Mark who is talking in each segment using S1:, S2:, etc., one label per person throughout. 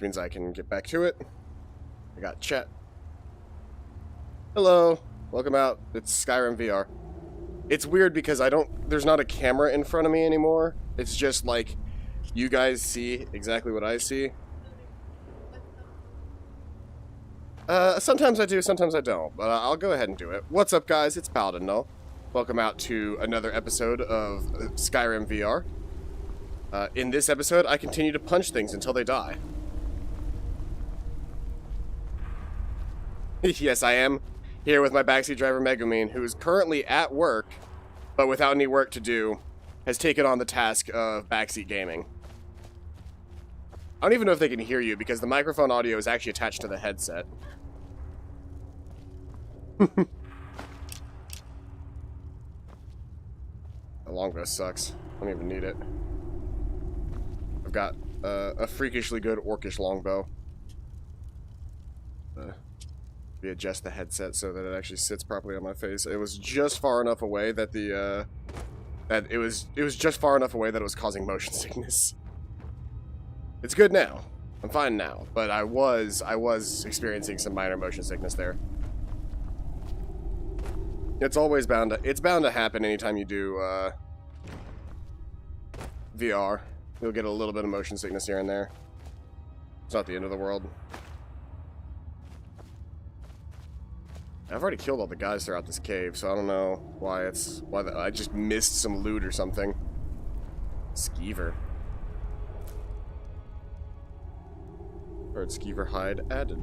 S1: means I can get back to it. I got chat. Hello, welcome out. It's Skyrim VR. It's weird because there's not a camera in front of me anymore. It's just like, you guys see exactly what I see. Sometimes I do, sometimes I don't, but I'll go ahead and do it. What's up, guys? It's Paladin Null. Welcome out to another episode of Skyrim VR. In this episode, I continue to punch things until they die. Yes, I am here with my backseat driver, Megumin, who is currently at work, but without any work to do, has taken on the task of backseat gaming. I don't even know if they can hear you, because the microphone audio is actually attached to the headset. The longbow sucks. I don't even need it. I've got a freakishly good orcish longbow. Readjust the headset so that it actually sits properly on my face. It was just far enough away that it was just far enough away that it was causing motion sickness. It's good now. I'm fine now, but I was experiencing some minor motion sickness there. It's always bound to happen anytime you do VR. You'll get a little bit of motion sickness here and there. It's not the end of the world. I've already killed all the guys throughout this cave, so I don't know why I just missed some loot or something. Skeever. Bird skeever hide added.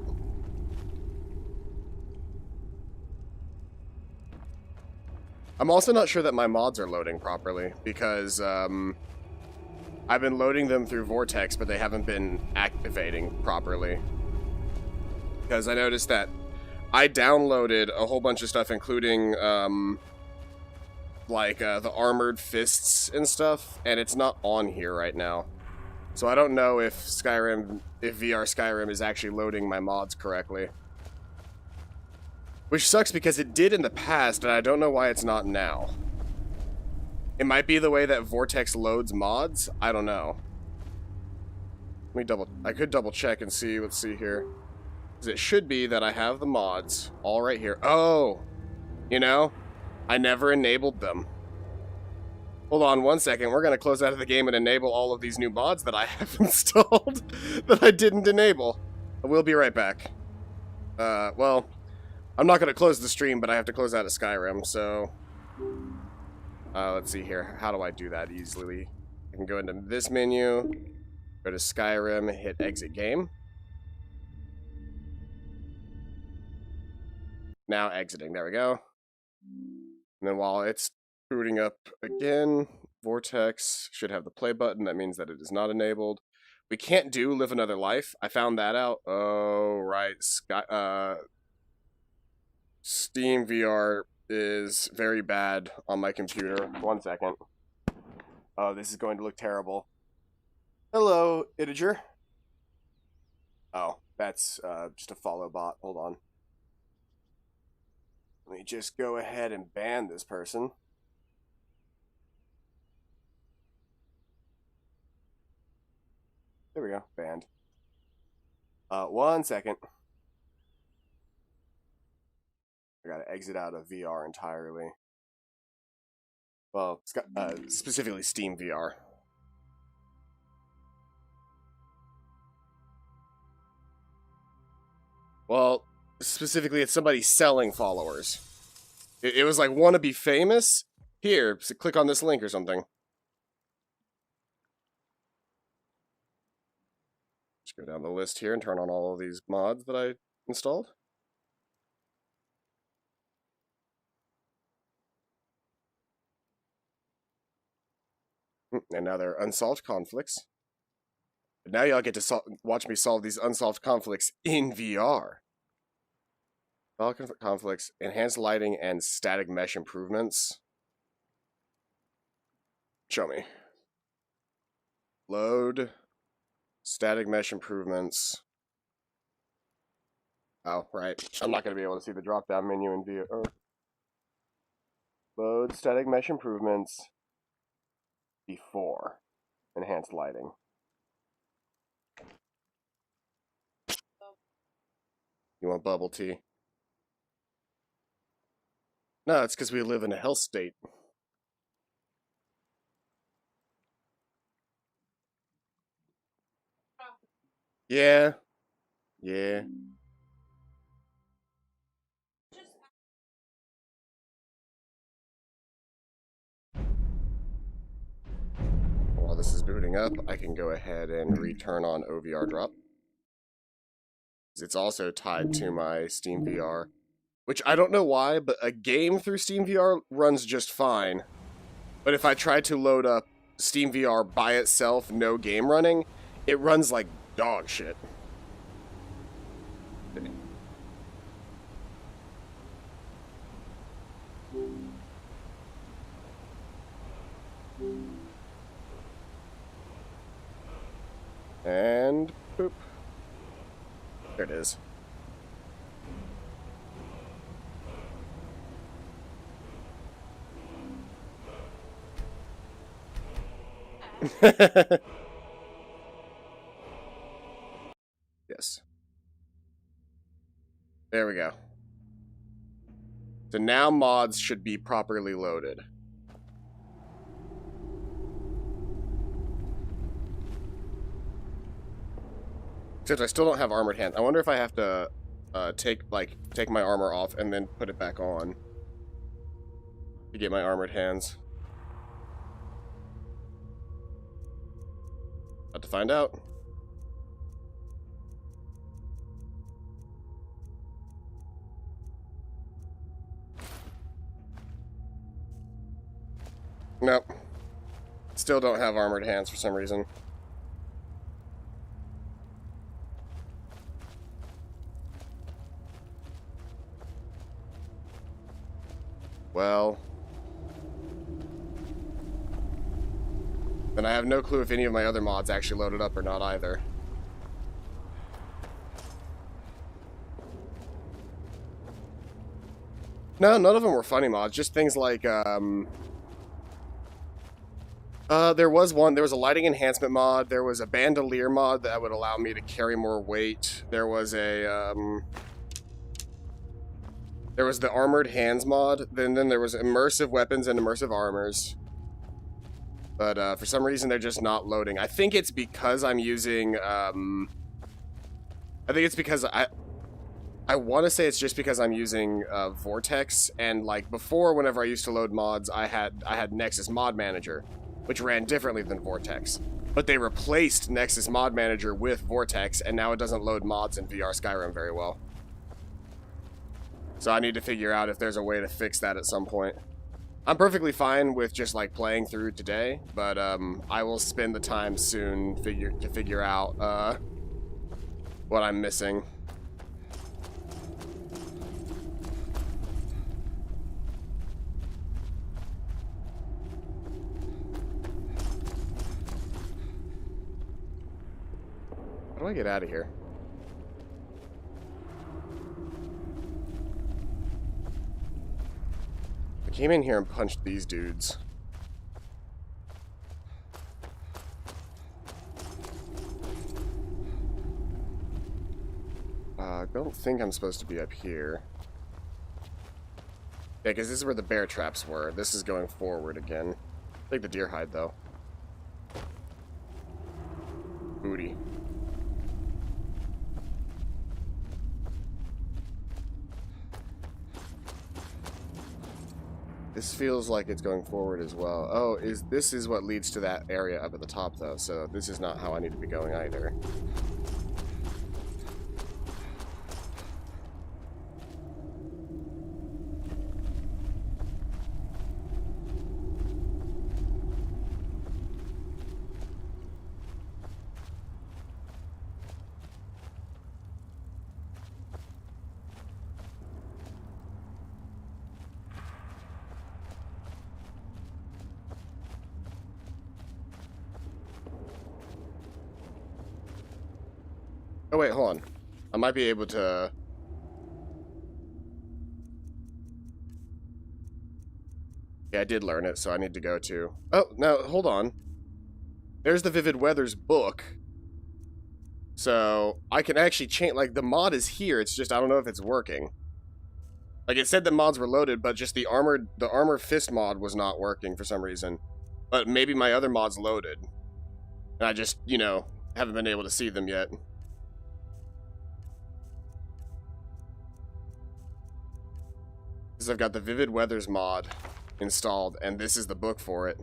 S1: I'm also not sure that my mods are loading properly, because I've been loading them through Vortex, but they haven't been activating properly. Because I noticed that I downloaded a whole bunch of stuff, including the armored fists and stuff, and it's not on here right now. So I don't know if VR Skyrim is actually loading my mods correctly. Which sucks because it did in the past, and I don't know why it's not now. It might be the way that Vortex loads mods. I don't know. I could double check and see. Let's see here. Because it should be that I have the mods all right here. Oh! You know? I never enabled them. Hold on one second. We're going to close out of the game and enable all of these new mods that I have installed that I didn't enable. We'll be right back. Well, I'm not going to close the stream, but I have to close out of Skyrim, so... let's see here. How do I do that easily? I can go into this menu, go to Skyrim, hit exit game. Now exiting. There we go. And then while it's booting up again, Vortex should have the play button. That means that it is not enabled. We can't do Live Another Life. I found that out. Oh, right. Steam VR is very bad on my computer. One second. Oh, this is going to look terrible. Hello, Integer. Oh, that's just a follow bot. Hold on. Let me just go ahead and ban this person. There we go, banned. One second. I gotta exit out of VR entirely. Well, specifically Steam VR. Well, specifically it's somebody selling followers. It was like, wanna be famous? Here, so click on this link or something. Just go down the list here and turn on all of these mods that I installed. And now they're unsolved conflicts. But now y'all get to watch me solve these unsolved conflicts in VR. Solve conflicts, enhanced lighting, and static mesh improvements. Show me. Load. Static mesh improvements. Oh, right. I'm not going to be able to see the drop-down menu in VR. Load static mesh improvements before enhanced lighting. You want bubble tea? No, it's because we live in a hell state. Yeah. Yeah. While this is booting up, I can go ahead and return on OVR drop. It's also tied to my Steam VR, which I don't know why, but a game through Steam VR runs just fine. But if I try to load up Steam VR by itself, no game running, it runs like dog shit. And boop. There it is. Yes. There we go. So now mods should be properly loaded. Except I still don't have armored hands. I wonder if I have to take my armor off and then put it back on to get my armored hands. About to find out. Nope. Still don't have armored hands for some reason. Well, then I have no clue if any of my other mods actually loaded up or not either. No, none of them were funny mods. Just things like, there was a lighting enhancement mod. There was a bandolier mod that would allow me to carry more weight. There was a, there was the armored hands mod. Then there was immersive weapons and immersive armors. But for some reason, they're just not loading. I think it's because I'm using, I think it's because I want to say it's just because I'm using Vortex. And like before, whenever I used to load mods, I had Nexus Mod Manager, which ran differently than Vortex. But they replaced Nexus Mod Manager with Vortex, and now it doesn't load mods in VR Skyrim very well. So I need to figure out if there's a way to fix that at some point. I'm perfectly fine with just like playing through today, but I will spend the time soon to figure out what I'm missing. How do I get out of here? I came in here and punched these dudes. I don't think I'm supposed to be up here. Yeah, because this is where the bear traps were. This is going forward again. Take the deer hide, though. Booty. This feels like it's going forward as well. Oh, this is what leads to that area up at the top, though, so this is not how I need to be going either. Oh wait, hold on. I might be able to... Yeah, I did learn it, so I need to go to... Oh, no, hold on. There's the Vivid Weathers book. So I can actually change, like, the mod is here, it's just I don't know if it's working. Like, it said the mods were loaded, but just the armor fist mod was not working for some reason. But maybe my other mod's loaded. And I just, you know, haven't been able to see them yet. Because I've got the Vivid Weathers mod installed, and this is the book for it.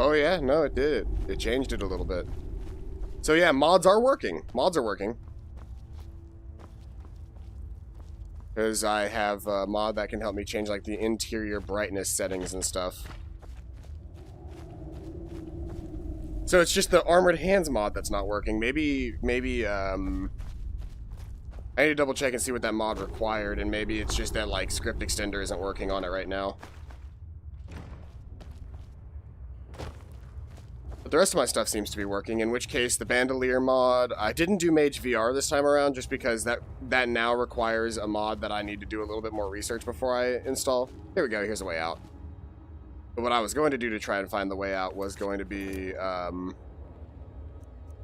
S1: Oh yeah, no, it did. It changed it a little bit. So yeah, mods are working. Mods are working. Because I have a mod that can help me change, like, the interior brightness settings and stuff. So it's just the Armored Hands mod that's not working. Maybe, I need to double check and see what that mod required, and maybe it's just that, like, script extender isn't working on it right now. But the rest of my stuff seems to be working, in which case the Bandolier mod, I didn't do Mage VR this time around just because that now requires a mod that I need to do a little bit more research before I install. Here we go, here's the way out. But what I was going to do to try and find the way out was going to be,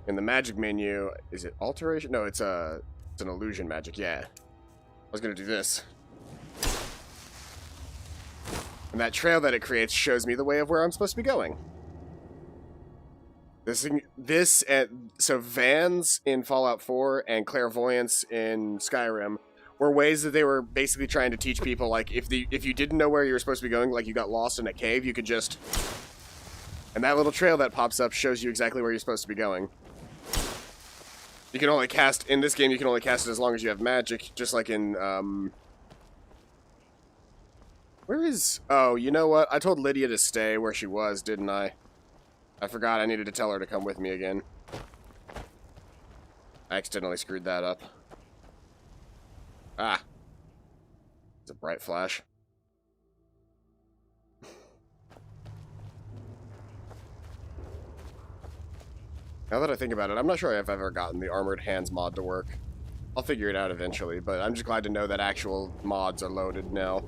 S1: in the magic menu, is it alteration? No, it's an illusion magic, yeah. I was going to do this. And that trail that it creates shows me the way of where I'm supposed to be going. So Vans in Fallout 4 and Clairvoyance in Skyrim were ways that they were basically trying to teach people, like, if you didn't know where you were supposed to be going, like you got lost in a cave, you could just... And that little trail that pops up shows you exactly where you're supposed to be going. You can only cast, in this game, you can only cast it as long as you have magic, just like in, Where is... Oh, you know what? I told Lydia to stay where she was, didn't I? I forgot I needed to tell her to come with me again. I accidentally screwed that up. Ah. It's a bright flash. Now that I think about it, I'm not sure if I've ever gotten the Armored Hands mod to work. I'll figure it out eventually, but I'm just glad to know that actual mods are loaded now.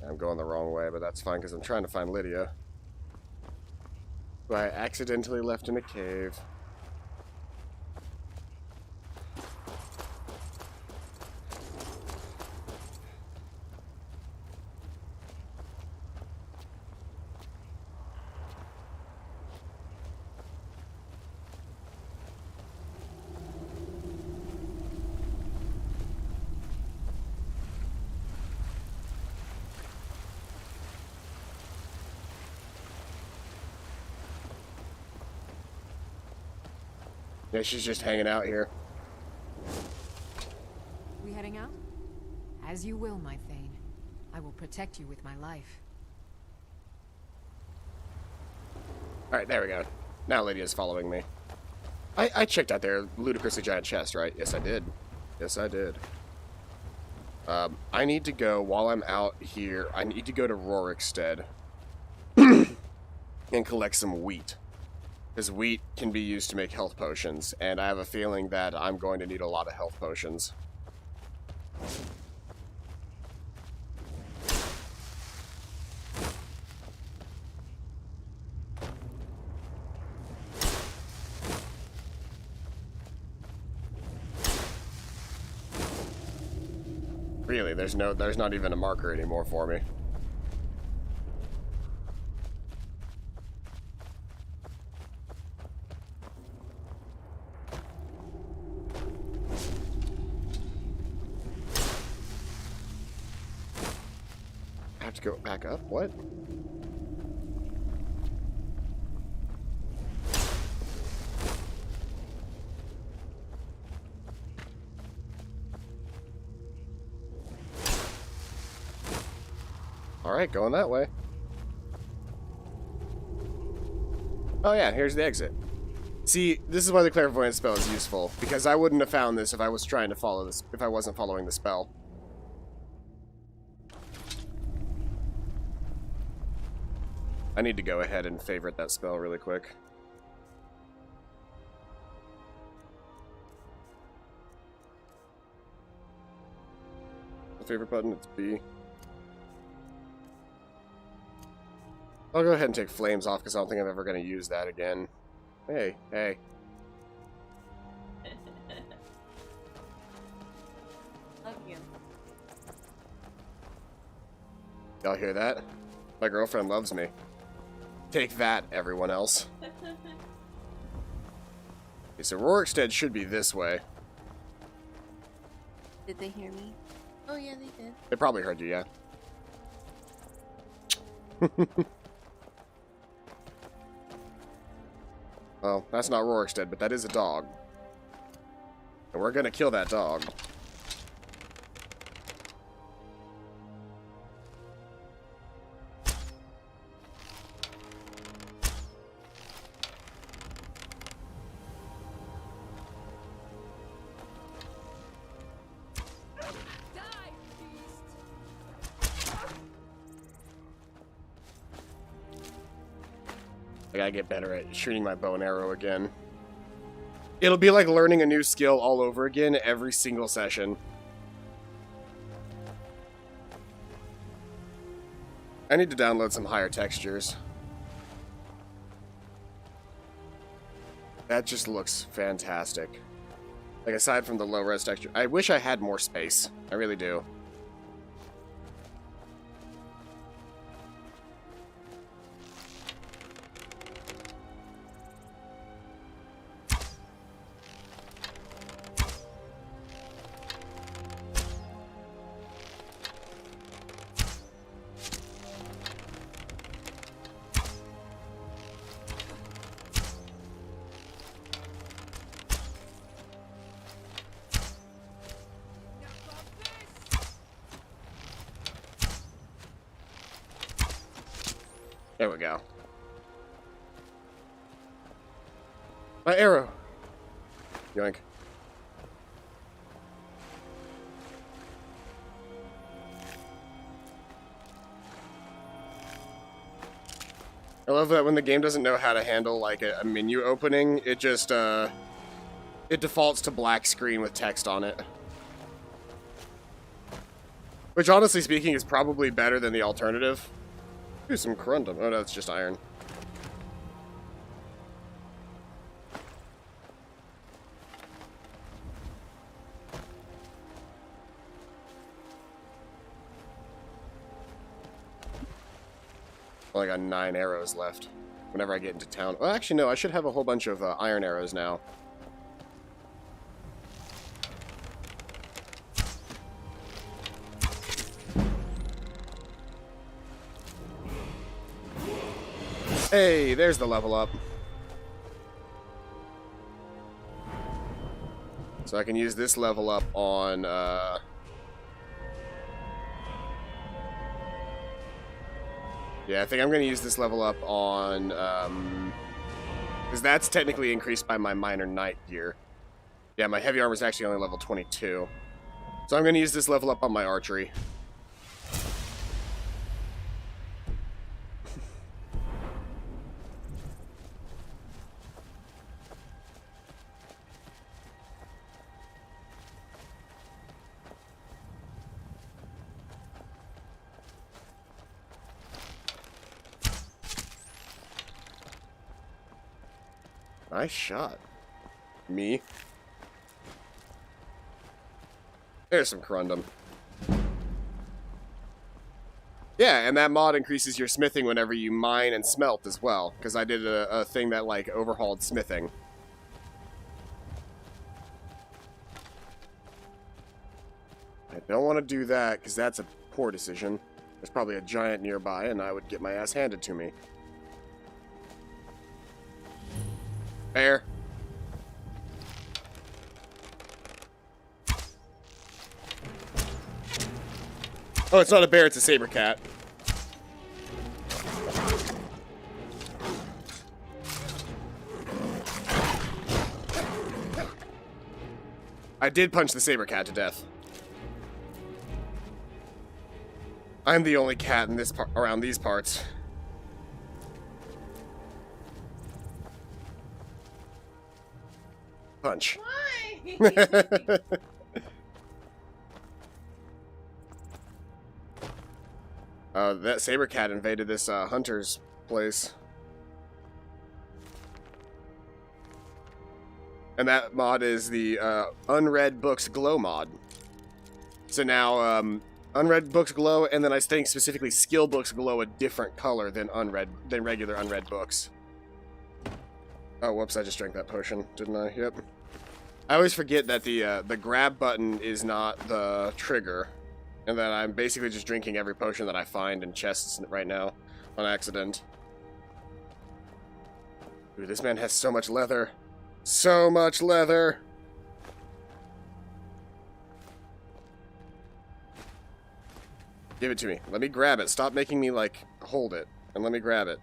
S1: I'm going the wrong way, but that's fine because I'm trying to find Lydia, who I accidentally left in a cave. Yeah, she's just hanging out here.
S2: We heading out? As you will, my Thane. I will protect you with my life.
S1: Alright, there we go. Now Lydia's following me. I checked out their ludicrously giant chest, right? Yes, I did. Yes, I did. I need to go, while I'm out here, I need to go to Rorikstead and collect some wheat. Because wheat can be used to make health potions, and I have a feeling that I'm going to need a lot of health potions. Really, there's not even a marker anymore for me. I have to go back up? What? Alright, going that way. Oh yeah, here's the exit. See, this is why the clairvoyance spell is useful, because I wouldn't have found this if I was trying to follow this, if I wasn't following the spell. I need to go ahead and favorite that spell really quick. The favorite button, it's B. I'll go ahead and take flames off because I don't think I'm ever going to use that again. Hey, hey.
S3: Love you.
S1: Y'all hear that? My girlfriend loves me. Take that, everyone else. Okay, so Rorikstead should be this way.
S3: Did they hear me? Oh yeah, they did.
S1: They probably heard you, yeah. Well, that's not Rorikstead, but that is a dog. And we're gonna kill that dog. I gotta get better at shooting my bow and arrow again. It'll be like learning a new skill all over again every single session. I need to download some higher textures. That just looks fantastic. Like, aside from the low-res texture, I wish I had more space. I really do. There we go. My arrow. Yoink. I love that when the game doesn't know how to handle like a menu opening, it just it defaults to black screen with text on it. Which, honestly speaking, is probably better than the alternative. Ooh, some corundum. Oh no, it's just iron. Well, I got 9 arrows left. Whenever I get into town. Well, actually, no. I should have a whole bunch of iron arrows now. Hey, there's the level up. So I can use this level up on, yeah, I think I'm going to use this level up on, because that's technically increased by my minor knight gear. Yeah, my heavy armor is actually only level 22. So I'm going to use this level up on my archery. Nice shot. Me. There's some corundum. Yeah, and that mod increases your smithing whenever you mine and smelt as well, because I did a thing that, like, overhauled smithing. I don't want to do that, because that's a poor decision. There's probably a giant nearby, and I would get my ass handed to me. Bear. Oh, it's not a bear, it's a saber cat. I did punch the saber cat to death. I'm the only cat in this part around these parts. Punch.
S3: Why?
S1: That saber cat invaded this hunter's place. And that mod is the Unread Books Glow mod. So now, Unread Books glow, and then I think specifically skill books glow a different color than regular unread books. Oh, whoops! I just drank that potion, didn't I? Yep. I always forget that the grab button is not the trigger, and that I'm basically just drinking every potion that I find in chests right now on accident. Ooh, this man has so much leather. So much leather. Give it to me. Let me grab it. Stop making me, like, hold it. And let me grab it.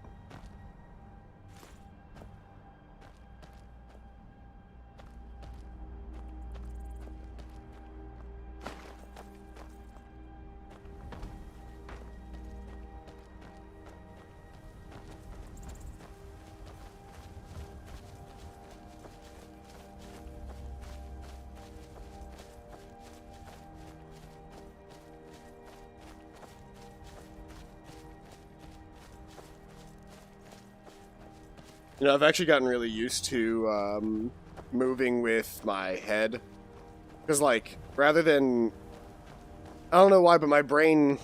S1: You know, I've actually gotten really used to moving with my head. Because, like, rather than... I don't know why, but my brain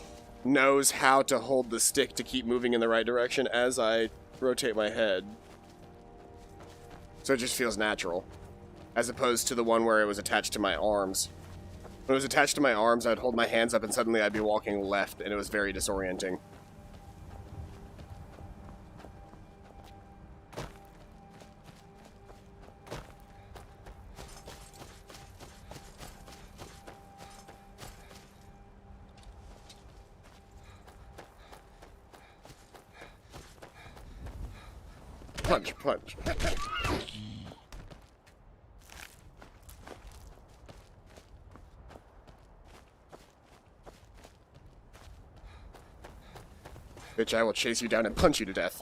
S1: knows how to hold the stick to keep moving in the right direction as I rotate my head. So it just feels natural. As opposed to the one where it was attached to my arms. When it was attached to my arms, I'd hold my hands up and suddenly I'd be walking left, and it was very disorienting. Punch, punch. Bitch, I will chase you down and punch you to death.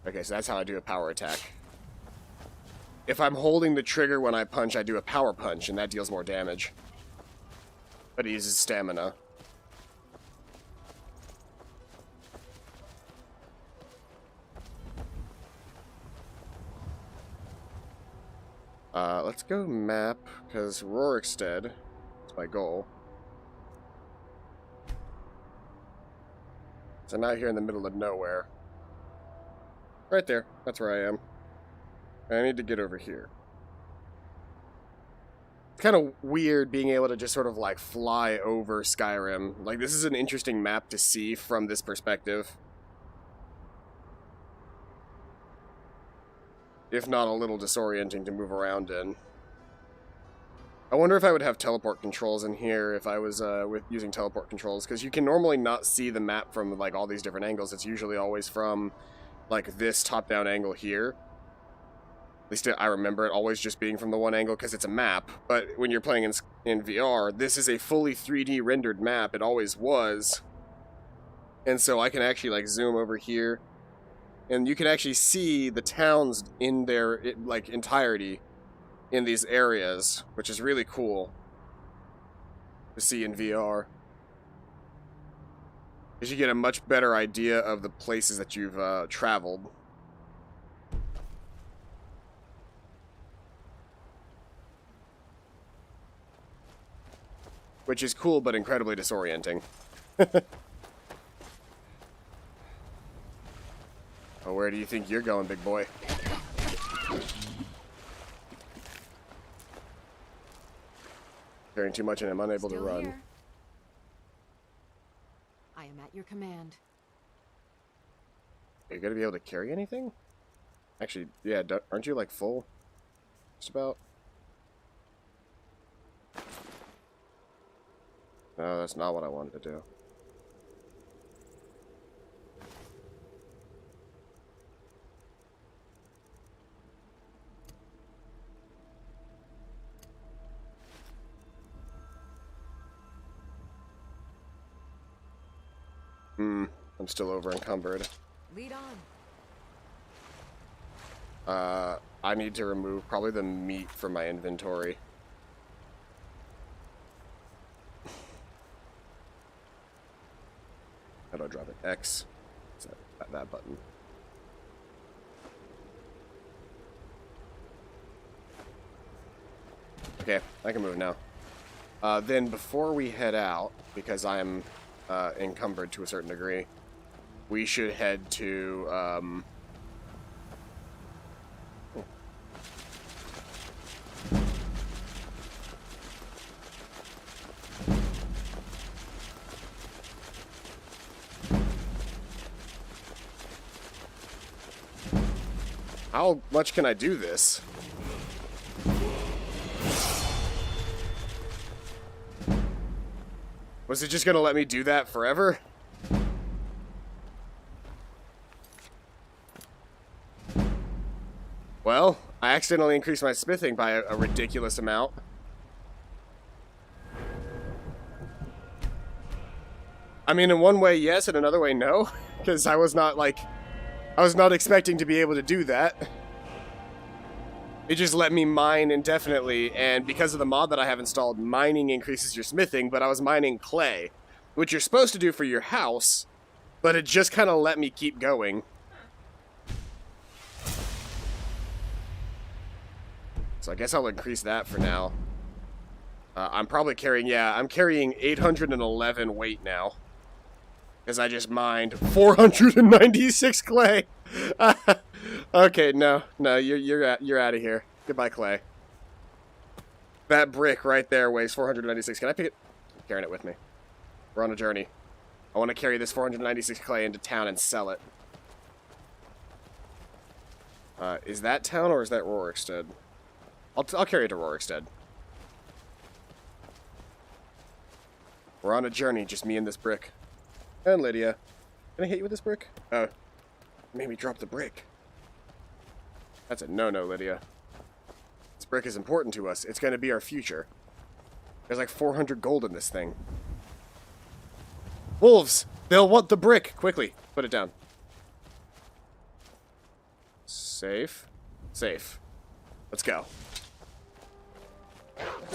S1: Okay, so that's how I do a power attack. If I'm holding the trigger when I punch, I do a power punch, and that deals more damage. But it uses stamina. Let's go map, because Rorikstead is my goal. So I'm out here in the middle of nowhere. Right there. That's where I am. I need to get over here. It's kind of weird being able to just sort of like fly over Skyrim. Like, this is an interesting map to see from this perspective. If not a little disorienting to move around in. I wonder if I would have teleport controls in here if I was using teleport controls, because you can normally not see the map from like all these different angles. It's usually always from like this top-down angle here. At least I remember it always just being from the one angle because it's a map. But when you're playing in VR, this is a fully 3D rendered map. It always was. And so I can actually like zoom over here, and you can actually see the towns in their like entirety in these areas, which is really cool to see in VR. Because you get a much better idea of the places that you've traveled. Which is cool, but incredibly disorienting. Oh, where do you think you're going, big boy? Carrying too much and I'm unable to
S2: Still
S1: run.
S2: here. I am at your command.
S1: Are you gonna be able to carry anything? Actually, yeah, aren't you like full? Just about. No, that's not what I wanted to do. I'm still over encumbered.
S2: Lead on.
S1: I need to remove probably the meat from my inventory. How do I drop it? X. Is that button? Okay, I can move now. Then before we head out, because I'm encumbered to a certain degree, we should head to how much can I do this? Was it just gonna let me do that forever? Well, I accidentally increased my smithing by a ridiculous amount. I mean, in one way, yes, in another way, no. Because I was not expecting to be able to do that. It just let me mine indefinitely, and because of the mod that I have installed, mining increases your smithing, but I was mining clay, which you're supposed to do for your house, but it just kind of let me keep going. So I guess I'll increase that for now. I'm probably carrying, I'm carrying 811 weight now. Because I just mined 496 clay. Okay, no, you're out of here. Goodbye, clay. That brick right there weighs 496. Can I pick it? I'm carrying it with me. We're on a journey. I want to carry this 496 clay into town and sell it. Is that town or is that Rorikstead? I'll carry it to Rorikstead. We're on a journey, just me and this brick. And Lydia. Can I hit you with this brick? Oh. Made me drop the brick. That's a no-no, Lydia. This brick is important to us. It's going to be our future. There's like 400 gold in this thing. Wolves! They'll want the brick! Quickly, put it down. Safe. Safe. Let's go.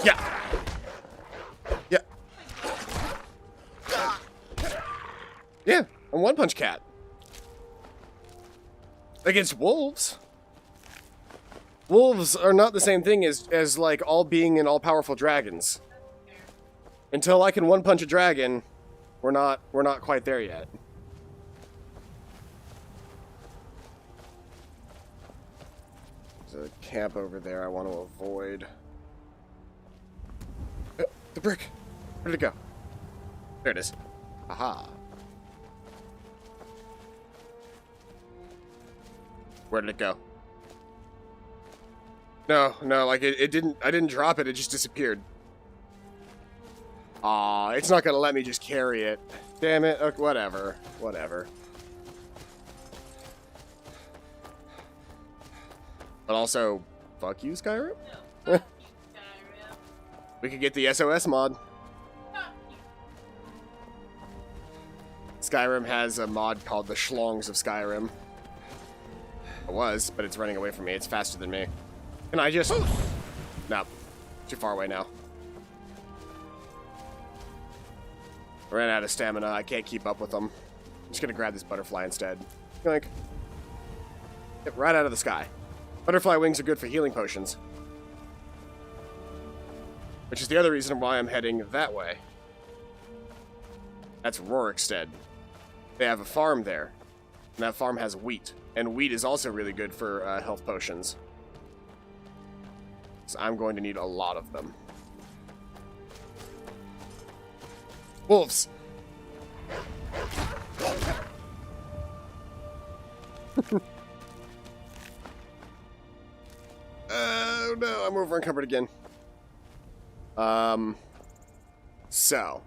S1: Yeah! Yeah. Yeah, I'm One Punch Cat. Against wolves. Wolves are not the same thing as like all being and all powerful dragons. Until I can one punch a dragon, we're not quite there yet. There's a camp over there I want to avoid. The brick. Where'd it go? There it is. Aha. Where did it go? No, like it didn't, I didn't drop it, it just disappeared. Aw, it's not gonna let me just carry it. Damn it, okay, whatever. But also, fuck you, Skyrim?
S3: No, fuck you, Skyrim.
S1: We could get the SOS mod.
S3: Fuck you.
S1: Skyrim has a mod called the Schlongs of Skyrim. It was, but it's running away from me. It's faster than me. Can I just... No. Too far away now. I ran out of stamina. I can't keep up with them. I'm just gonna grab this butterfly instead. Yoink. Get right out of the sky. Butterfly wings are good for healing potions. Which is the other reason why I'm heading that way. That's Rorikstead. They have a farm there. And that farm has wheat. And wheat is also really good for health potions. So I'm going to need a lot of them. Wolves! Oh no, I'm over encumbered again. So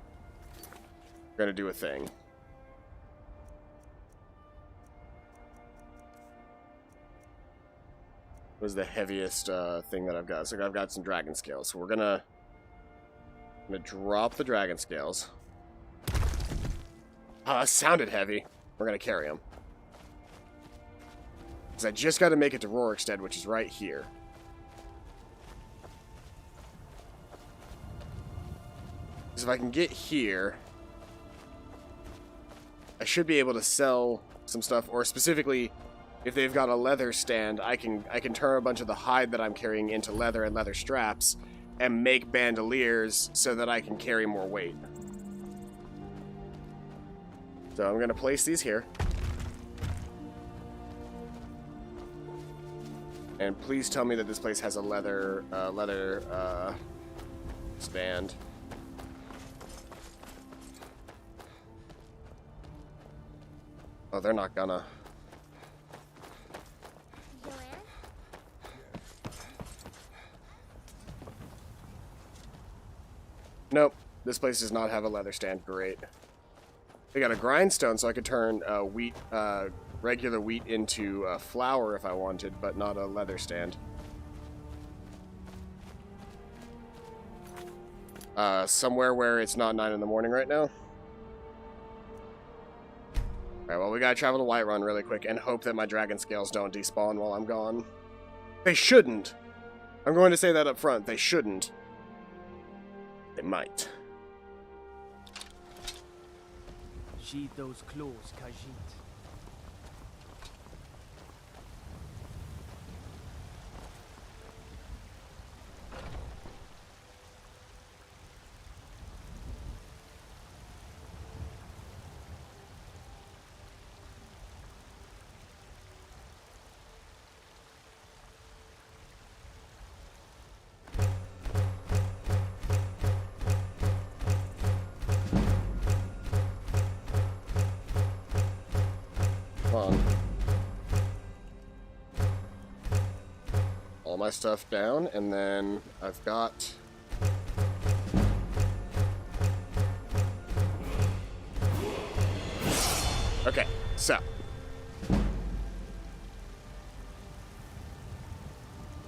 S1: we're gonna do a thing. What is the heaviest thing that I've got? So I've got some dragon scales. So I'm gonna drop the dragon scales. That sounded heavy. We're gonna carry them. Because I just got to make it to Rorikstead, which is right here. Because if I can get here, I should be able to sell some stuff, or specifically, if they've got a leather stand, I can turn a bunch of the hide that I'm carrying into leather and leather straps, and make bandoliers so that I can carry more weight. So I'm going to place these here. And please tell me that this place has a leather stand. Oh, they're not gonna. Nope, this place does not have a leather stand. Great. They got a grindstone, so I could turn regular wheat into flour if I wanted, but not a leather stand. Somewhere where it's not 9 in the morning right now. Alright, well, we gotta travel to Whiterun really quick and hope that my dragon scales don't despawn while I'm gone. They shouldn't! I'm going to say that up front. They shouldn't. They might.
S4: Sheathe those claws, Khajiit.
S1: All my stuff down, and then I've got... Okay, so...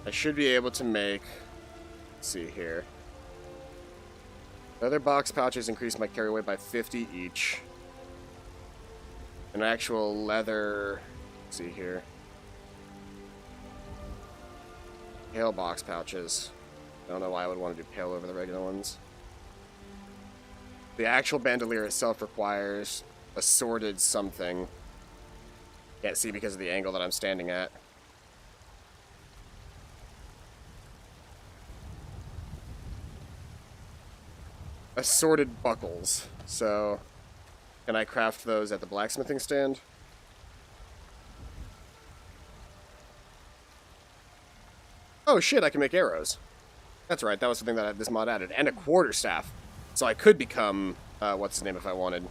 S1: I should be able to make... Let's see here. Leather box pouches increase my carry weight by 50 each. An actual leather... Let's see here. Pale box pouches. I don't know why I would want to do pale over the regular ones. The actual bandolier itself requires assorted something. Can't see because of the angle that I'm standing at. Assorted buckles. So, can I craft those at the blacksmithing stand? Oh shit, I can make arrows. That's right, that was something that this mod added. And a quarterstaff. So I could become, what's his name if I wanted.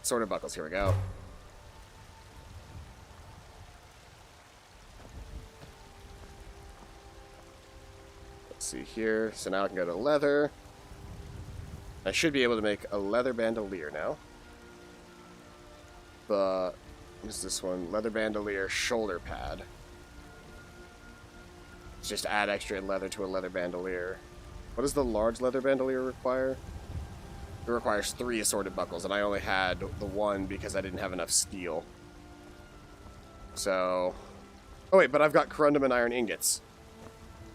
S1: Sword of buckles, here we go. Let's see here. So now I can go to leather. I should be able to make a leather bandolier now. What is this one? Leather bandolier shoulder pad. Let's just add extra leather to a leather bandolier. What does the large leather bandolier require? It requires 3 assorted buckles, and I only had the 1 because I didn't have enough steel. So... Oh wait, but I've got corundum and iron ingots.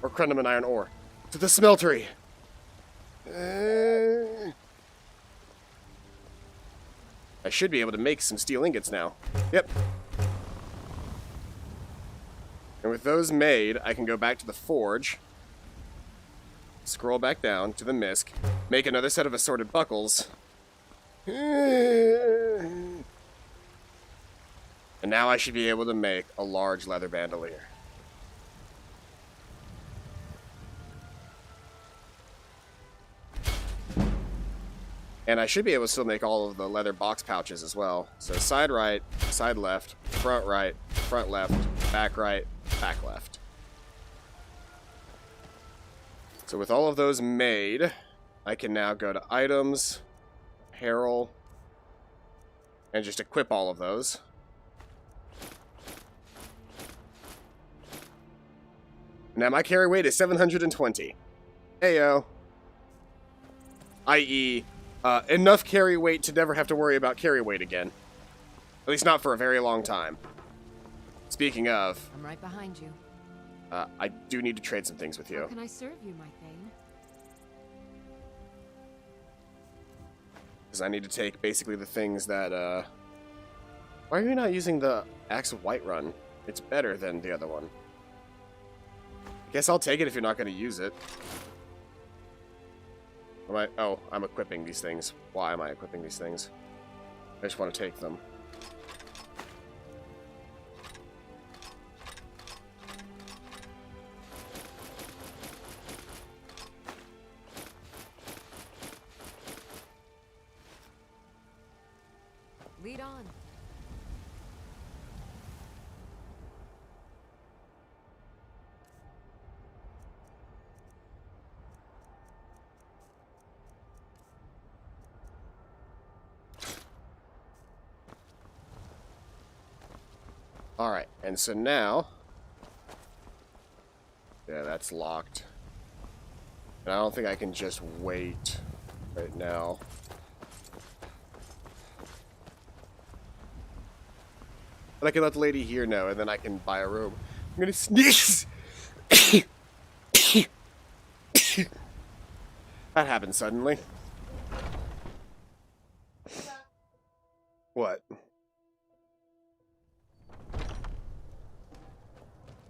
S1: Or corundum and iron ore. To the smeltery! I should be able to make some steel ingots now. Yep. And with those made, I can go back to the forge, scroll back down to the misc, make another set of assorted buckles, and now I should be able to make a large leather bandolier. And I should be able to still make all of the leather box pouches as well. So side right, side left, front right, front left, back right, back left. So with all of those made, I can now go to items, apparel, and just equip all of those. Now my carry weight is 720. Ayo. I.e., enough carry weight to never have to worry about carry weight again. At least not for a very long time. Speaking of,
S2: I'm right behind you.
S1: I do need to trade some things with
S2: How
S1: you.
S2: can I serve you, my Thane?
S1: Because I need to take basically the things that, why are you not using the Axe of Whiterun? It's better than the other one. I guess I'll take it if you're not going to use it. Oh, I'm equipping these things. Why am I equipping these things? I just want to take them.
S2: Lead on.
S1: Alright, and so now... Yeah, that's locked. And I don't think I can just wait right now. But I can let the lady here know, and then I can buy a room. I'm gonna sneeze! That happened suddenly. What?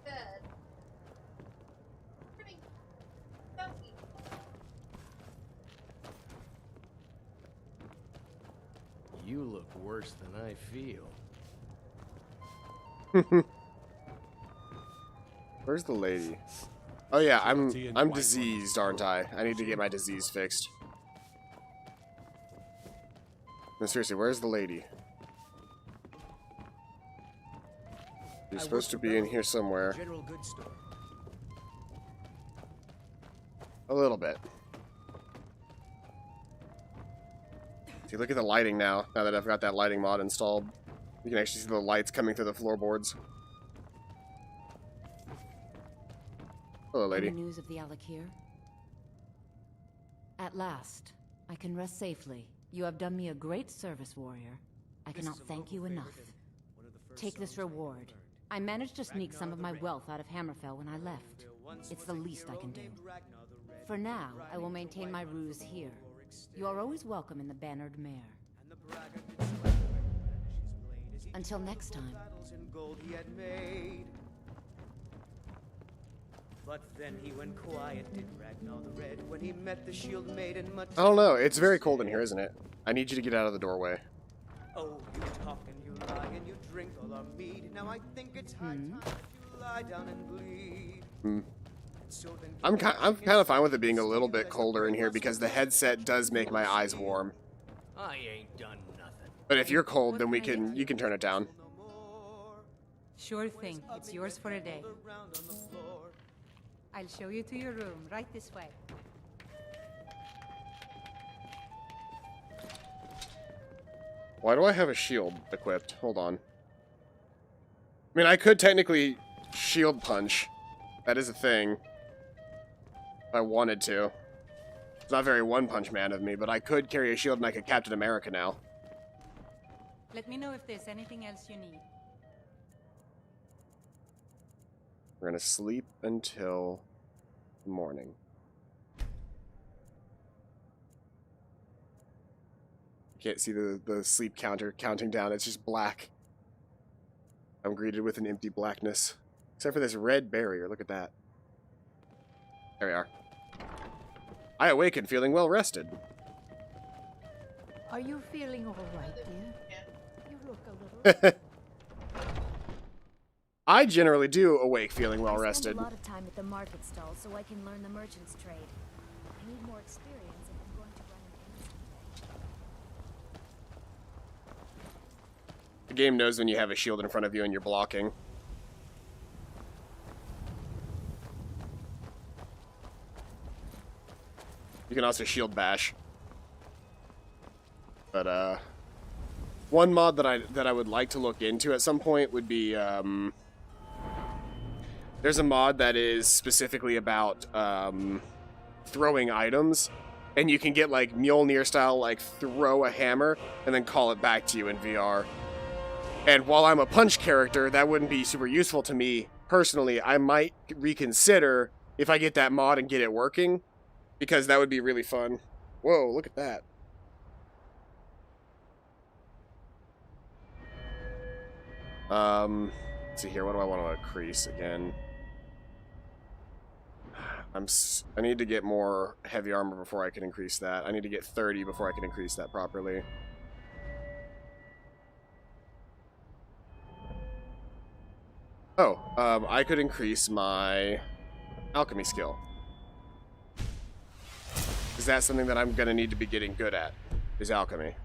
S3: Good. Pretty stuffy.
S4: You look worse than I feel.
S1: Where's the lady? Oh yeah, I'm diseased, aren't I? I need to get my disease fixed. No, seriously, where's the lady? You're supposed to be in here somewhere.
S4: General goods store.
S1: A little bit. See, look at the lighting now that I've got that lighting mod installed. You can actually see the lights coming through the floorboards. Hello, lady.
S5: Any news of the Alakir? At last, I can rest safely. You have done me a great service, warrior. I cannot thank you enough. Take this reward. I managed to sneak some of my wealth out of Hammerfell when I left. It's the least I can do. For now, I will maintain my ruse here. You are always welcome in the Bannered Mare. Until next time.
S6: But then he went quiet, did Ragnar the Red, when he met the shield maiden much.
S1: I don't know. It's very cold in here, isn't it? I need you to get out of the doorway.
S6: Oh, you talk and you lie and you drink all our mead. Now I think it's high time that you lie down and bleed. So then
S1: I'm kind of fine with it being a little bit colder in here because the headset does make my eyes warm.
S4: I ain't done nothing.
S1: But if you're cold, then you can turn it down.
S6: no more.
S7: Sure thing. It's yours for a day.
S6: Around on the floor.
S7: I'll show you to your room, right this way.
S1: Why do I have a shield equipped? Hold on. I mean, I could technically shield punch. That is a thing. If I wanted to. It's not very One Punch Man of me, but I could carry a shield and I could Captain America now.
S7: Let me know if there's anything else you need.
S1: We're gonna sleep until morning. Can't see the sleep counter counting down. It's just black. I'm greeted with an empty blackness. Except for this red barrier. Look at that. There we are. I awaken feeling well rested.
S5: Are you feeling all right, dear?
S3: Yeah.
S5: You look a little...
S1: I generally do awake feeling well
S8: I
S1: rested.
S8: spend a lot of time at the market stall so I can learn the merchant's trade. I need more experience if I'm going to run an inn someday.
S1: game knows when you have a shield in front of you and you're blocking. You can also shield bash. But one mod that I would like to look into at some point would be there's a mod that is specifically about throwing items, and you can get like Mjolnir style, like throw a hammer and then call it back to you in VR. And while I'm a punch character, that wouldn't be super useful to me personally. I might reconsider if I get that mod and get it working, because that would be really fun. Whoa, look at that. Let's see here. What do I want to increase again? I need to get more heavy armor before I can increase that. I need to get 30 before I can increase that properly. Oh, I could increase my alchemy skill. Is that something that I'm gonna need to be getting good at? Is alchemy.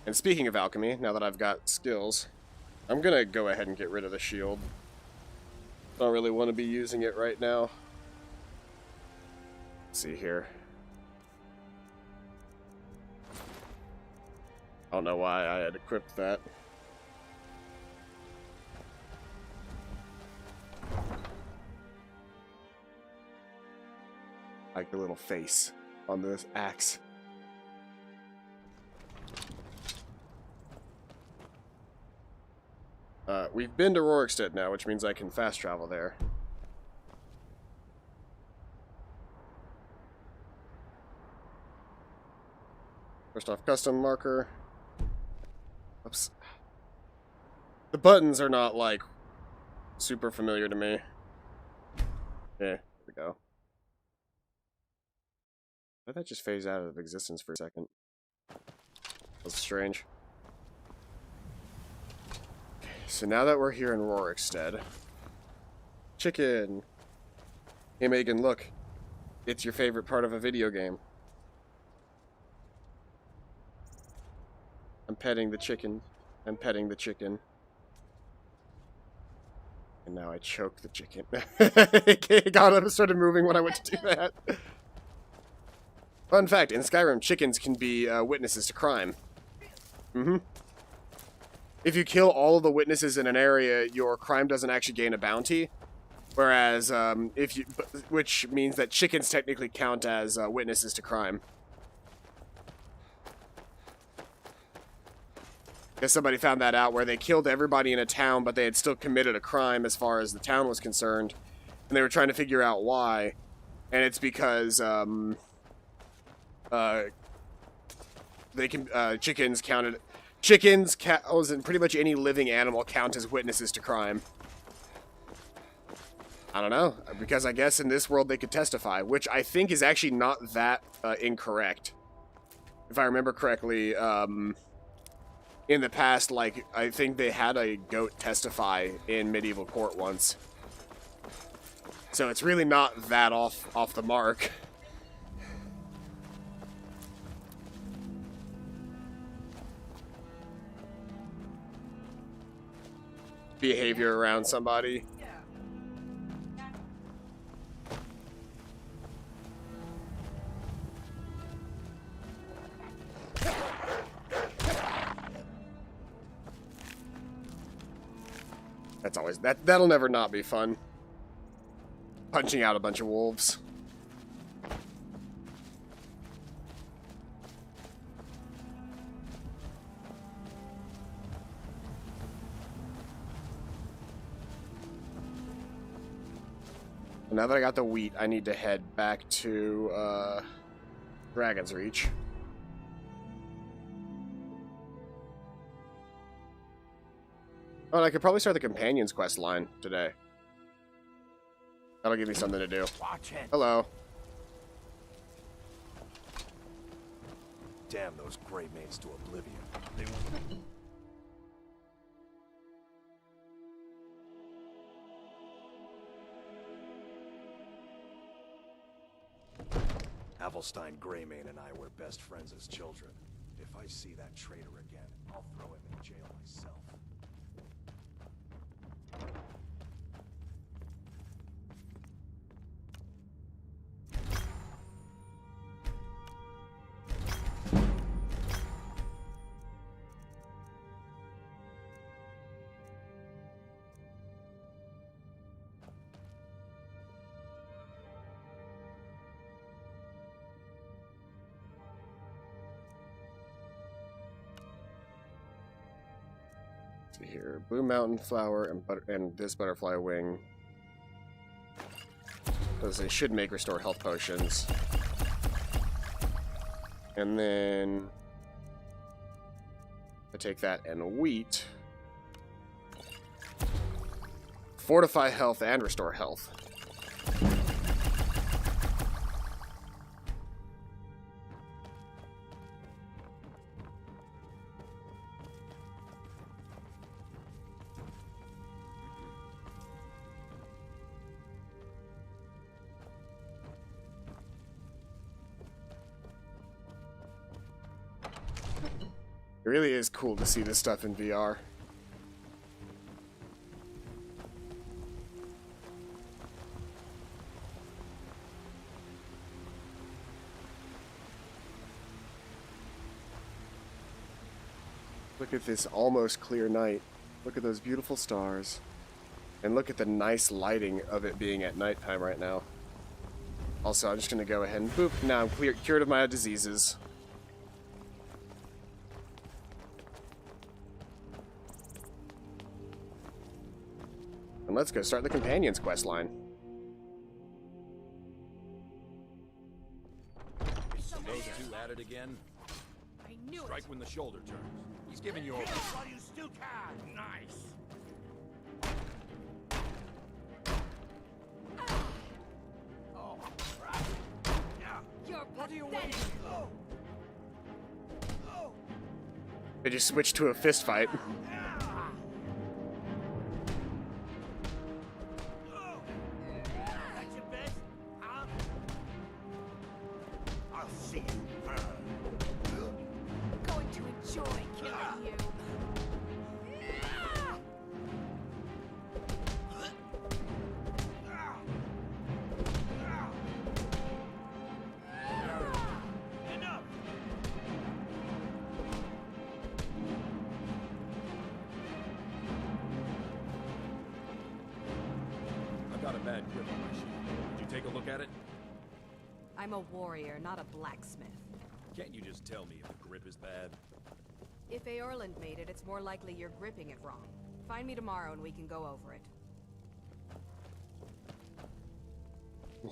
S1: And speaking of alchemy, now that I've got skills, I'm gonna go ahead and get rid of the shield. Don't really want to be using it right now. Let's see here. I don't know why I had equipped that. Like the little face on this axe. We've been to Rorikstead now, which means I can fast travel there. First off, custom marker. Oops. The buttons are not, like, super familiar to me. Yeah, here we go. Why did that just phase out of existence for a second? That's strange. So now that we're here in Rorikstead, chicken. Hey Megan, look. It's your favorite part of a video game. I'm petting the chicken. I'm petting the chicken. And now I choke the chicken. It got up and started moving when I went to do that. Fun fact, in Skyrim, chickens can be witnesses to crime. Mm-hmm. If you kill all of the witnesses in an area, your crime doesn't actually gain a bounty. Whereas, which means that chickens technically count as witnesses to crime. Because somebody found that out, where they killed everybody in a town, but they had still committed a crime as far as the town was concerned. And they were trying to figure out why. And it's because, chickens counted... Chickens, cows, and pretty much any living animal count as witnesses to crime. I don't know, because I guess in this world they could testify, which I think is actually not that incorrect. If I remember correctly, in the past, like, I think they had a goat testify in medieval court once. So it's really not that off the mark. Behavior around somebody. That's always that'll never not be fun. Punching out a bunch of wolves. Now that I got the wheat, I need to head back to Dragon's Reach. Oh, and I could probably start the Companion's Quest line today. That'll give me something to do.
S9: Watch it.
S1: Hello.
S9: Damn those gray mates to oblivion. They won't. Avelstein Greymane and I were best friends as children. If I see that traitor again, I'll throw him in jail myself.
S1: See here, blue mountain flower and this butterfly wing. Because they should make restore health potions. And then I take that and wheat. Fortify health and restore health. It really is cool to see this stuff in VR. Look at this almost clear night. Look at those beautiful stars. And look at the nice lighting of it being at nighttime right now. Also, I'm just going to go ahead and boop. Now I'm cured of my diseases. And let's go start the Companion's quest line.
S9: Those two at it again.
S3: I knew
S9: Strike when the shoulder turns. He's giving you a...
S3: while you still can.
S9: Nice.
S3: Oh, you're pathetic.
S1: They just switched to a fist fight.
S3: That's your best, huh? I'll see you burn. Going to enjoy killing you. Enough.
S9: I've got a bad grip on my shield. Did you take a look at it?
S10: I'm a warrior, not a blacksmith.
S9: Can't you just tell me if the grip is bad?
S10: If Aorland made it, it's more likely you're gripping it wrong. Find me tomorrow and we can go over it.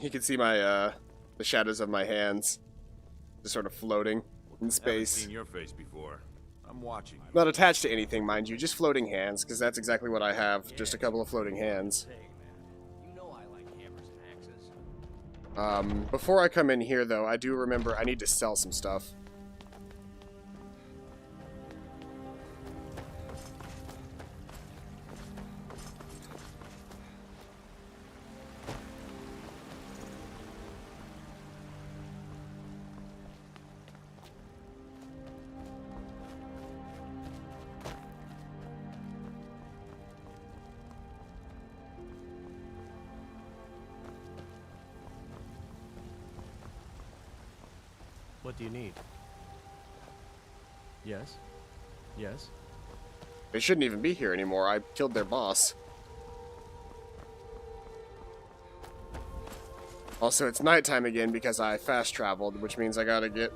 S1: You can see my, the shadows of my hands. Just sort of floating in
S9: Haven't
S1: space.
S9: seen your face before. I'm watching you.
S1: Not attached to anything, mind you, just floating hands, because that's exactly what I have. Just a couple of floating hands.
S4: Hey, man. You know I like hammers and axes.
S1: Before I come in here, though, I do remember I need to sell some stuff.
S4: What do you need? Yes? Yes?
S1: They shouldn't even be here anymore. I killed their boss. Also, it's nighttime again because I fast traveled, which means I gotta get...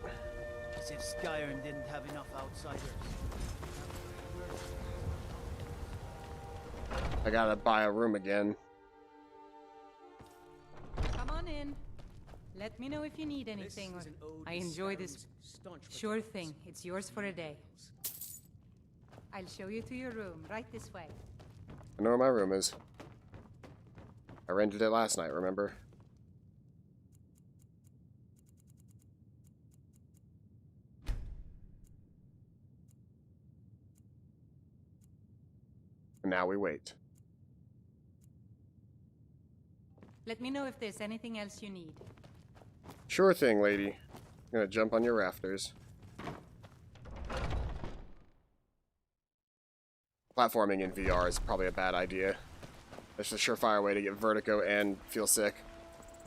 S6: As if Skyrim didn't have enough outsiders.
S1: I gotta buy a room again.
S7: Come on in. Let me know if you need anything.
S6: This is an ode
S7: I
S6: to
S7: enjoy this.
S6: Skyrim's staunch
S7: Sure thing. It's yours for a day. I'll show you to your room, right this way.
S1: I know where my room is. I rented it last night, remember? And now we wait.
S7: Let me know if there's anything else you need.
S1: Sure thing, lady. I'm gonna jump on your rafters. Platforming in VR is probably a bad idea. That's a surefire way to get vertigo and feel sick.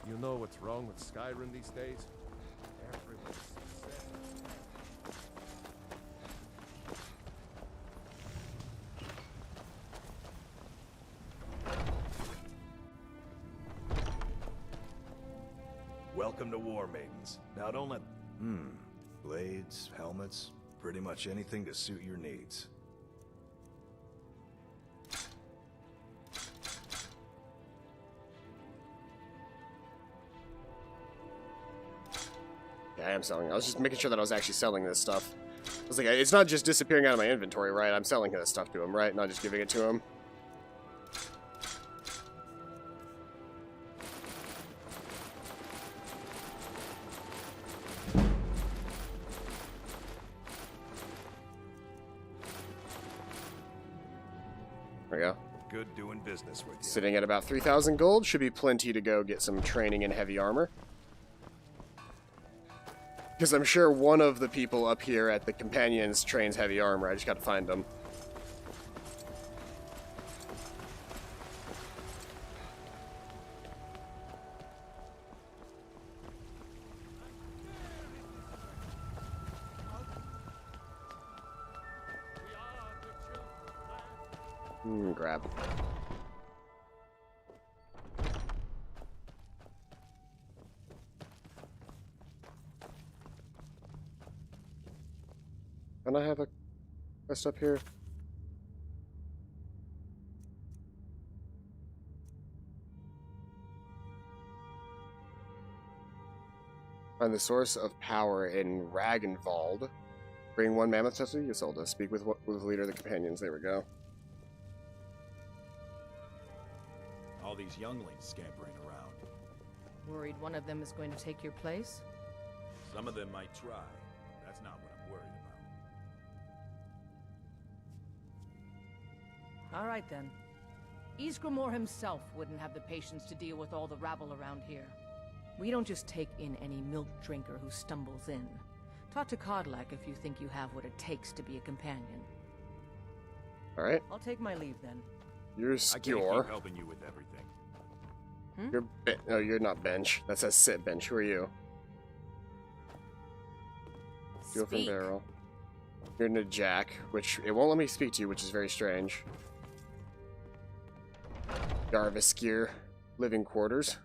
S9: You know what's wrong with Skyrim these days? Everyone's sick.
S11: Welcome to War Maidens. Now don't let... Blades, helmets, pretty much anything to suit your needs.
S1: Yeah, I am selling. I was just making sure that I was actually selling this stuff. I was like, it's not just disappearing out of my inventory, right? I'm selling this stuff to him, right? Not just giving it to him. There we go.
S11: Good doing business with you.
S1: Sitting at about 3,000 gold. Should be plenty to go get some training in heavy armor. Because I'm sure one of the people up here at the Companions trains heavy armor. I just gotta find them. Grab. Don't I have a quest up here? Find the source of power in Ragnvald. Bring one mammoth tusk to Ysolda. Speak with the leader of the Companions. There we go.
S9: All these younglings scampering around.
S10: Worried one of them is going to take your place?
S9: Some of them might try. That's not what I'm worried about.
S10: All right, then. Ysgramor himself wouldn't have the patience to deal with all the rabble around here. We don't just take in any milk drinker who stumbles in. Talk to Kodlak if you think you have what it takes to be a companion.
S1: All right.
S10: I'll take my leave, then.
S1: You're
S9: I can't
S1: Skjor.
S9: keep helping you with everything.
S1: No, you're not bench. That says sit bench. Who are you? Steel from barrel. You're Najak, which it won't let me speak to you, which is very strange. Yarviskir, living quarters.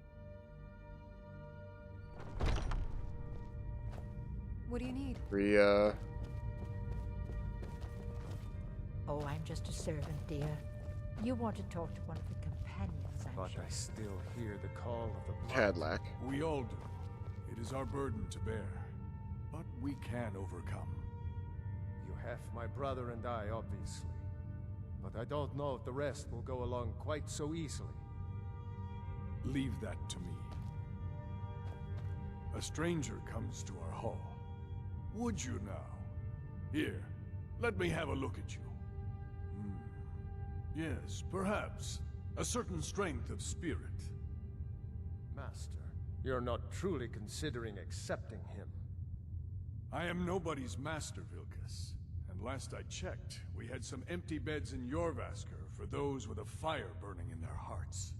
S2: What do you need?
S1: Rhea.
S8: Oh, I'm just a servant, dear. You want to talk to one of the companions, I'm
S9: But
S8: sure.
S9: I still hear the call of the
S1: Cadlac.
S12: We all do. It is our burden to bear. But we can overcome.
S9: You have my brother and I, obviously. But I don't know if the rest will go along quite so easily.
S12: Leave that to me. A stranger comes to our hall. Would you now? Here, let me have a look at you. Yes, perhaps. A certain strength of spirit.
S9: Master, you're not truly considering accepting him.
S12: I am nobody's master, Vilkas. And last I checked, we had some empty beds in Jorvaskr for those with a fire burning in their hearts.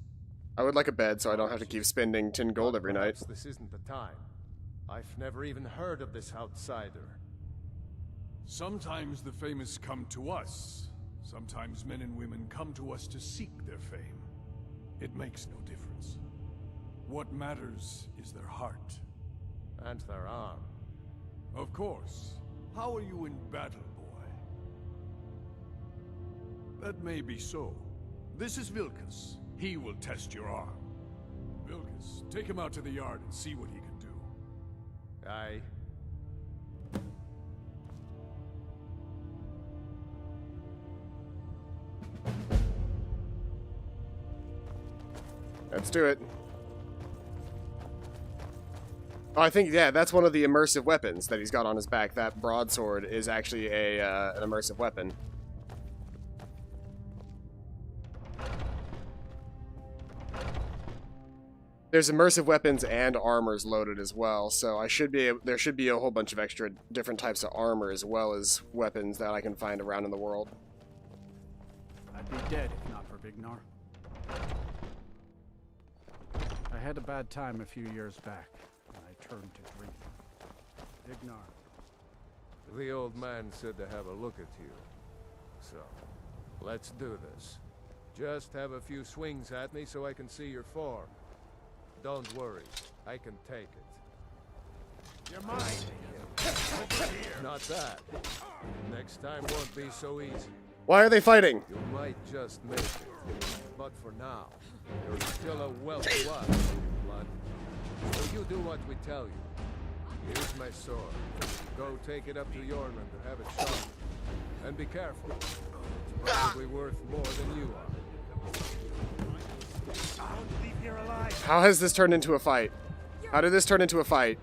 S1: I would like a bed so I don't have to keep spending 10 gold every night.
S9: Perhaps this isn't the time. I've never even heard of this outsider.
S12: Sometimes the famous come to us. Sometimes men and women come to us to seek their fame. It makes no difference. What matters is their heart.
S9: And their arm.
S12: Of course. How are you in battle, boy? That may be so. This is Vilkas. He will test your arm. Vilkas, take him out to the yard and see what he can do.
S9: Aye.
S1: Let's do it. Oh, I think, yeah, that's one of the immersive weapons that he's got on his back. That broadsword is actually an immersive weapon. There's immersive weapons and armors loaded as well, so there should be a whole bunch of extra different types of armor as well as weapons that I can find around in the world.
S13: I'd be dead if not for Vignar. I had a bad time a few years back, and I turned to drink. Vignar.
S9: The old man said to have a look at you. So, let's do this. Just have a few swings at me so I can see your form. Don't worry, I can take it.
S12: You're mine!
S9: Not that. Next time won't be so easy.
S1: Why are they fighting?
S9: You might just make it. But for now, you're still a wealth to us, blood. So you do what we tell you. Here's my sword. Go take it up to Yorland and have it sharpened. And be careful. It's probably worth more than you are.
S12: Don't leave here alive!
S1: How has this turned into a fight? How did this turn into a fight?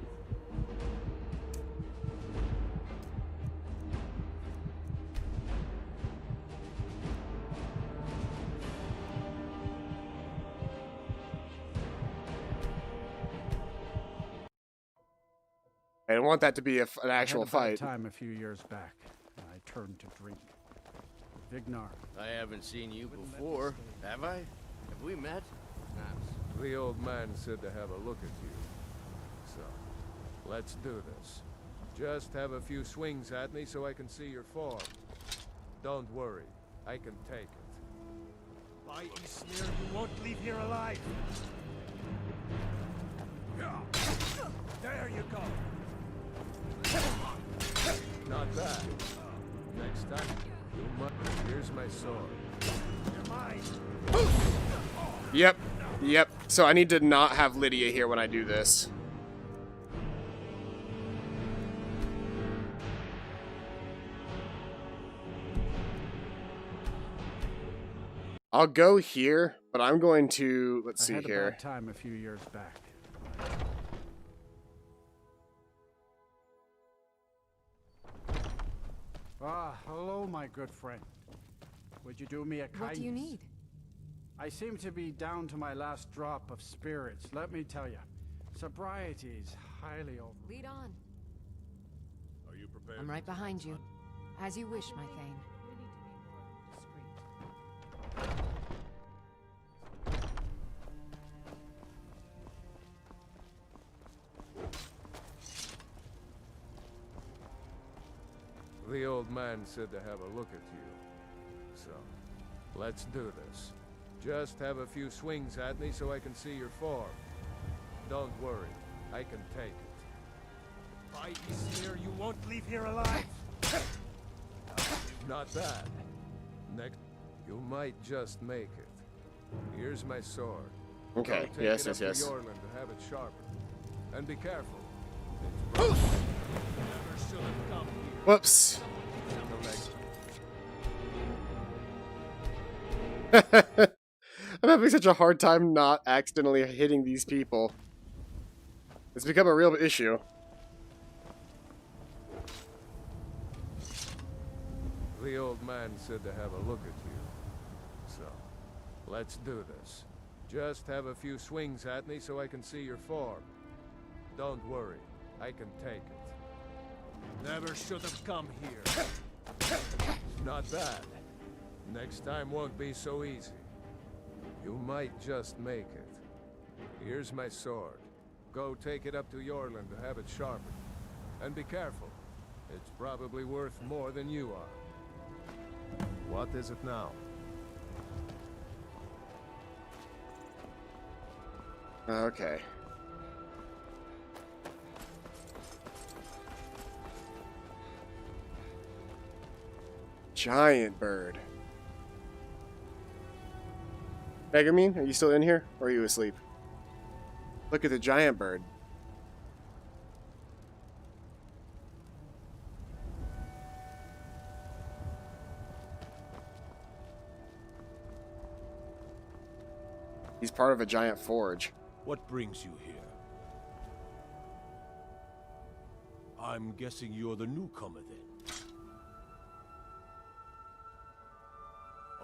S1: I don't want that to be an actual
S13: I had a bad
S1: fight.
S13: time a few years back, and I turned to drink. Vignar.
S4: I haven't seen you before, have I? Have we met?
S9: The old man said to have a look at you. So, let's do this. Just have a few swings at me so I can see your form. Don't worry, I can take it.
S12: By Ysmir, you won't leave here alive! There you go!
S9: Not bad. Next time, you might. Here's my sword.
S12: You're mine!
S1: Yep. Yep. So I need to not have Lydia here when I do this. I'll go here, but I'm going to, let's see
S13: I had
S1: here.
S13: a bad time a few years back. Ah, hello, my good friend. Would you do me a kindness?
S2: What do you need?
S13: I seem to be down to my last drop of spirits. Let me tell you, sobriety is highly over.
S2: Lead on.
S12: Are you prepared?
S2: I'm right behind you. As you wish, my Thane.
S9: The old man said to have a look at you. So, let's do this. Just have a few swings at me so I can see your form. Don't worry, I can take it.
S12: By Ysmir, you won't leave here alive!
S9: Not bad. Next, you might just make it. Here's my sword.
S1: Okay,
S9: Go take
S1: yes,
S9: it up
S1: yes, yes.
S9: to Yorland to have it sharpened. And be careful.
S12: Never should have come here.
S1: Whoops.
S9: Until next
S1: I'm having such a hard time not accidentally hitting these people. It's become a real issue.
S9: The old man said to have a look at you. So, let's do this. Just have a few swings at me so I can see your form. Don't worry, I can take it.
S12: Never should have come here.
S9: Not bad. Next time won't be so easy. You might just make it. Here's my sword. Go take it up to Yorland to have it sharpened. And be careful. It's probably worth more than you are.
S11: What is it now?
S1: Okay. Giant bird. Megamine, are you still in here? Or are you asleep? Look at the giant bird. He's part of a giant forge.
S14: What brings you here? I'm guessing you're the newcomer then.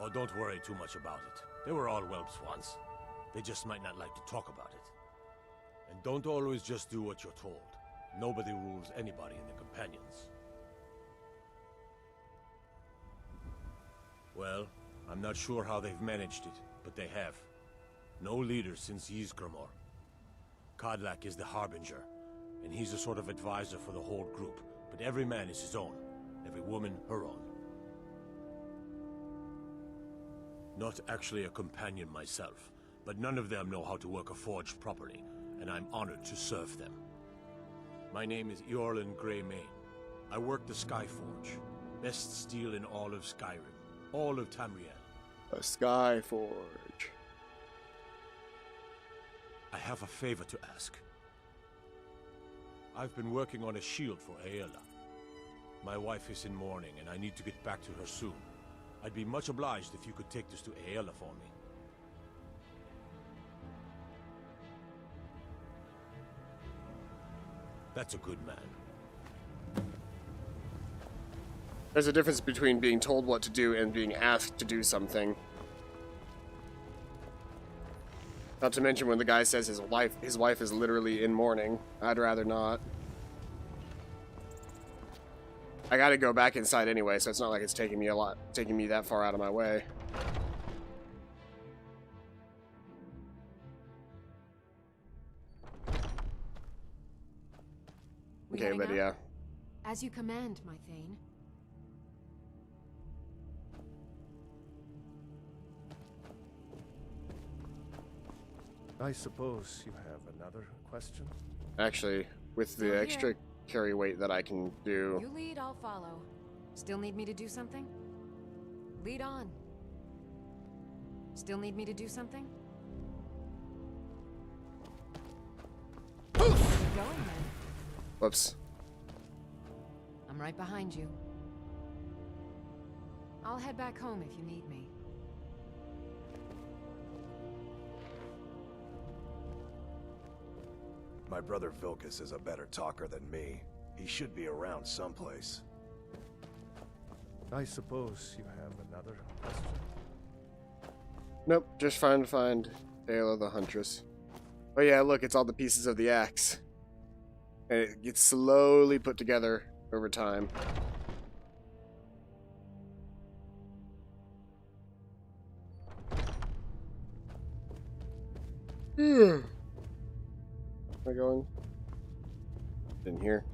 S14: Oh, don't worry too much about it. They were all whelps once. They just might not like to talk about it. And don't always just do what you're told. Nobody rules anybody in the companions. Well, I'm not sure how they've managed it, but they have. No leader since Ysgramor. Kodlak is the Harbinger, and he's a sort of advisor for the whole group, but every man is his own, every woman her own. Not actually a companion myself, but none of them know how to work a forge properly, and I'm honored to serve them. My name is Eorlin Greymane. I work the Skyforge. Best steel in all of Skyrim. All of Tamriel.
S1: A Skyforge.
S14: I have a favor to ask. I've been working on a shield for Aela. My wife is in mourning, and I need to get back to her soon. I'd be much obliged if you could take this to Aela for me. That's a good man.
S1: There's a difference between being told what to do and being asked to do something. Not to mention when the guy says his wife is literally in mourning. I'd rather not. I gotta go back inside anyway, so it's not like it's taking me that far out of my way. Okay, but yeah.
S2: As you command, my Thane.
S9: I suppose you have another question?
S1: Actually, with
S2: Still
S1: the
S2: here.
S1: extra carry weight that I can do.
S2: You lead, I'll follow. Still need me to do something? Lead on. Still need me to do something? Going then.
S1: Whoops.
S2: I'm right behind you. I'll head back home if you need me.
S11: My brother Vilkas is a better talker than me. He should be around someplace.
S9: I suppose you have another question?
S1: Nope, just trying to find Aela the Huntress. Oh yeah, look, it's all the pieces of the axe. And it gets slowly put together over time. Am I going in here?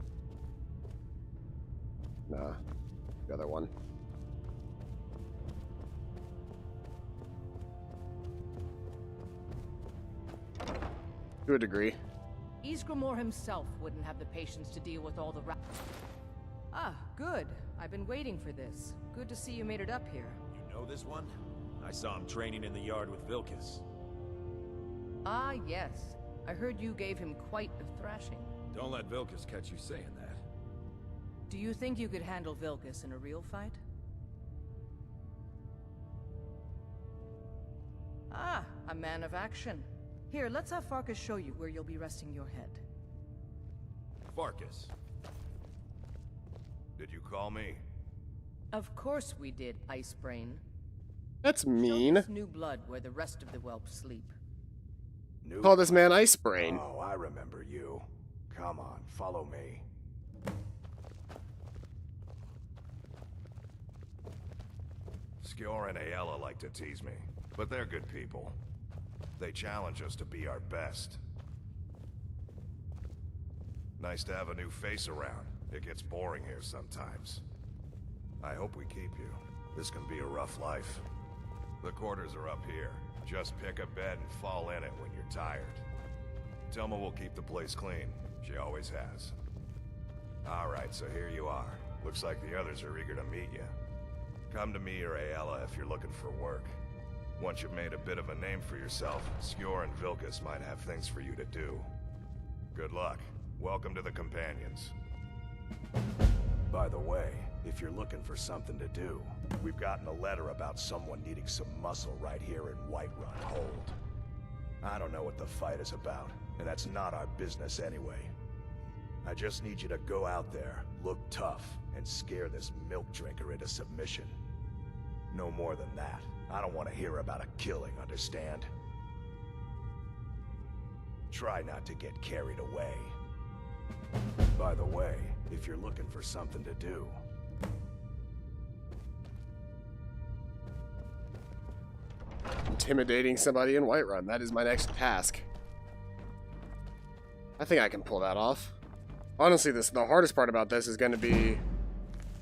S1: Nah, the other one. To a degree.
S10: Ysgramor himself wouldn't have the patience to deal with all the Ah, good. I've been waiting for this. Good to see you made it up here.
S15: You know this one? I saw him training in the yard with Vilkas.
S10: Ah, yes. I heard you gave him quite a thrashing.
S15: Don't let Vilkas catch you saying that.
S10: Do you think you could handle Vilkas in a real fight? Ah, a man of action. Here, let's have Farkas show you where you'll be resting your head.
S11: Farkas. Did you call me?
S10: Of course we did, Icebrain.
S1: That's mean.
S10: Show this new blood where the rest of the whelps sleep.
S1: Call this man Icebrain.
S11: Oh, I remember you. Come on, follow me. Skjor and Aela like to tease me, but they're good people. They challenge us to be our best. Nice to have a new face around. It gets boring here sometimes. I hope we keep you. This can be a rough life. The quarters are up here. Just pick a bed and fall in it when you're tired. Telma will keep the place clean. She always has. Alright, so here you are. Looks like the others are eager to meet you. Come to me or Aela if you're looking for work. Once you've made a bit of a name for yourself, Skjor and Vilkas might have things for you to do. Good luck. Welcome to the Companions. By the way, if you're looking for something to do, we've gotten a letter about someone needing some muscle right here in Whiterun Hold. I don't know what the fight is about, and that's not our business anyway. I just need you to go out there, look tough, and scare this milk drinker into submission. No more than that. I don't want to hear about a killing, understand? Try not to get carried away. By the way, if you're looking for something to do,
S1: intimidating somebody in Whiterun. That is my next task. I think I can pull that off. Honestly, the hardest part about this is going to be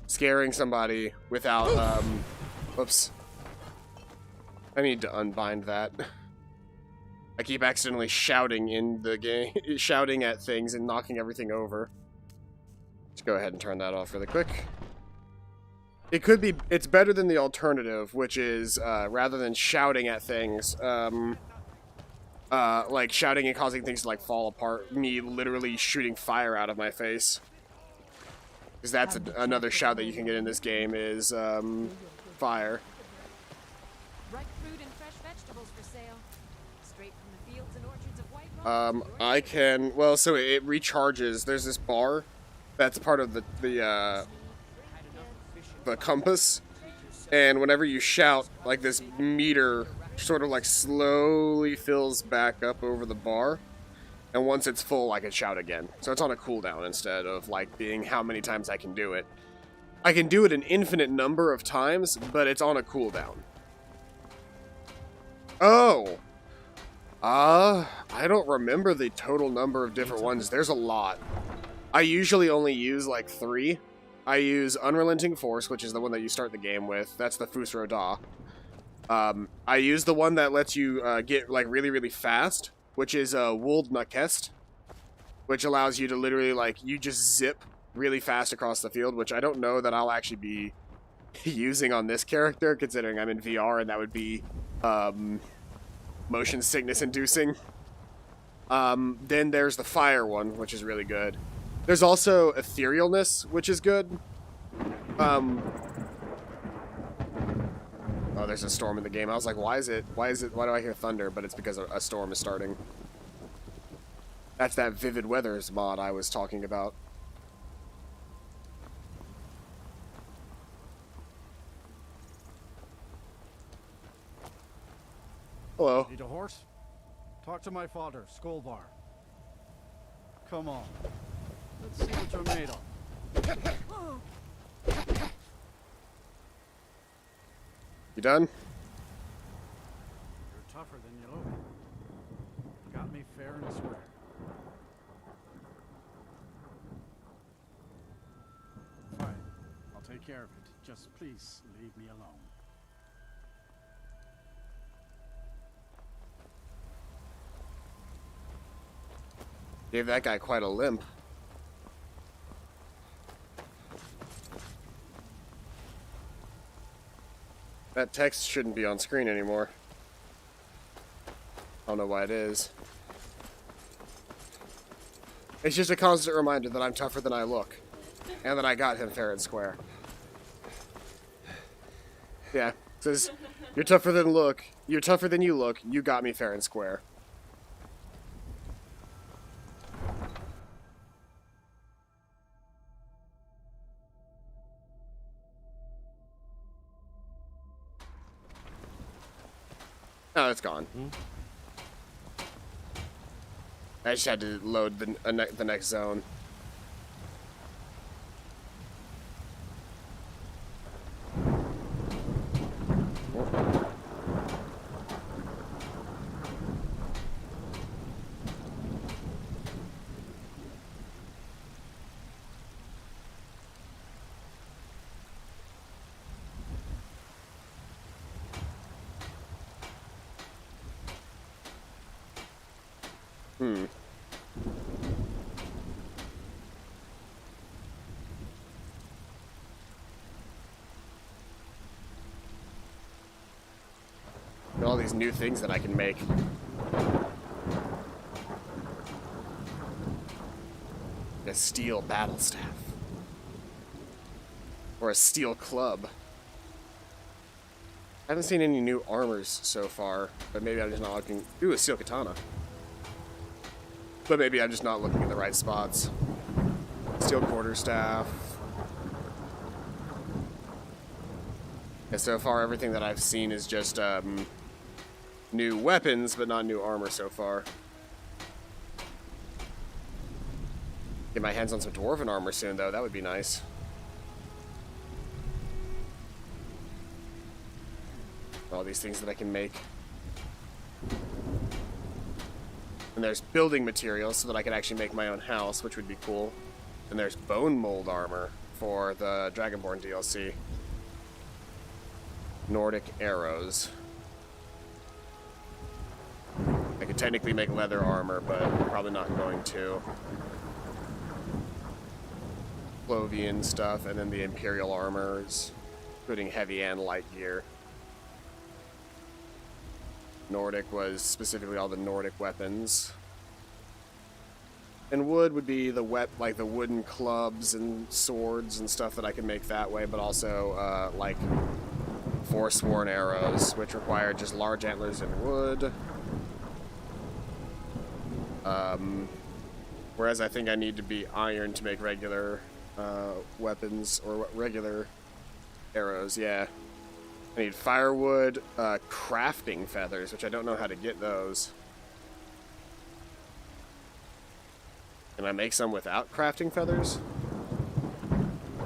S1: scaring somebody without, whoops. I need to unbind that. I keep accidentally shouting in the game, shouting at things and knocking everything over. Let's go ahead and turn that off really quick. It could be, it's better than the alternative, which is, rather than shouting at things, like shouting and causing things to like fall apart, me literally shooting fire out of my face. Because that's another shout that you can get in this game is, fire.
S2: Ripe fruit and fresh vegetables for sale. Straight from the fields and orchards of Whiterun.
S1: I can, well, so it recharges. There's this bar that's part of the compass, and whenever you shout, like this meter sort of like slowly fills back up over the bar, and once it's full I can shout again. So it's on a cooldown instead of like being how many times I can do it. I can do it an infinite number of times, but it's on a cooldown. Oh! I don't remember the total number of different ones. There's a lot. I usually only use like 3. I use Unrelenting Force, which is the one that you start the game with. That's the Fusro Da. I use the one that lets you get like really, really fast, which is Wold Nakest, which allows you to literally like, you just zip really fast across the field, which I don't know that I'll actually be using on this character, considering I'm in VR and that would be motion sickness inducing. Then there's the Fire one, which is really good. There's also Etherealness, which is good. Oh, there's a storm in the game. I was like, why do I hear thunder? But it's because a storm is starting. That's that Vivid Weathers mod I was talking about. Hello.
S13: Need a horse? Talk to my father, Skullbar. Come on. Let's see what you're made of.
S1: You done?
S13: You're tougher than you look. Got me fair and square. Fine. I'll take care of it. Just please leave me alone.
S1: Gave that guy quite a limp. That text shouldn't be on screen anymore. I don't know why it is. It's just a constant reminder that I'm tougher than I look. And that I got him fair and square. Yeah, it says, you're tougher than you look, you got me fair and square. Oh, it's gone. I just had to load the next zone. All these new things that I can make. A steel battle staff. Or a steel club. I haven't seen any new armors so far, but maybe I'm just not looking. Ooh, a steel katana. But maybe I'm just not looking in the right spots. Steel quarterstaff. Yeah, so far everything that I've seen is just new weapons, but not new armor so far. Get my hands on some dwarven armor soon, though. That would be nice. All these things that I can make. And there's building materials so that I can actually make my own house, which would be cool. And there's bone mold armor for the Dragonborn DLC. Nordic arrows. I could technically make leather armor, but I'm probably not going to. Clovian stuff, and then the Imperial armors, including heavy and light gear. Nordic was specifically all the Nordic weapons. And wood would be the like the wooden clubs and swords and stuff that I can make that way, but also like forsworn arrows, which require just large antlers and wood. Whereas I think I need to be iron to make regular weapons or regular arrows, yeah. I need firewood, crafting feathers, which I don't know how to get those. Can I make some without crafting feathers?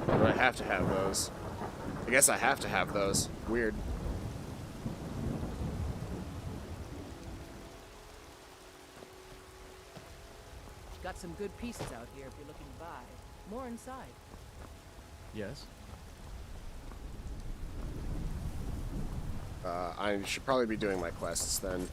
S1: Or do I have to have those? I guess I have to have those. Weird.
S10: Got some good pieces out here if you're looking to buy. More inside.
S15: Yes?
S1: I should probably be doing my quests then.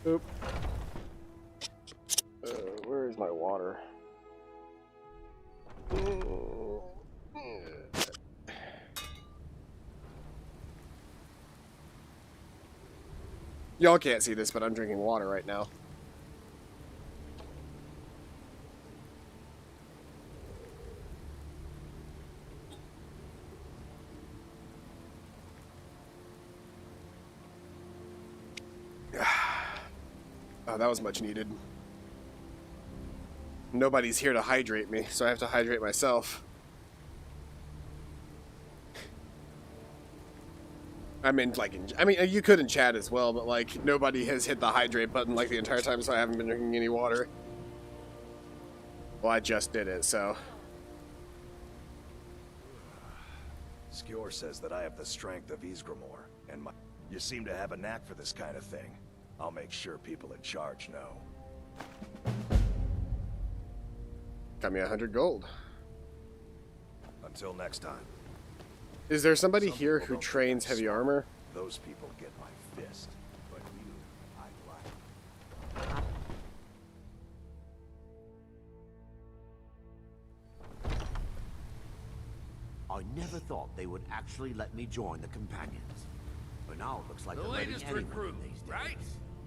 S1: Oop. Where is my water? Y'all can't see this, but I'm drinking water right now. Oh, that was much needed. Nobody's here to hydrate me, so I have to hydrate myself. I mean, you could in chat as well, but like nobody has hit the hydrate button like the entire time, so I haven't been drinking any water. Well, I just did it, so.
S11: Skjor says that I have the strength of Ysgramor, and you seem to have a knack for this kind of thing. I'll make sure people in charge know.
S1: Got me 100 gold.
S11: Until next time.
S1: Is there somebody here who trains heavy armor?
S11: Those people get my fist, but you, I like.
S16: I never thought they would actually let me join the Companions. But now it looks like
S4: The
S16: they're letting
S4: latest
S16: anyone
S4: recruit,
S16: these days.
S4: right?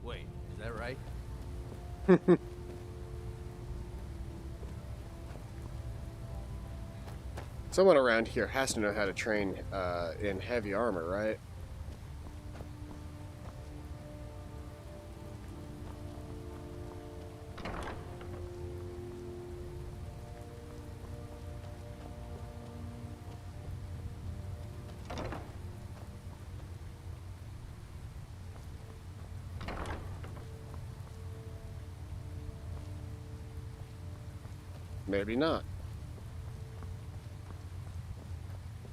S4: Wait, is that right?
S1: Someone around here has to know how to train in heavy armor, right? Maybe not.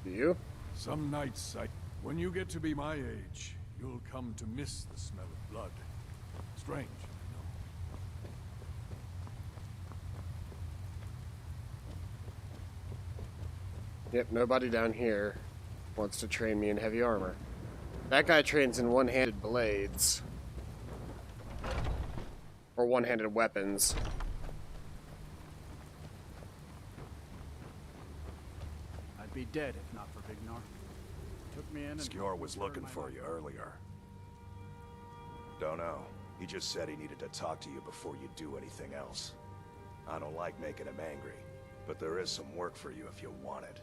S1: Do you?
S12: Some nights, when you get to be my age, you'll come to miss the smell of blood. Strange, I know.
S1: Yep, nobody down here wants to train me in heavy armor. That guy trains in one-handed blades. Or one-handed weapons.
S13: I'd be dead if not for Vignar. Took me in and
S11: Skjor was looking for you earlier. Don't know. He just said he needed to talk to you before you do anything else. I don't like making him angry, but there is some work for you if you want it.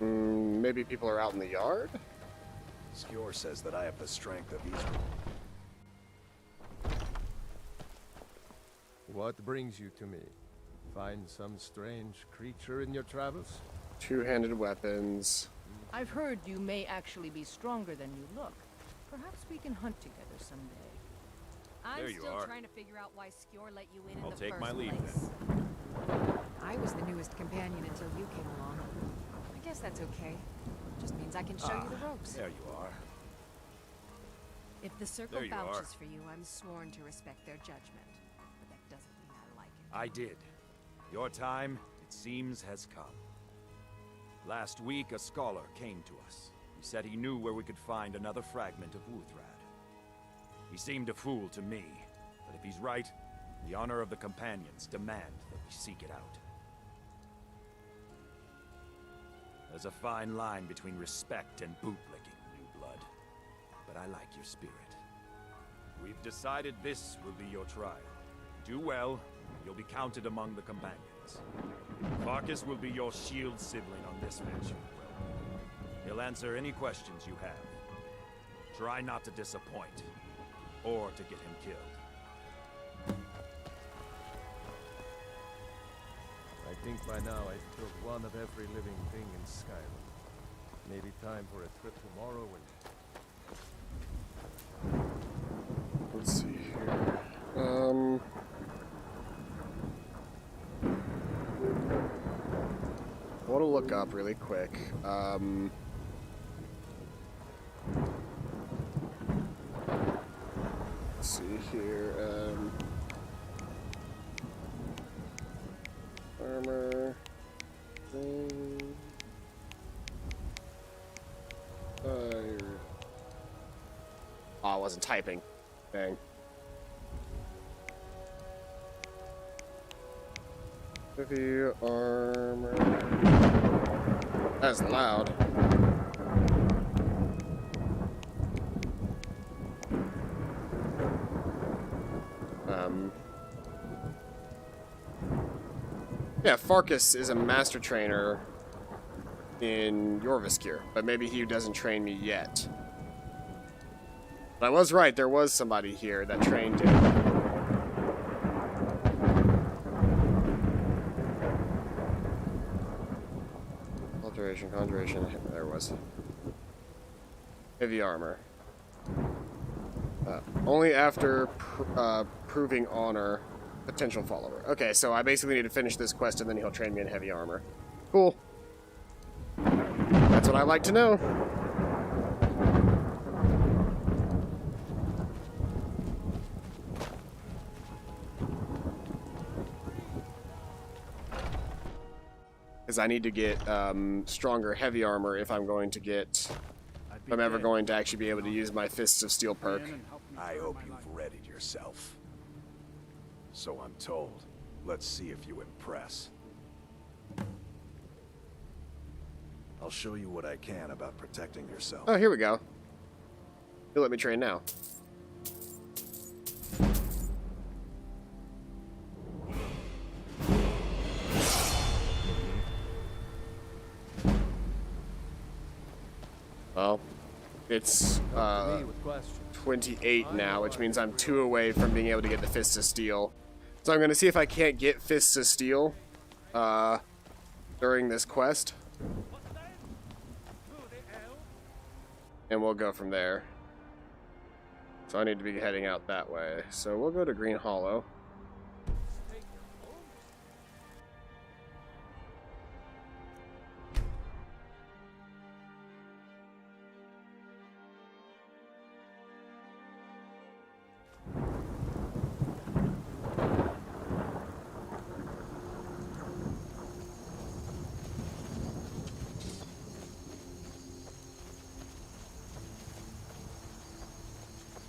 S1: Maybe people are out in the yard?
S11: Skjor says that I have the strength of Ysgramor.
S9: What brings you to me? Find some strange creature in your travels?
S1: Two-handed weapons.
S10: I've heard you may actually be stronger than you look. Perhaps we can hunt together someday.
S2: I'm
S15: There you
S2: still
S15: are.
S2: trying to figure out why Skjor let you in
S15: I'll
S2: the
S15: take
S2: first
S15: my leave
S2: place.
S3: I was the newest companion until you came along. I guess that's okay. Just means I can show you the ropes.
S15: There you are.
S2: If the circle
S15: There you are.
S2: vouches for you, I'm sworn to respect their judgment. But that doesn't mean I like it.
S15: I did. Your time, it seems, has come. Last week, a scholar came to us. He said he knew where we could find another fragment of Wuthrad. He seemed a fool to me, but if he's right, the honor of the companions demand that we seek it out. There's a fine line between respect and bootlicking, new blood. But I like your spirit. We've decided this will be your trial. Do well, you'll be counted among the companions. Farkas will be your shield sibling on this venture. He'll answer any questions you have. Try not to disappoint, or to get him killed.
S9: I think by now I've killed one of every living thing in Skyrim. Maybe time for a trip to Morrowind.
S1: Let's see here. I want to look up really quick. Let's see here. Armor. Fire. Oh, I wasn't typing. Dang. Heavy armor. That's loud. Yeah, Farkas is a master trainer in Jorviskir, but maybe he doesn't train me yet. But I was right, there was somebody here that trained him. Alteration, conjuration, there it was. Heavy armor. Only after proving honor, potential follower. Okay, so I basically need to finish this quest and then he'll train me in heavy armor. Cool. That's what I like to know. Because I need to get stronger heavy armor if I'm going to get... If I'm ever going to actually be able to use my Fists of Steel perk.
S11: I hope you've readied yourself. So I'm told. Let's see if you impress. I'll show you what I can about protecting yourself.
S1: Oh, here we go. You'll let me train now. Well, it's 28 now, which means I'm 2 away from being able to get the Fists of Steel. So I'm going to see if I can't get Fists of Steel during this quest. And we'll go from there. So I need to be heading out that way. So we'll go to Green Hollow.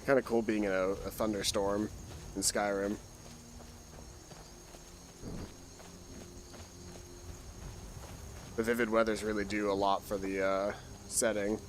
S1: Kind of cool being in a thunderstorm in Skyrim. The vivid weathers really do a lot for the setting.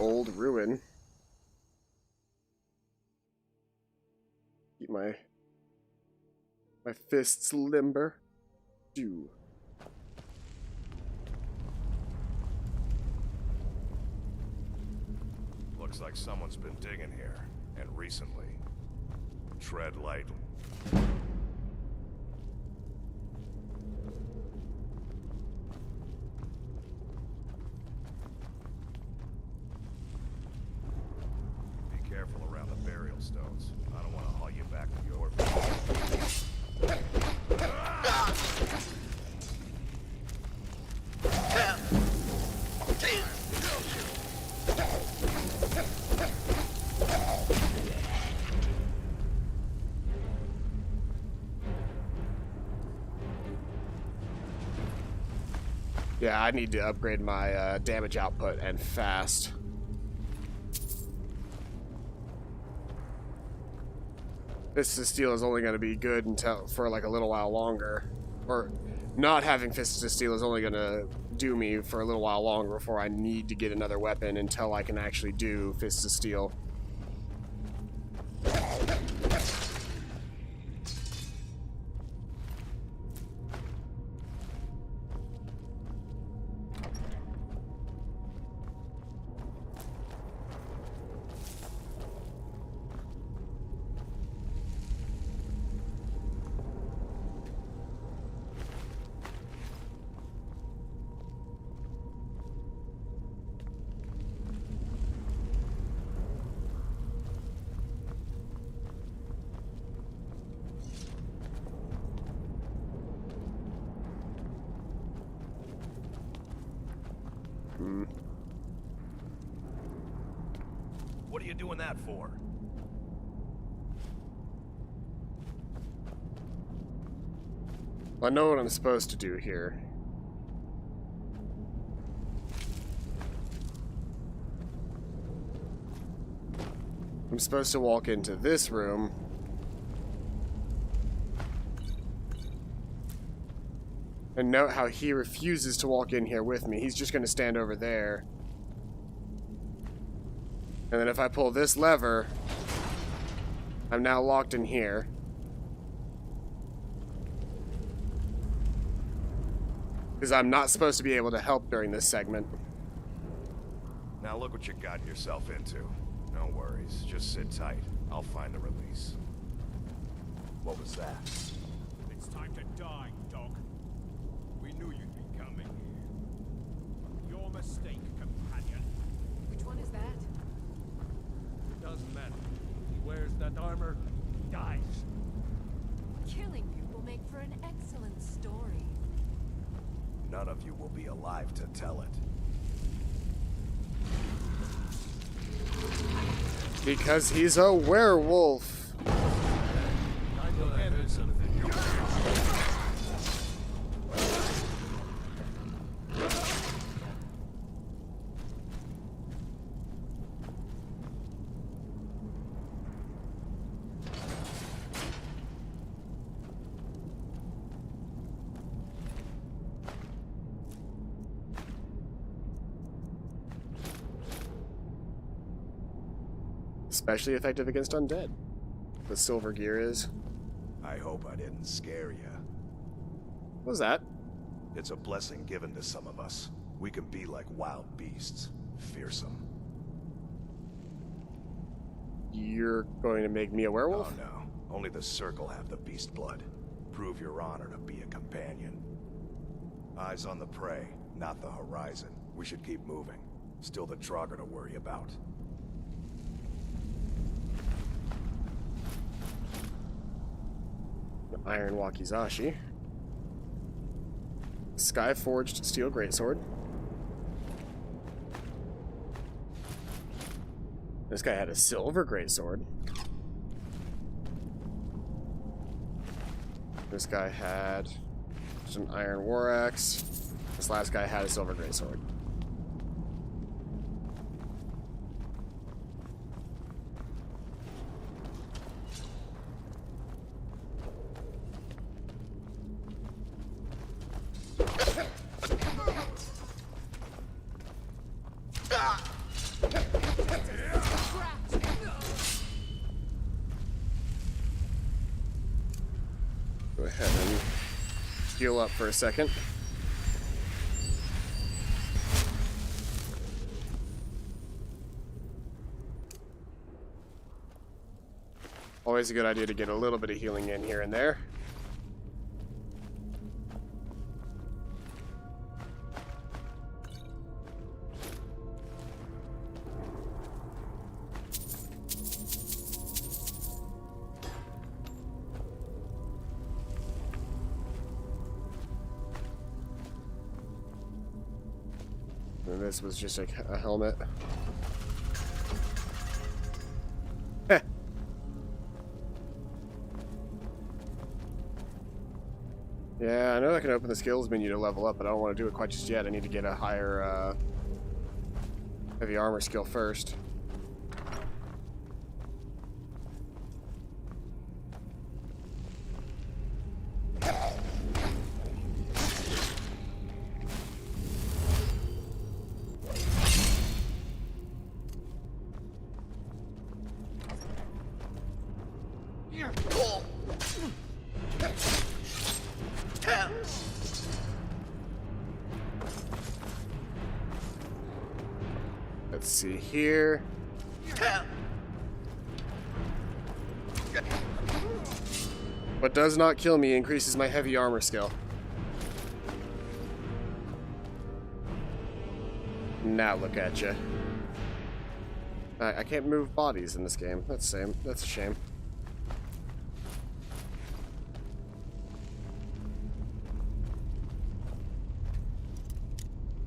S1: old ruin. Keep my fists limber. Do.
S11: Looks like someone's been digging here, and recently. Tread lightly. Be careful around the burial stones. I don't want to haul you back to your...
S1: Yeah, I need to upgrade my damage output, and fast. Fists of Steel is only going to be good until for like a little while longer. Or not having Fists of Steel is only going to do me for a little while longer before I need to get another weapon until I can actually do Fists of Steel.
S11: What are you doing that for?
S1: I know what I'm supposed to do here. I'm supposed to walk into this room. And note how he refuses to walk in here with me. He's just going to stand over there. And then if I pull this lever, I'm now locked in here. Because I'm not supposed to be able to help during this segment.
S11: Now look what you got yourself into. No worries, just sit tight. I'll find the release. What was that?
S4: It's time to die, dog. We knew you'd be coming here. Your mistake, companion.
S3: Which one is that?
S4: It doesn't matter. He wears that armor, he dies.
S2: Killing you will make for an excellent story.
S11: None of you will be alive to tell it.
S1: Because he's a werewolf.
S4: I will end something.
S1: Especially effective against undead. The silver gear is.
S11: I hope I didn't scare you.
S1: What was that?
S11: It's a blessing given to some of us. We can be like wild beasts. Fearsome.
S1: You're going to make me a werewolf?
S11: Oh no. Only the Circle have the beast blood. Prove your honor to be a companion. Eyes on the prey, not the horizon. We should keep moving. Still the Draugr to worry about.
S1: Iron Wakizashi. Sky-forged steel greatsword. This guy had a silver greatsword. This guy had just an iron war axe. This last guy had a silver greatsword. ahead and heal up for a second. Always a good idea to get a little bit of healing in here and there. And this was just a helmet. Heh. Yeah, I know I can open the skills menu to level up, but I don't want to do it quite just yet. I need to get a higher heavy armor skill first. Let's see here. What does not kill me increases my heavy armor skill. Now look at you. I can't move bodies in this game. That's a shame.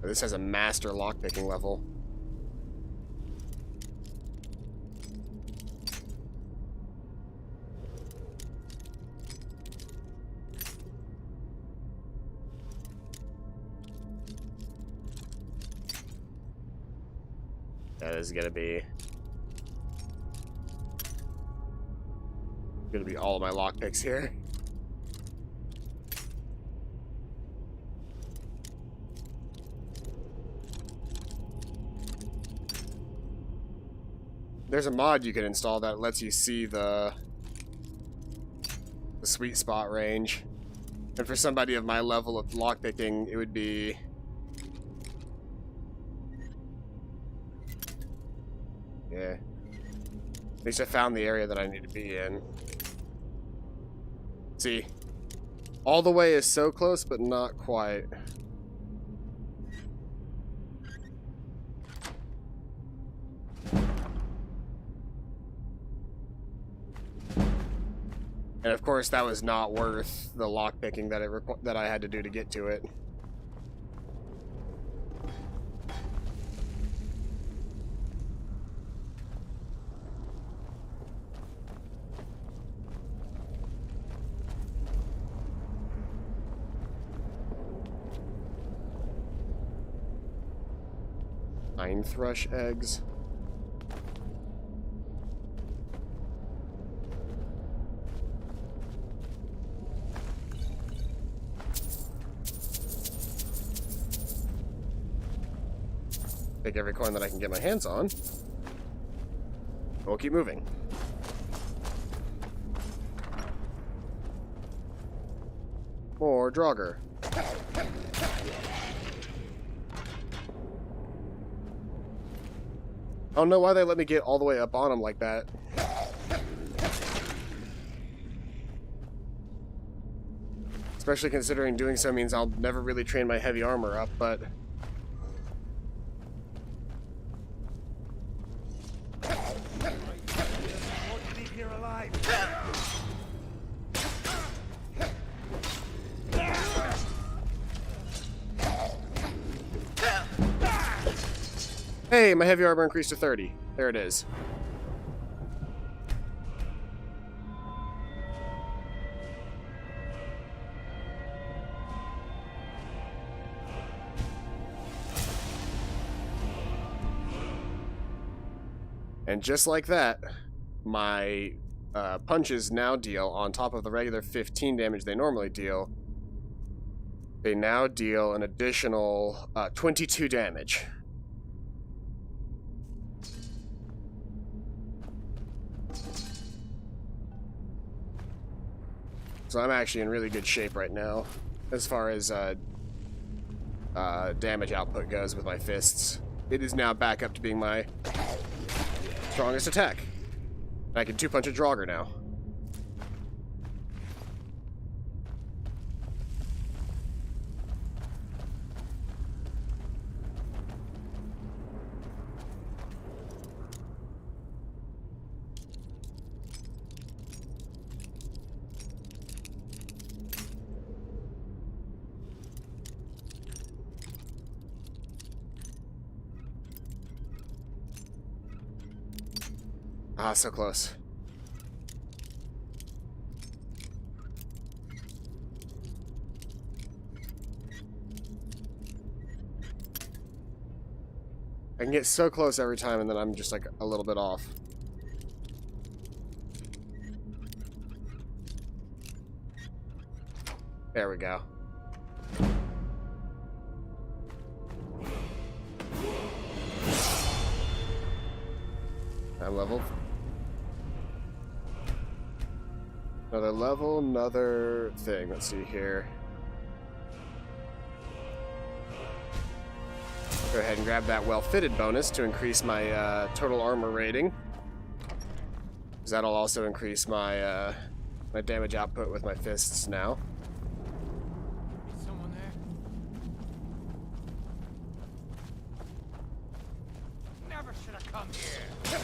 S1: This has a master lockpicking level. That is gonna be all of my lockpicks here. There's a mod you can install that lets you see the sweet spot range. And for somebody of my level of lockpicking, it would be yeah. At least I found the area that I need to be in. See, all the way is so close, but not quite. And of course, that was not worth the lockpicking that I had to do to get to it. Pine thrush eggs. Take every coin that I can get my hands on. We'll keep moving. More Draugr. I don't know why they let me get all the way up on them like that. Especially considering doing so means I'll never really train my heavy armor up, but hey, my heavy armor increased to 30. There it is. And just like that, my punches now deal, on top of the regular 15 damage they normally deal, they now deal an additional 22 damage. So I'm actually in really good shape right now, as far as damage output goes with my fists. It is now back up to being my strongest attack. I can two-punch a Draugr now. Ah, so close. I can get so close every time, and then I'm just like a little bit off. There we go. I'm level. Another level, another thing. Let's see here. Go ahead and grab that well-fitted bonus to increase my total armor rating. Because that'll also increase my my damage output with my fists now.
S4: Is someone there? Never should have come here.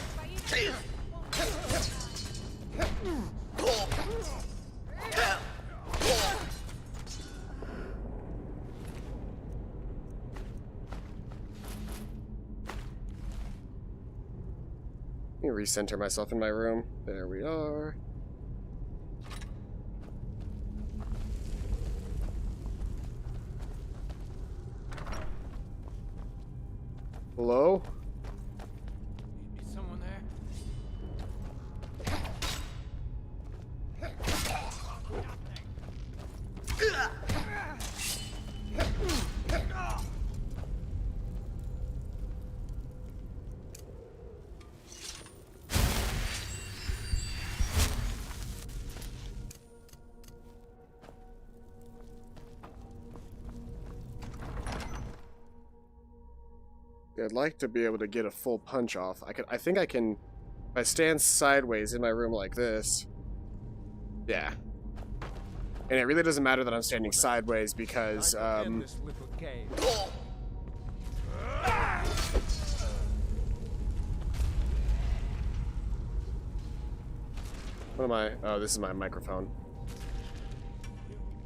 S1: Let me recenter myself in my room. There we are. Hello?
S4: Is someone there?
S1: I'd like to be able to get a full punch off. I think I can, if I stand sideways in my room like this. Yeah. And it really doesn't matter that I'm standing sideways because, what am I? Oh, this is my microphone.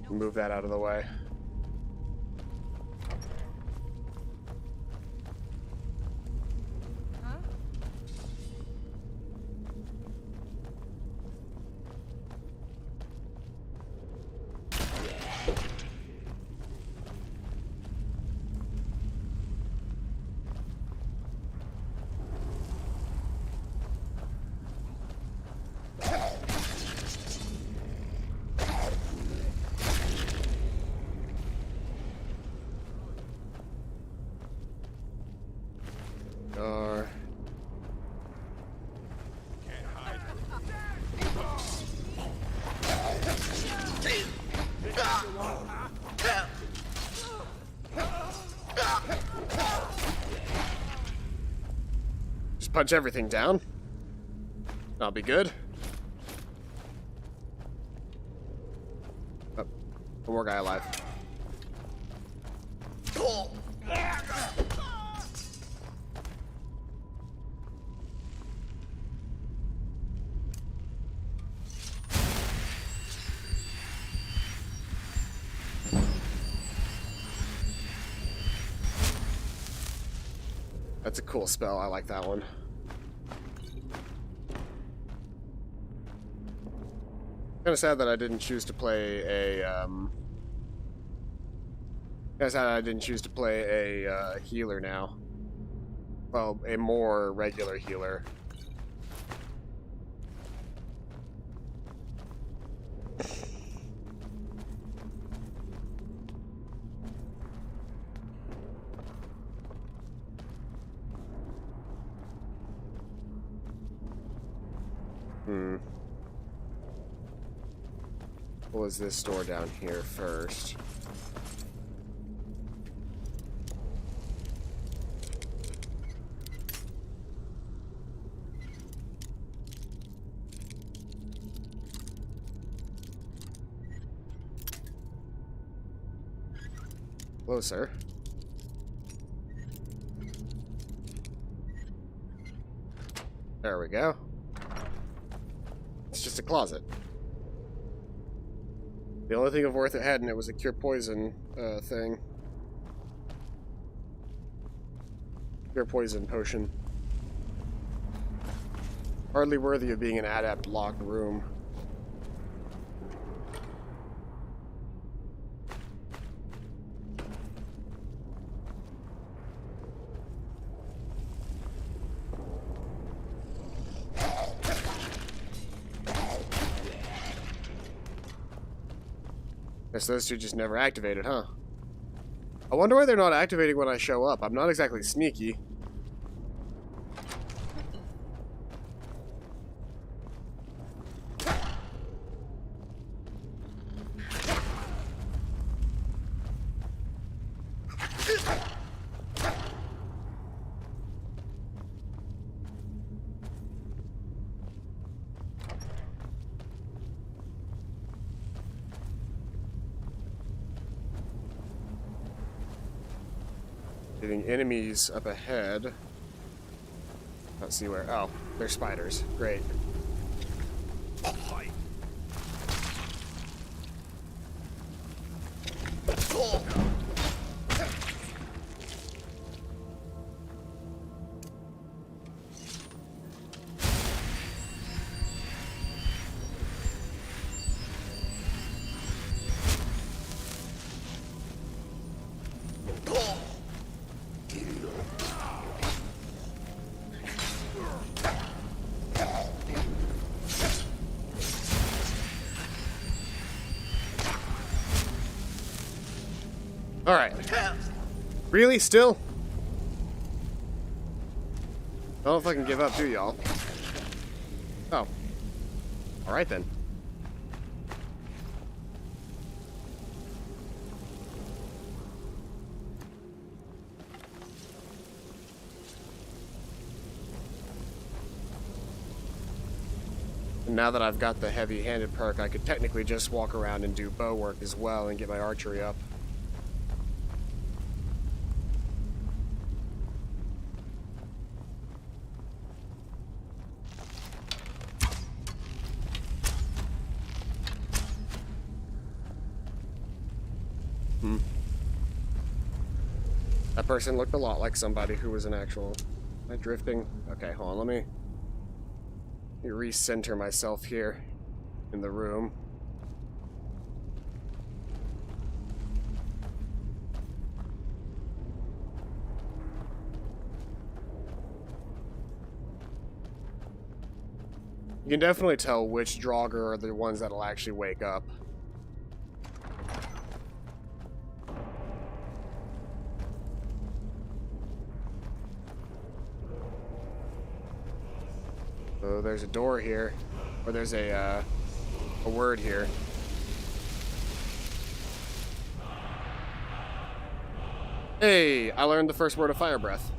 S1: Move that out of the way. Just punch everything down. I'll be good. Oh, one more guy alive. That's a cool spell. I like that one. Kind of sad that I didn't choose to play a kind of sad I didn't choose to play a healer now. Well, a more regular healer. What was this door down here first? Closer. There we go. It's just a closet. The only thing of worth it had in it was a cure poison thing. Cure poison potion. Hardly worthy of being an adept locked room. Guess those two just never activated, huh? I wonder why they're not activating when I show up. I'm not exactly sneaky. Getting enemies up ahead. Let's see where. Oh, they're spiders. Great. Alright. Really? Still? I don't know if I can give up, do y'all? Oh. Alright then. And now that I've got the heavy-handed perk, I could technically just walk around and do bow work as well and get my archery up. That person looked a lot like somebody who was an actual... Am I drifting? Okay, hold on, let me recenter myself here in the room. You can definitely tell which Draugr are the ones that'll actually wake up. So there's a door here, or there's a word here. Hey, I learned the first word of fire breath.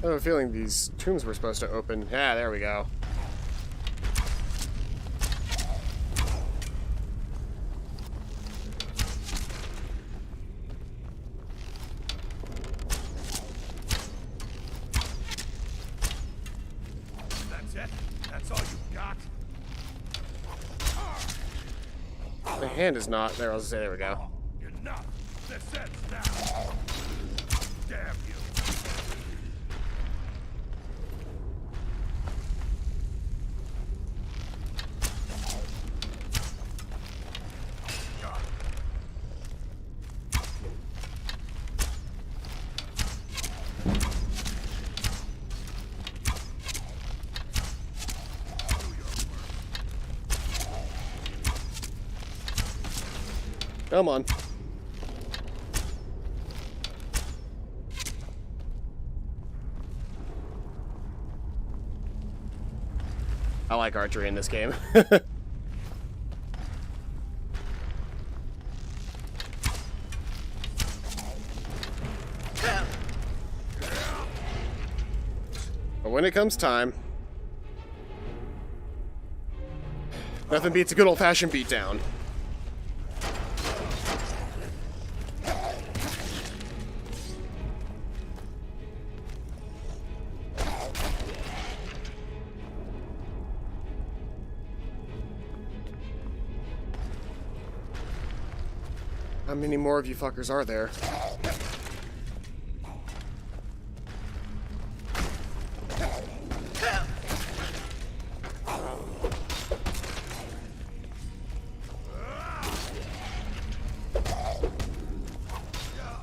S1: I have a feeling these tombs were supposed to open. Yeah, there we go. The hand is not there. I was gonna say, there we go.
S11: Enough. This ends now. Damn you.
S1: Come on. I like archery in this game. But when it comes time, nothing beats a good old-fashioned beatdown. How many more of you fuckers are there?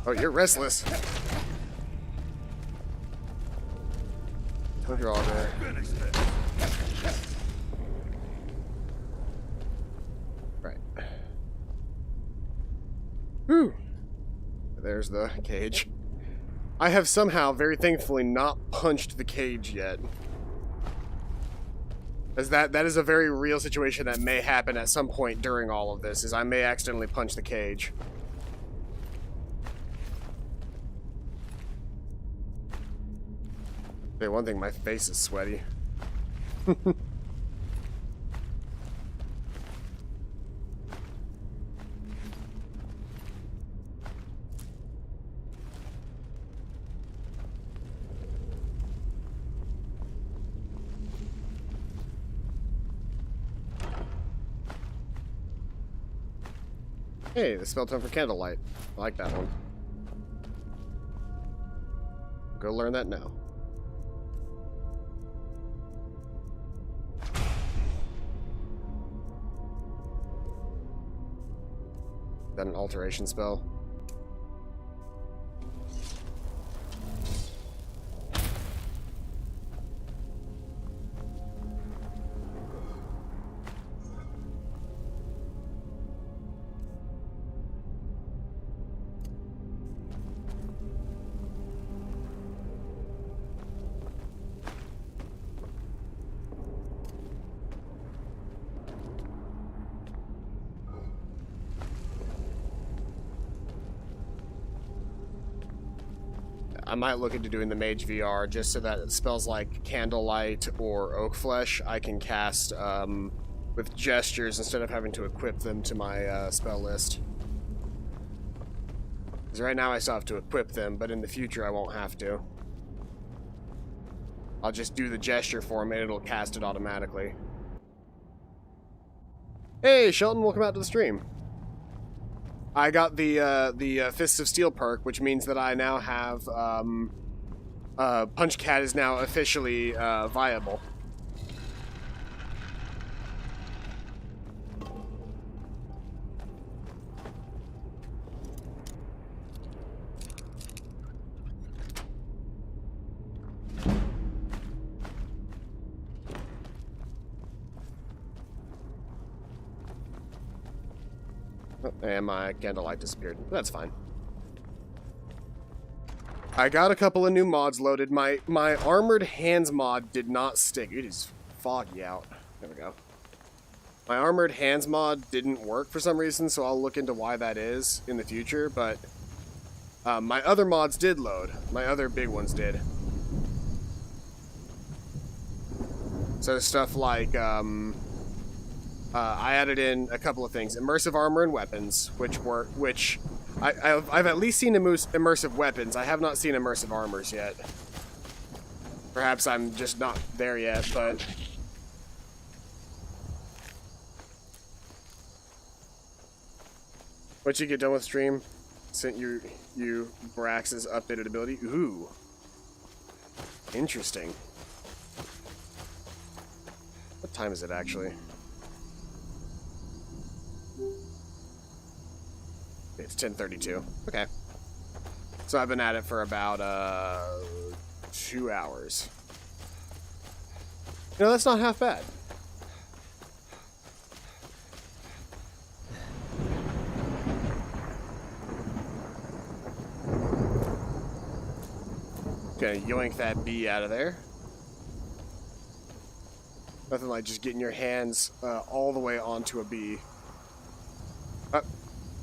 S1: Oh, you're restless. Hope you're all there. Right. Whew. There's the cage. I have somehow, very thankfully, not punched the cage yet. As that is a very real situation that may happen at some point during all of this, is I may accidentally punch the cage. Say one thing, my face is sweaty. Hey, the spell tome for candlelight. I like that one. Go learn that now. Is that an alteration spell? I might look into doing the Mage VR just so that spells like Candlelight or Oak Flesh I can cast with gestures instead of having to equip them to my spell list. Because right now I still have to equip them, but in the future I won't have to. I'll just do the gesture for them and it'll cast it automatically. Hey, Shelton, welcome out to the stream. I got the Fists of Steel perk, which means that I now have Punch Cat is now officially viable. And my candlelight disappeared. That's fine. I got a couple of new mods loaded. My armored hands mod did not stick. It is foggy out. There we go. My armored hands mod didn't work for some reason, so I'll look into why that is in the future, but my other mods did load. My other big ones did. So stuff like I added in a couple of things. Immersive armor and weapons, which I've at least seen immersive weapons. I have not seen immersive armors yet. Perhaps I'm just not there yet, but... Once you get done with stream, sent you Brax's updated ability. Ooh. Interesting. What time is it actually? It's 10:32. Okay. So I've been at it for about 2 hours. You know, that's not half bad. Gonna yoink that bee out of there. Nothing like just getting your hands all the way onto a bee.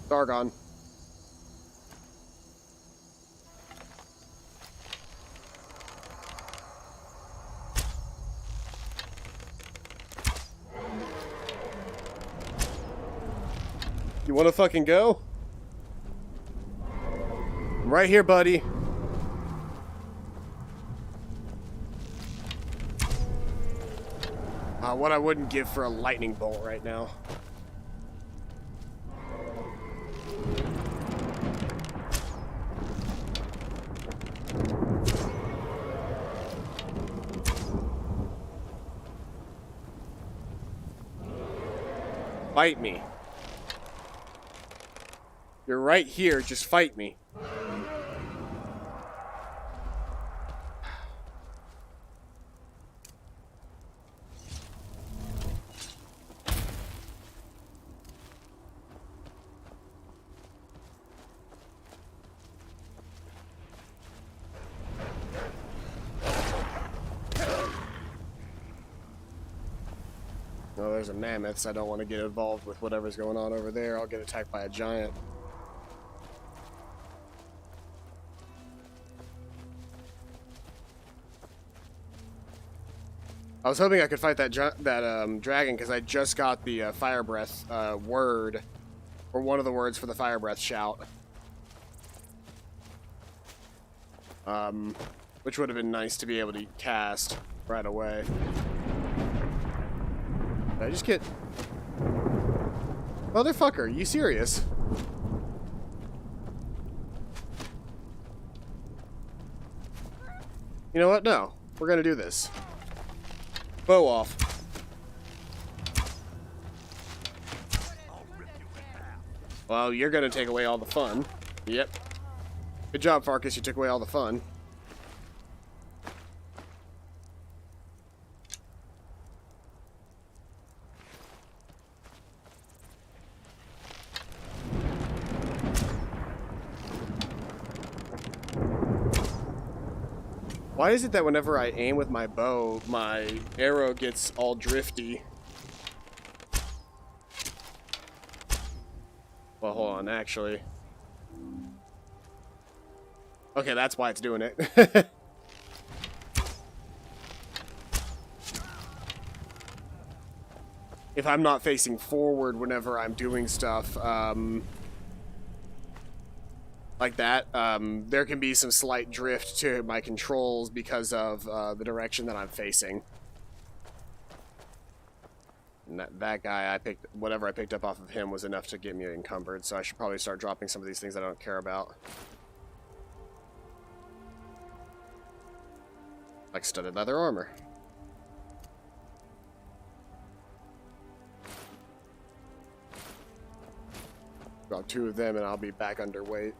S1: Dargon. You wanna fucking go? I'm right here, buddy. What I wouldn't give for a lightning bolt right now. Fight me. You're right here, just fight me. Oh, there's a mammoth, so I don't want to get involved with whatever's going on over there. I'll get attacked by a giant. I was hoping I could fight that dragon because I just got the fire breath word, or one of the words for the fire breath shout. Which would have been nice to be able to cast right away. Did I just get... Motherfucker, are you serious? You know what? No. We're gonna do this. Bow off. Well, you're gonna take away all the fun. Yep. Good job, Farkas. You took away all the fun. Why is it that whenever I aim with my bow, my arrow gets all drifty? Well, hold on, actually. Okay, that's why it's doing it. If I'm not facing forward whenever I'm doing stuff, like that, there can be some slight drift to my controls because of the direction that I'm facing. And that guy, I picked, whatever I picked up off of him was enough to get me encumbered, so I should probably start dropping some of these things I don't care about. Like studded leather armor. Drop 2 of them and I'll be back underweight.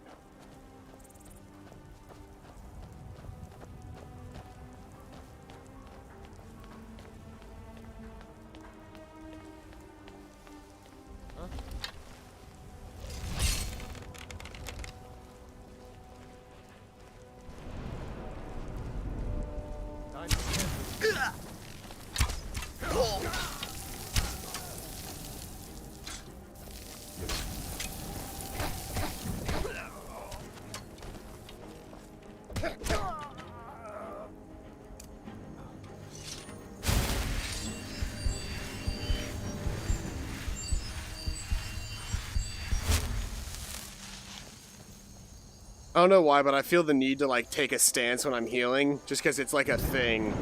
S1: I don't know why, but I feel the need to, like, take a stance when I'm healing, just because it's, like, a thing.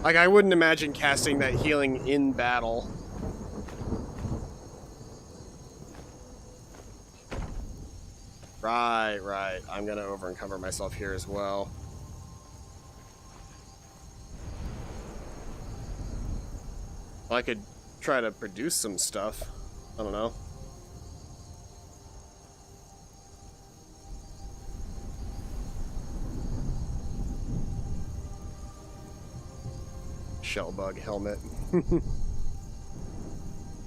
S1: Like, I wouldn't imagine casting that healing in battle. Right, right. I'm gonna over-encumber myself here as well. Well, I could try to produce some stuff. I don't know. Shellbug helmet.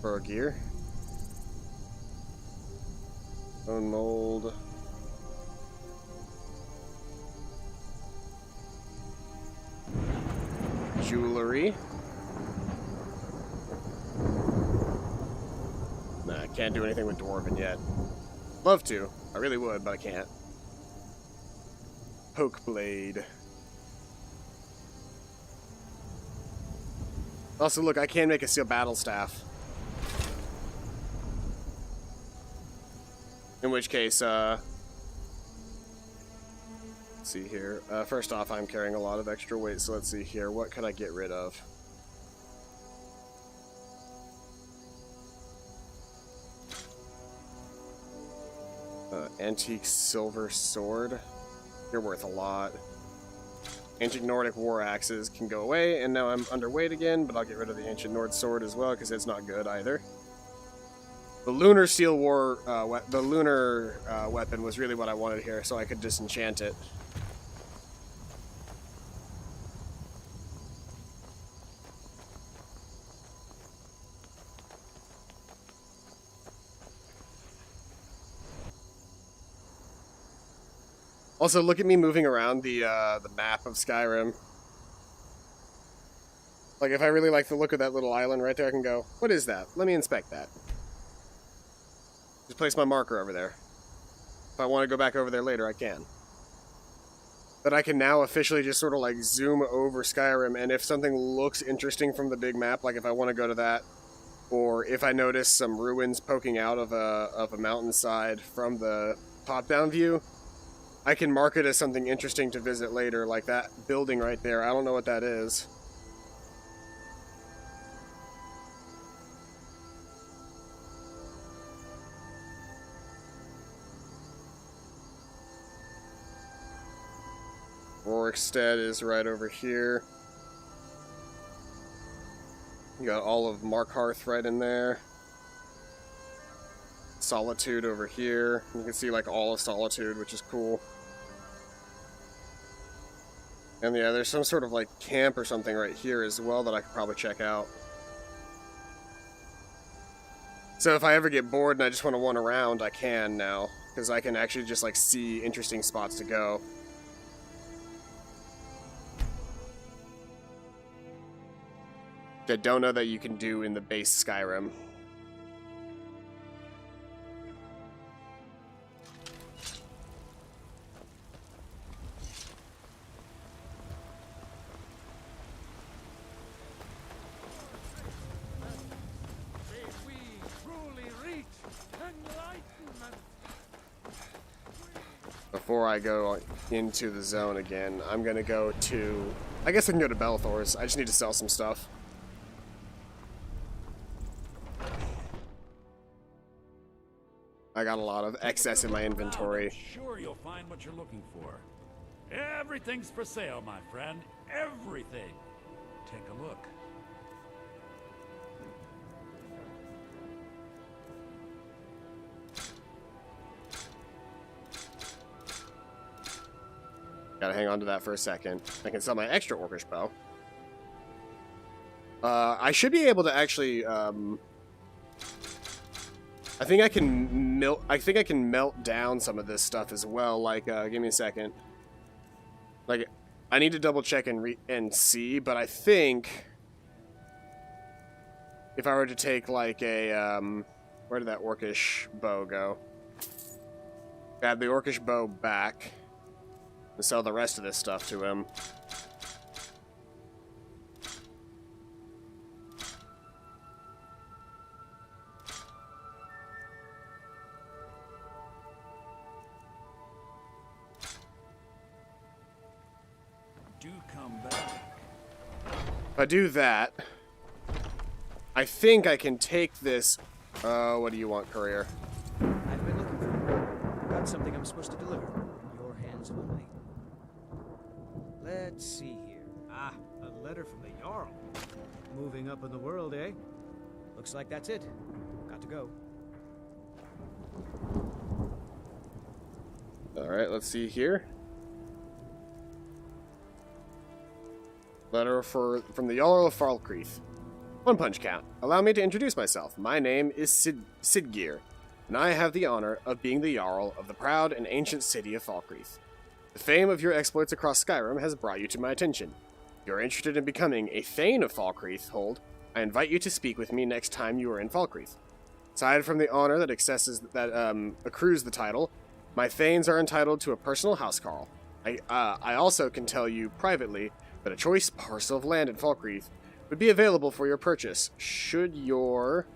S1: Pro gear. Bone mold. jewelry. Nah, I can't do anything with Dwarven yet. Love to. I really would, but I can't. Poke blade. Also, look, I can make a steel battle staff. In which case, let's see here. First off, I'm carrying a lot of extra weight, so let's see here. What could I get rid of? Antique silver sword. You're worth a lot. Ancient Nordic war axes can go away, and now I'm underweight again, but I'll get rid of the Ancient Nord sword as well, because it's not good either. The Lunar Steel War, the Lunar weapon was really what I wanted here, so I could disenchant it. Also, look at me moving around the map of Skyrim. Like, if I really like the look of that little island right there, I can go, what is that? Let me inspect that. Just place my marker over there. If I want to go back over there later, I can. But I can now officially just sort of like zoom over Skyrim, and if something looks interesting from the big map, like if I want to go to that, or if I notice some ruins poking out of a mountainside from the top-down view, I can mark it as something interesting to visit later, like that building right there. I don't know what that is. Rorikstead is right over here. You got all of Markarth right in there. Solitude over here. You can see like all of Solitude, which is cool. And yeah, there's some sort of like camp or something right here as well that I could probably check out. So if I ever get bored and I just want to wander around, I can now, because I can actually just like see interesting spots to go. I don't know that you can do in the base Skyrim. Before I go into the zone again, I'm gonna go to... I guess I can go to Belthor's. I just need to sell some stuff. I got a lot of excess in my inventory.
S17: Sure, you'll find what you're looking for. Everything's for sale, my friend. Everything. Take a look.
S1: Gotta hang on to that for a second. I can sell my extra Orcish bow. I should be able to actually, I think I can melt down some of this stuff as well. Like, give me a second. Like, I need to double check and see, but I think if I were to take like a, where did that Orcish bow go? Add the Orcish bow back and sell the rest of this stuff to him. If I do that, I think I can take this. What do you want, courier?
S6: I've been looking for you. Got something I'm supposed to deliver. Your hands only. Let's see here. Ah, a letter from the Jarl. Moving up in the world, eh? Looks like that's it. Got to go.
S1: Alright, let's see here. Letter from the Jarl of Falkreath. One punch count. Allow me to introduce myself. My name is Sidgeir, and I have the honor of being the Jarl of the proud and ancient city of Falkreath. The fame of your exploits across Skyrim has brought you to my attention. If you're interested in becoming a Thane of Falkreath, Hold, I invite you to speak with me next time you are in Falkreath. Aside from the honor that accrues the title, my Thanes are entitled to a personal housecarl. I also can tell you privately that a choice parcel of land in Falkreath would be available for your purchase, should your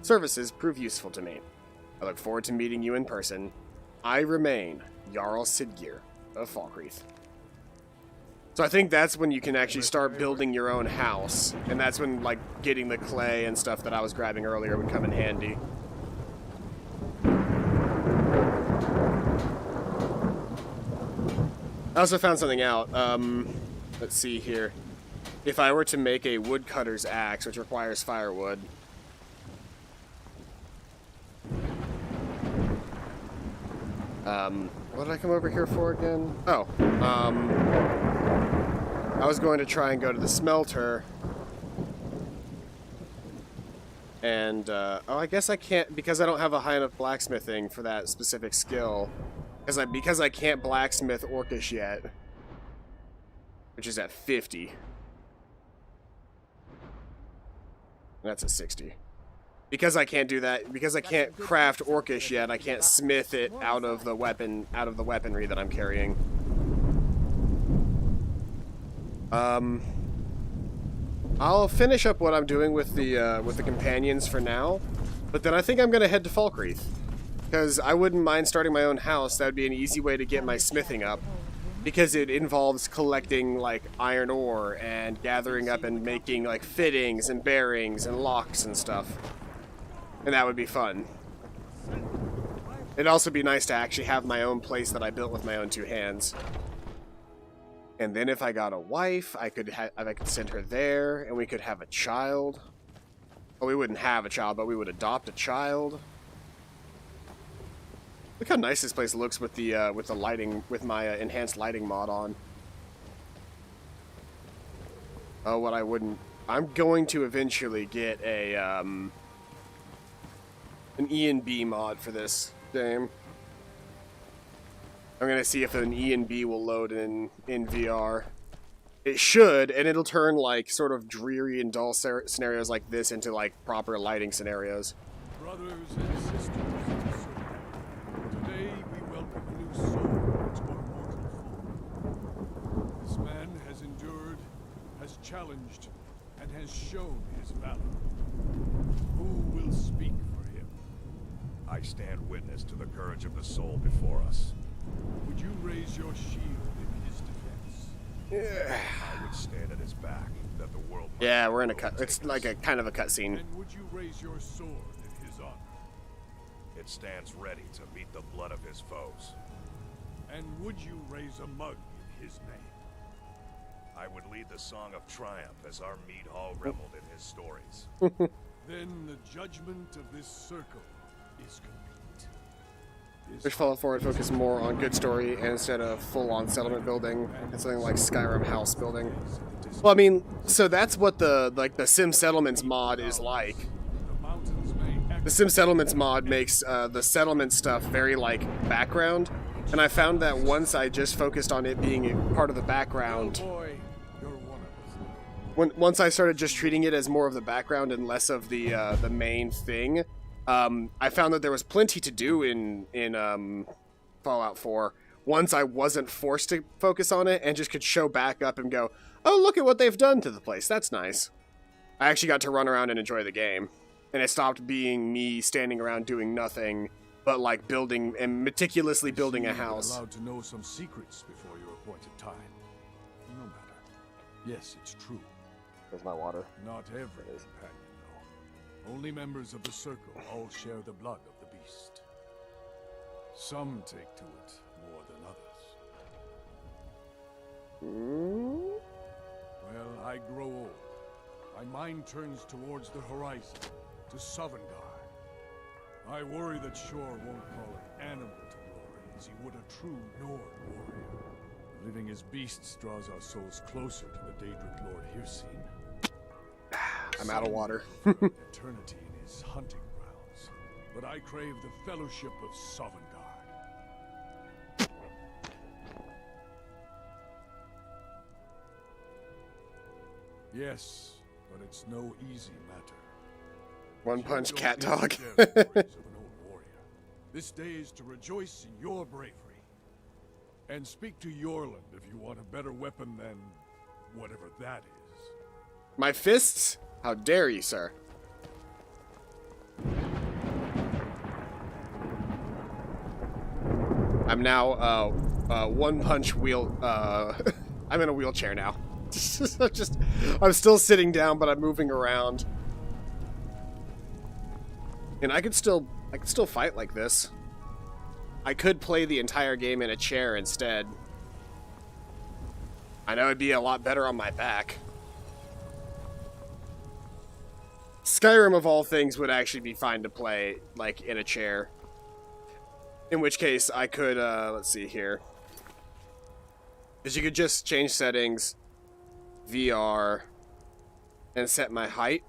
S1: services prove useful to me. I look forward to meeting you in person. I remain Jarl Siggeir of Falkreath. So I think that's when you can actually start building your own house, and that's when, like, getting the clay and stuff that I was grabbing earlier would come in handy. I also found something out. Let's see here. If I were to make a woodcutter's axe, which requires firewood, what did I come over here for again? Oh, I was going to try and go to the smelter, and, oh, I guess I can't, because I don't have a high enough blacksmithing for that specific skill, because I can't blacksmith Orcish yet, which is at 50. That's a 60. Because I can't do that, because I can't craft Orcish yet, I can't smith it out of the weaponry that I'm carrying. I'll finish up what I'm doing with the companions for now, but then I think I'm gonna head to Falkreath, because I wouldn't mind starting my own house. That would be an easy way to get my smithing up, because it involves collecting like iron ore and gathering up and making like fittings and bearings and locks and stuff. And that would be fun. It'd also be nice to actually have my own place that I built with my own two hands. And then if I got a wife, I could send her there, and we could have a child. Well, we wouldn't have a child, but we would adopt a child. Look how nice this place looks with the lighting, with my enhanced lighting mod on. Oh, what I wouldn't. I'm going to eventually get a an E&B mod for this game. I'm gonna see if an E&B will load in VR. It should, and it'll turn like sort of dreary and dull scenarios like this into like proper lighting scenarios.
S12: Brothers and sisters, today we welcome a new soul to our mortal form. This man has endured, has challenged, and has shown his valor. Who will speak for him?
S11: I stand witness to the courage of the soul before us.
S12: Would you raise your shield in his defense?
S11: Yeah. I would stand at his back, that the world.
S1: Yeah, we're in a cut. It's like a kind of a cutscene.
S12: And would you raise your sword in his honor?
S11: It stands ready to meet the blood of his foes.
S12: And would you raise a mug in his name?
S11: I would lead the song of triumph as our mead hall reveled in his stories.
S12: Then the judgment of this circle is complete.
S1: Push Fallout 4 would focus more on good story instead of full-on settlement building and something like Skyrim house building. Well, I mean, so that's what the Sim Settlements mod is like. The Sim Settlements mod makes the settlement stuff very like background, and I found that once I just focused on it being part of the background, once I started just treating it as more of the background and less of the main thing, I found that there was plenty to do in Fallout 4 once I wasn't forced to focus on it and just could show back up and go, oh, look at what they've done to the place. That's nice. I actually got to run around and enjoy the game, and it stopped being me standing around doing nothing but like building and meticulously building a house.
S12: You're allowed to know some secrets before your appointed time. No matter. Yes, it's true.
S1: There's my water.
S12: Not every companion. Only members of the Circle all share the blood of the beast. Some take to it more than others. Well, I grow old. My mind turns towards the horizon, to Sovngarde. I worry that Shor won't call an animal to glory as he would a true Nord warrior. Living as beasts draws our souls closer to the Daedric Lord Hircine.
S1: I'm out of water.
S12: Eternity in his hunting grounds, but I crave the fellowship of Sovngarde. Yes, but it's no easy matter.
S1: One punch
S12: You
S1: cat
S12: don't
S1: dog.
S12: get the stories of an old warrior. This day is to rejoice in your bravery. And speak to Yorland if you want a better weapon than whatever that is.
S1: My fists? How dare you, sir? I'm now one punch wheel. I'm in a wheelchair now. I'm still sitting down, but I'm moving around. And I could still fight like this. I could play the entire game in a chair instead. I know it'd be a lot better on my back. Skyrim, of all things, would actually be fine to play, like, in a chair. In which case, I could, let's see here. Because you could just change settings, VR, and set my height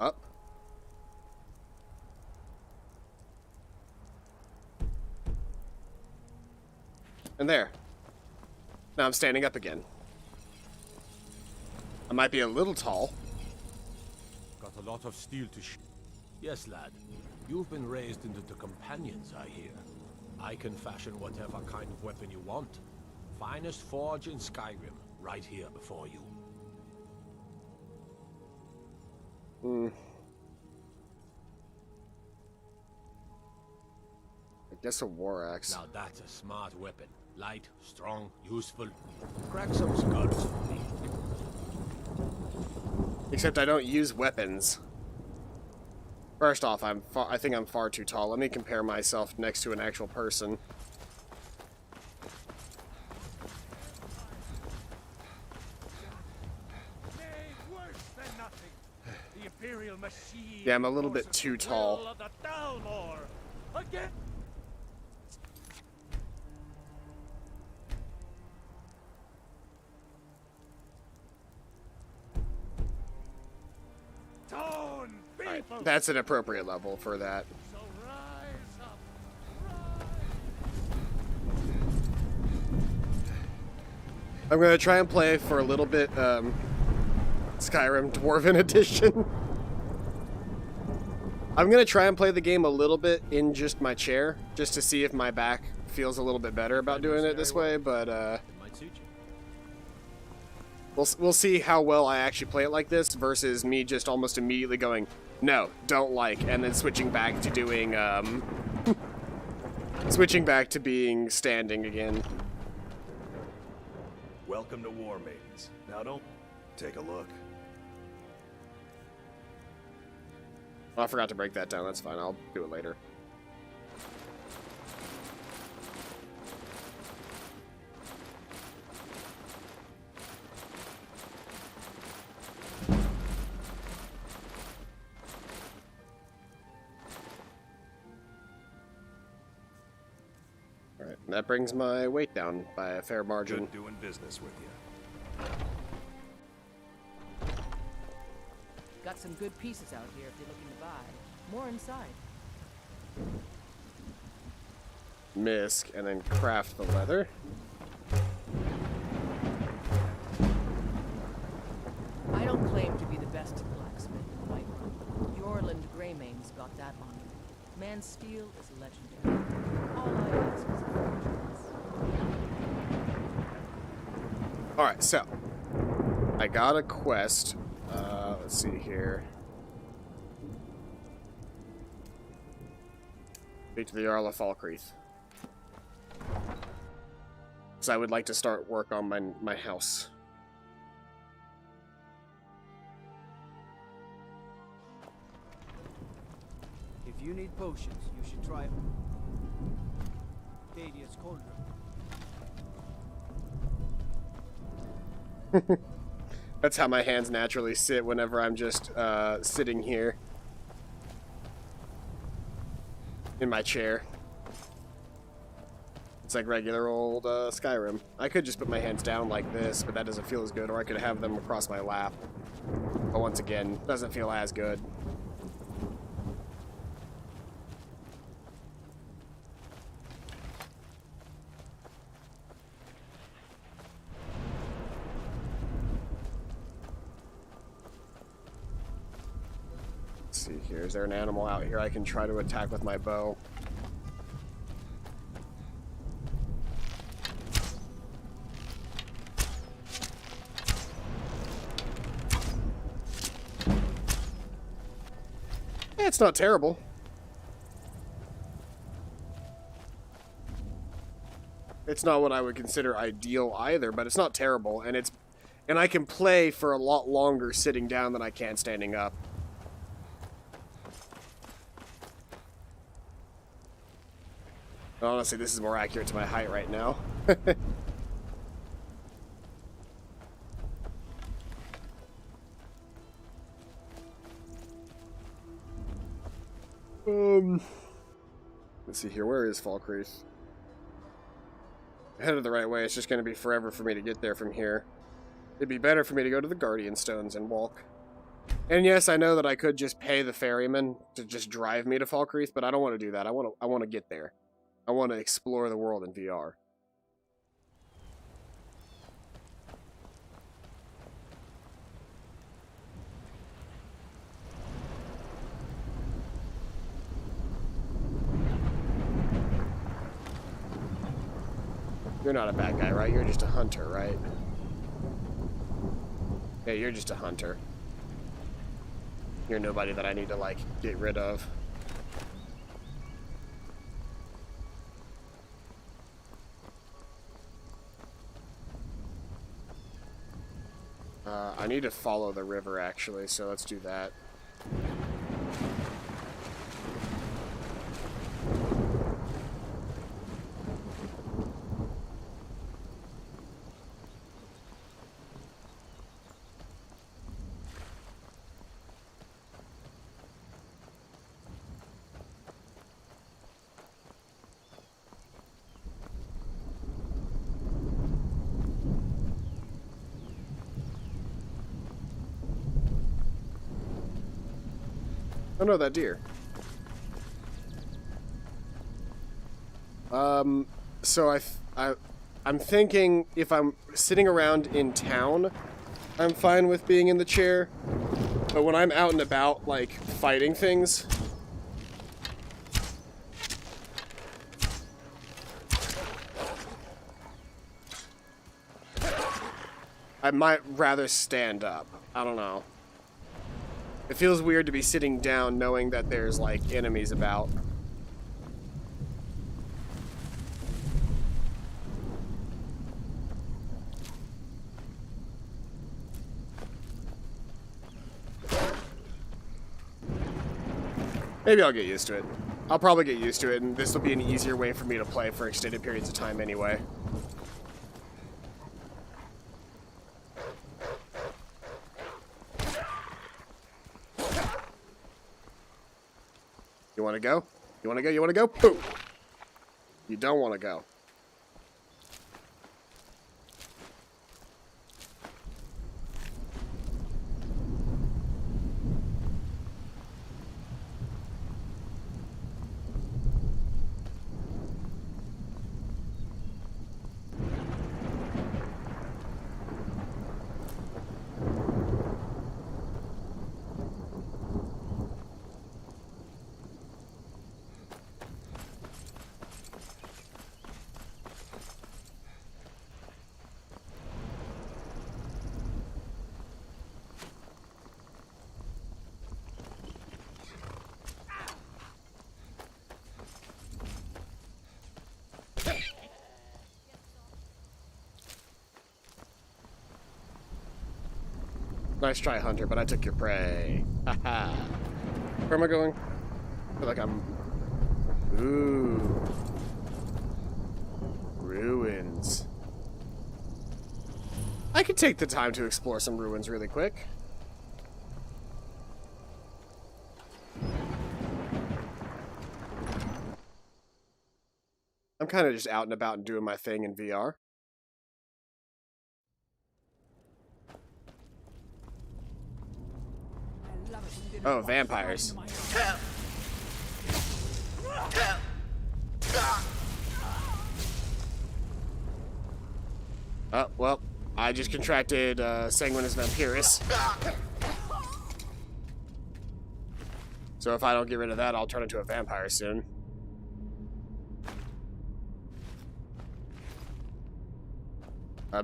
S1: up. And there. Now I'm standing up again. I might be a little tall.
S14: Got a lot of steel to Yes, lad. You've been raised into the companions, I hear. I can fashion whatever kind of weapon you want. Finest forge in Skyrim, right here before you.
S1: I guess a war axe.
S14: Now that's a smart weapon. Light, strong, useful. Crack some skulls for me.
S1: Except I don't use weapons. First off, I think I'm far too tall. Let me compare myself next to an actual person. Yeah, I'm a little bit too tall. Right, that's an appropriate level for that. I'm gonna try and play for a little bit Skyrim Dwarven Edition. I'm gonna try and play the game a little bit in just my chair, just to see if my back feels a little bit better about doing it this way, but we'll see how well I actually play it like this versus me just almost immediately going, no, don't like, and then switching back to doing, switching back to being standing again.
S11: Welcome to War Maidens. Now don't take a look.
S1: Oh, I forgot to break that down. That's fine. I'll do it later. Alright, that brings my weight down by a fair margin.
S11: Good doing business with you.
S10: Got some good pieces out here if you're looking to buy. More inside.
S1: Misc, and then craft the leather.
S10: I don't claim to be the best blacksmith in Whiterun. Yorland Greymane's got that on him. Man's steel is legendary. All I ask is a fortress.
S1: Alright, so I got a quest. Let's see here. Speak to the Jarl of Falkreath. Because I would like to start work on my house.
S6: If you need potions, you should try Cadia's Cauldron.
S1: That's how my hands naturally sit whenever I'm just sitting here in my chair. It's like regular old Skyrim. I could just put my hands down like this, but that doesn't feel as good, or I could have them across my lap. But once again, doesn't feel as good. Let's see here. Is there an animal out here I can try to attack with my bow? It's not terrible. It's not what I would consider ideal either, but it's not terrible, and I can play for a lot longer sitting down than I can standing up. Honestly, this is more accurate to my height right now. Let's see here. Where is Falkreath? Headed the right way. It's just going to be forever for me to get there from here. It'd be better for me to go to the Guardian Stones and walk. And yes, I know that I could just pay the ferryman to just drive me to Falkreath, but I don't want to do that. I want to get there. I want to explore the world in VR. You're not a bad guy, right? You're just a hunter, right? Yeah, you're just a hunter. You're nobody that I need to, like, get rid of. I need to follow the river, actually, so let's do that. Oh no, that deer. So I'm thinking if I'm sitting around in town, I'm fine with being in the chair. But when I'm out and about, like, fighting things, I might rather stand up. I don't know. It feels weird to be sitting down knowing that there's, like, enemies about. Maybe I'll get used to it. I'll probably get used to it, and this will be an easier way for me to play for extended periods of time anyway. You want to go? You want to go? You want to go? Boom! You don't want to go. Nice try, Hunter, but I took your prey. Haha. Where am I going? I feel like I'm... Ooh. Ruins. I could take the time to explore some ruins really quick. I'm kind of just out and about and doing my thing in VR. Oh, vampires. Oh, well, I just contracted Sanguinus Vampirus. So if I don't get rid of that, I'll turn into a vampire soon.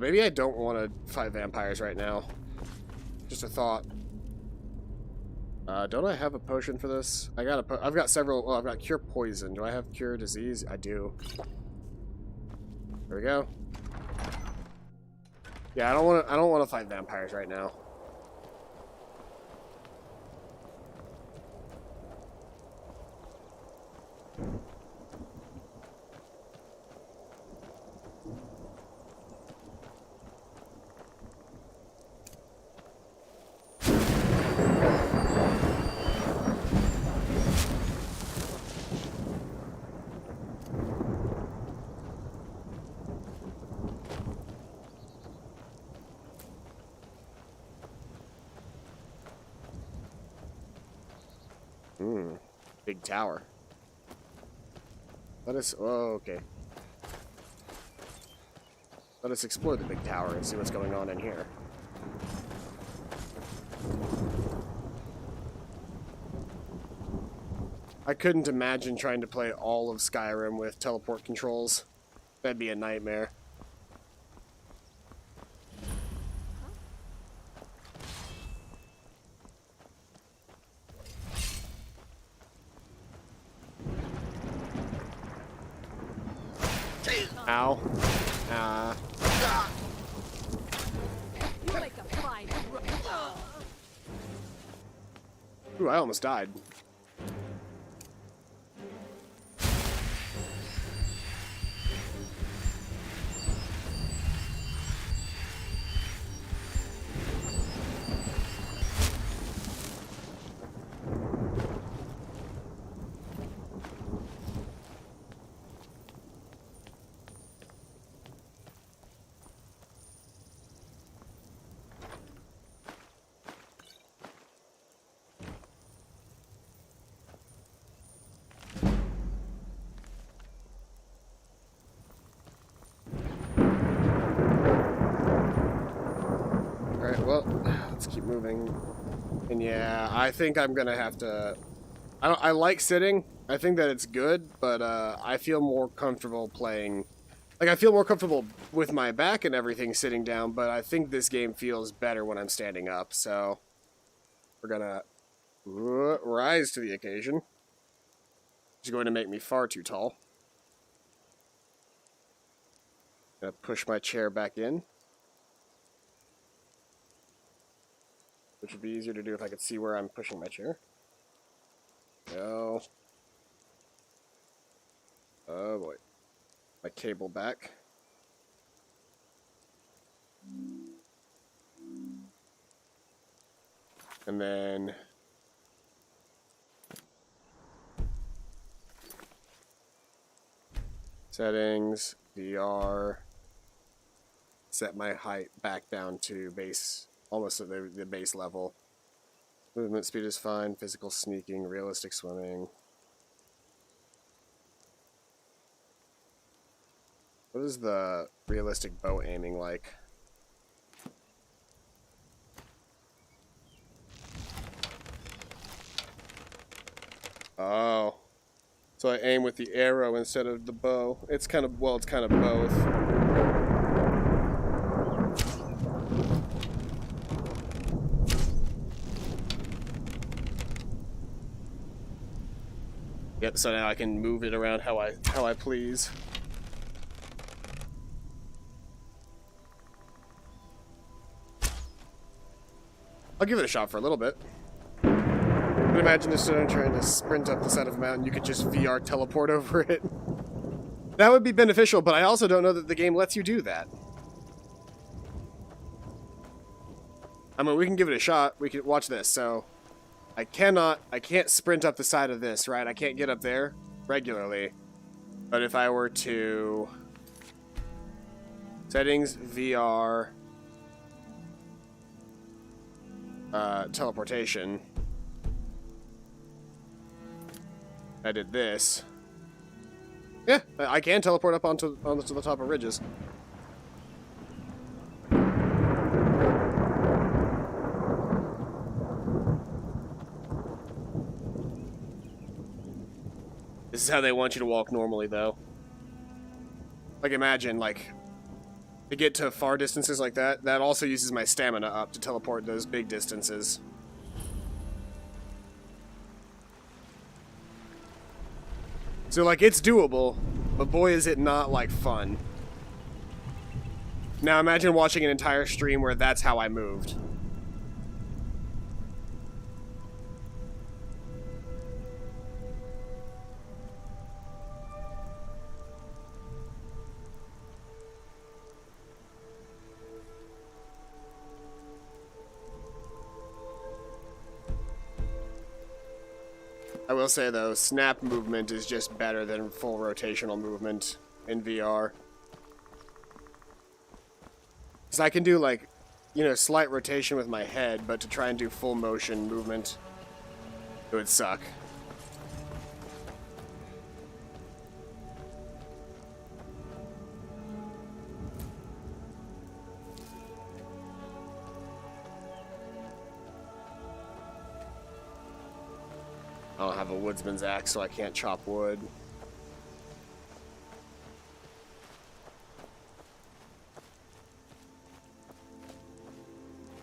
S1: Maybe I don't want to fight vampires right now. Just a thought. Don't I have a potion for this? I've got several. Well, I've got cure poison. Do I have cure disease? I do. There we go. Yeah, I don't want to fight vampires right now. Big tower. Let us... Oh, okay. Let us explore the big tower and see what's going on in here. I couldn't imagine trying to play all of Skyrim with teleport controls. That'd be a nightmare. Ow.
S2: You like a fine.
S1: Ooh, I almost died. Well, let's keep moving. And yeah, I think I'm gonna have to... I like sitting. I think that it's good, but I feel more comfortable playing... Like, I feel more comfortable with my back and everything sitting down, but I think this game feels better when I'm standing up, so... We're gonna rise to the occasion. It's going to make me far too tall. Gonna push my chair back in. Which would be easier to do if I could see where I'm pushing my chair. Go. Oh boy. My cable back. And then... Settings, VR. Set my height back down to base... Almost at the base level. Movement speed is fine. Physical sneaking. Realistic swimming. What is the realistic bow aiming like? Oh. So I aim with the arrow instead of the bow. It's kind of, well, it's kind of both. Yep, so now I can move it around how I please. I'll give it a shot for a little bit. But imagine instead of trying to sprint up the side of a mountain, you could just VR teleport over it. That would be beneficial, but I also don't know that the game lets you do that. I mean, we can give it a shot. We can watch this, so... I can't sprint up the side of this, right? I can't get up there regularly. But if I were to... Settings, VR... teleportation. I did this. Yeah, I can teleport up onto the top of ridges. This is how they want you to walk normally, though. Like, imagine, like, to get to far distances like that, that also uses my stamina up to teleport those big distances. So, like, it's doable, but boy is it not, like, fun. Now imagine watching an entire stream where that's how I moved. I will say though, snap movement is just better than full rotational movement in VR. Because I can do, like, you know, slight rotation with my head, but to try and do full motion movement, it would suck. I don't have a woodsman's axe, so I can't chop wood.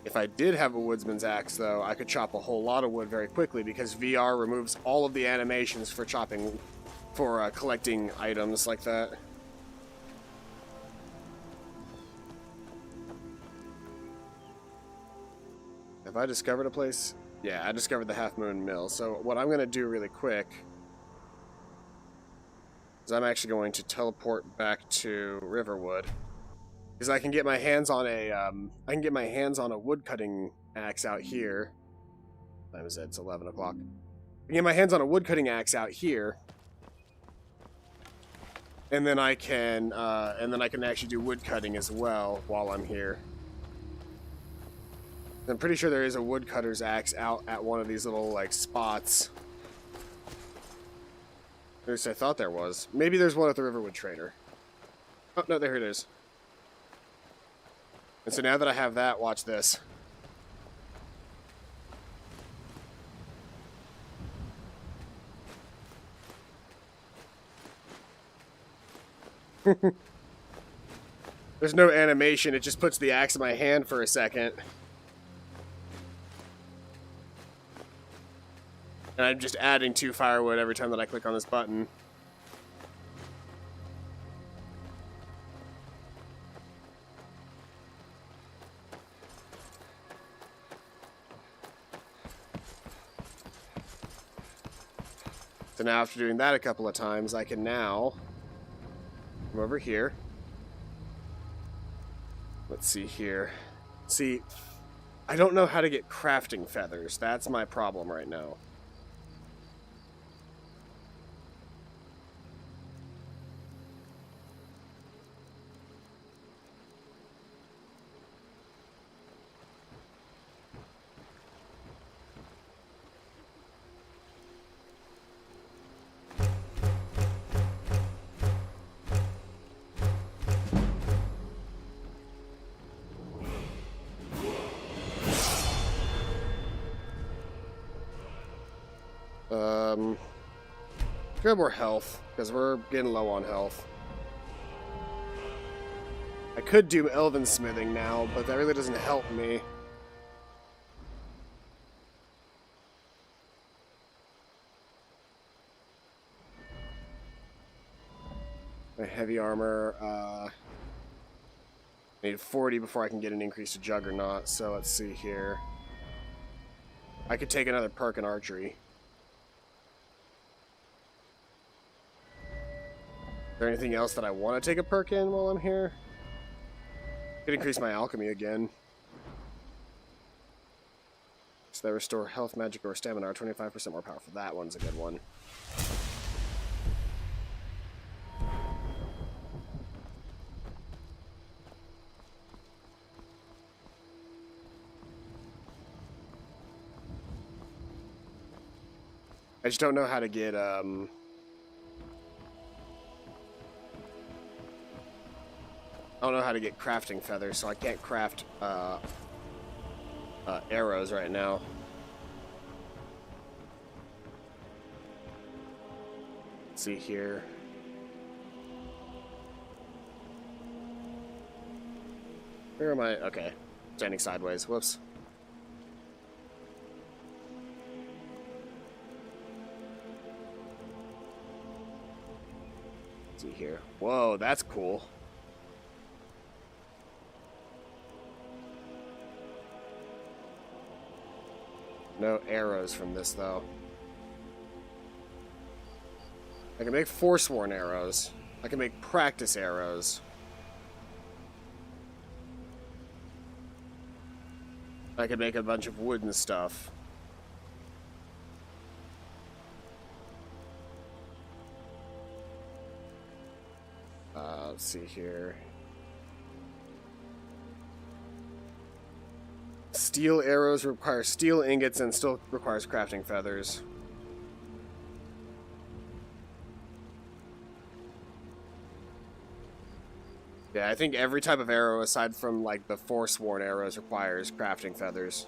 S1: If I did have a woodsman's axe, though, I could chop a whole lot of wood very quickly because VR removes all of the animations for chopping, for collecting items like that. Have I discovered a place? Yeah, I discovered the Half Moon Mill. So what I'm going to do really quick is I'm actually going to teleport back to Riverwood. Because I can get my hands on a wood cutting axe out here. What time is it? It's 11 o'clock. I can get my hands on a wood cutting axe out here, and then I can actually do wood cutting as well while I'm here. I'm pretty sure there is a woodcutter's axe out at one of these little, like, spots. At least I thought there was. Maybe there's one at the Riverwood Trader. Oh, no, there it is. And so now that I have that, watch this. There's no animation, it just puts the axe in my hand for a second. And I'm just adding 2 firewood every time that I click on this button. So now after doing that a couple of times, I can now come over here. Let's see here. See, I don't know how to get crafting feathers. That's my problem right now. Grab more health, because we're getting low on health. I could do elven smithing now, but that really doesn't help me. My heavy armor, I need 40 before I can get an increase to Juggernaut, so let's see here. I could take another perk in archery. Is there anything else that I want to take a perk in while I'm here? Could increase my alchemy again. So they restore health, magic, or stamina are 25% more powerful. That one's a good one. I just don't know how to get, I don't know how to get crafting feathers, so I can't craft arrows right now. Let's see here. Where am I? Okay. Standing sideways. Whoops. Let's see here. Whoa, that's cool. No arrows from this, though. I can make Forsworn arrows. I can make practice arrows. I could make a bunch of wooden stuff. Let's see here. Steel arrows require steel ingots and still requires crafting feathers. Yeah, I think every type of arrow aside from like the Forsworn arrows requires crafting feathers.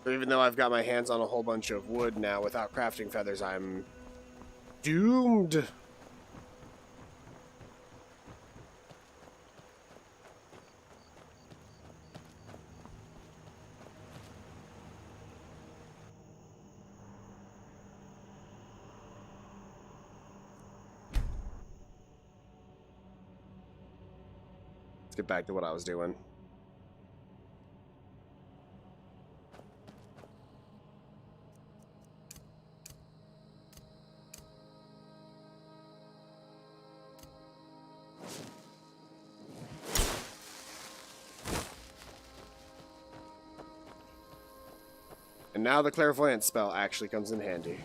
S1: So even though I've got my hands on a whole bunch of wood now without crafting feathers, I'm doomed. Let's get back to what I was doing. And now the clairvoyant spell actually comes in handy.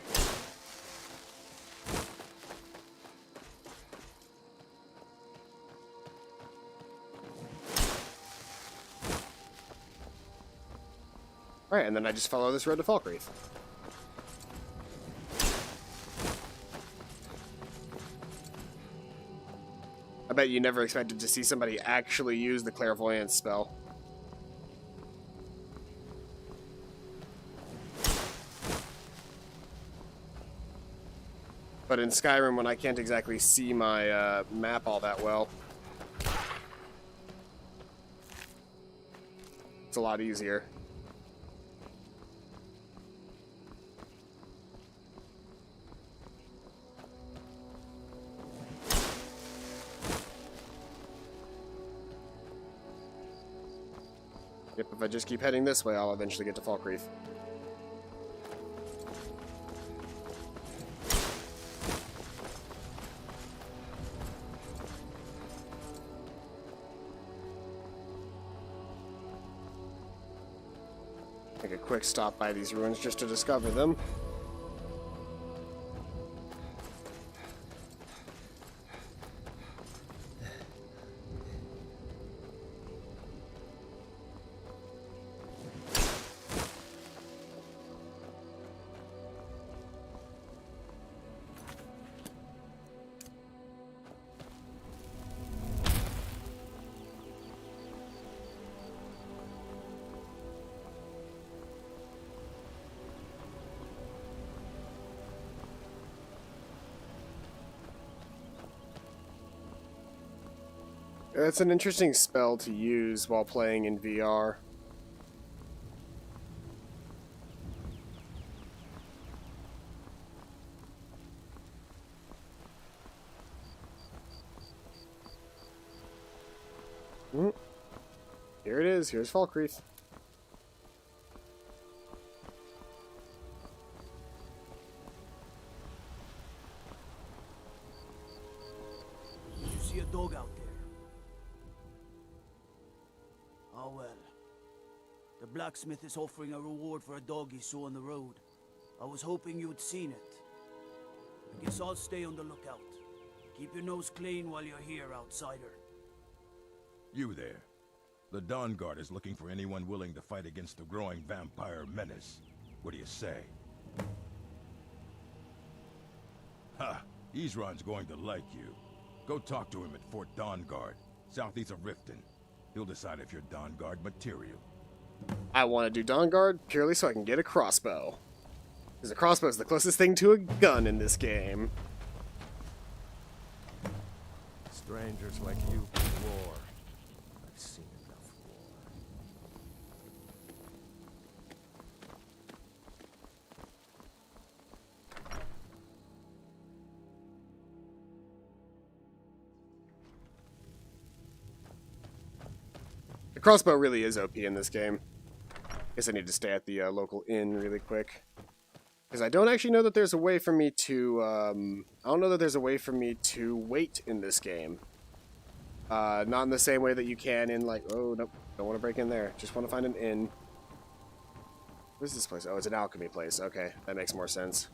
S1: Alright, and then I just follow this road to Falkreath. I bet you never expected to see somebody actually use the clairvoyance spell. But in Skyrim, when I can't exactly see my map all that well, it's a lot easier. Yep, if I just keep heading this way, I'll eventually get to Falkreath. Take a quick stop by these ruins just to discover them. It's an interesting spell to use while playing in VR. Here it is. Here's Falkreath.
S6: You see a dog out there? Oh well. The blacksmith is offering a reward for a dog he saw on the road. I was hoping you'd seen it. I guess I'll stay on the lookout. Keep your nose clean while you're here, outsider.
S18: You there. The Dawn Guard is looking for anyone willing to fight against the growing vampire menace. What do you say? Ha! Isran's going to like you. Go talk to him at Fort Dawn Guard, southeast of Riften. He'll decide if you're Dawn Guard material.
S1: I want to do Dawn Guard purely so I can get a crossbow. Because a crossbow is the closest thing to a gun in this game.
S9: Strangers like you can war. I've seen enough war.
S1: The crossbow really is OP in this game. Guess I need to stay at the local inn really quick. Because I don't actually know that there's a way for me to, I don't know that there's a way for me to wait in this game. Not in the same way that you can in, like, oh, nope, don't want to break in there. Just want to find an inn. Where's this place? Oh, it's an alchemy place. Okay, that makes more sense.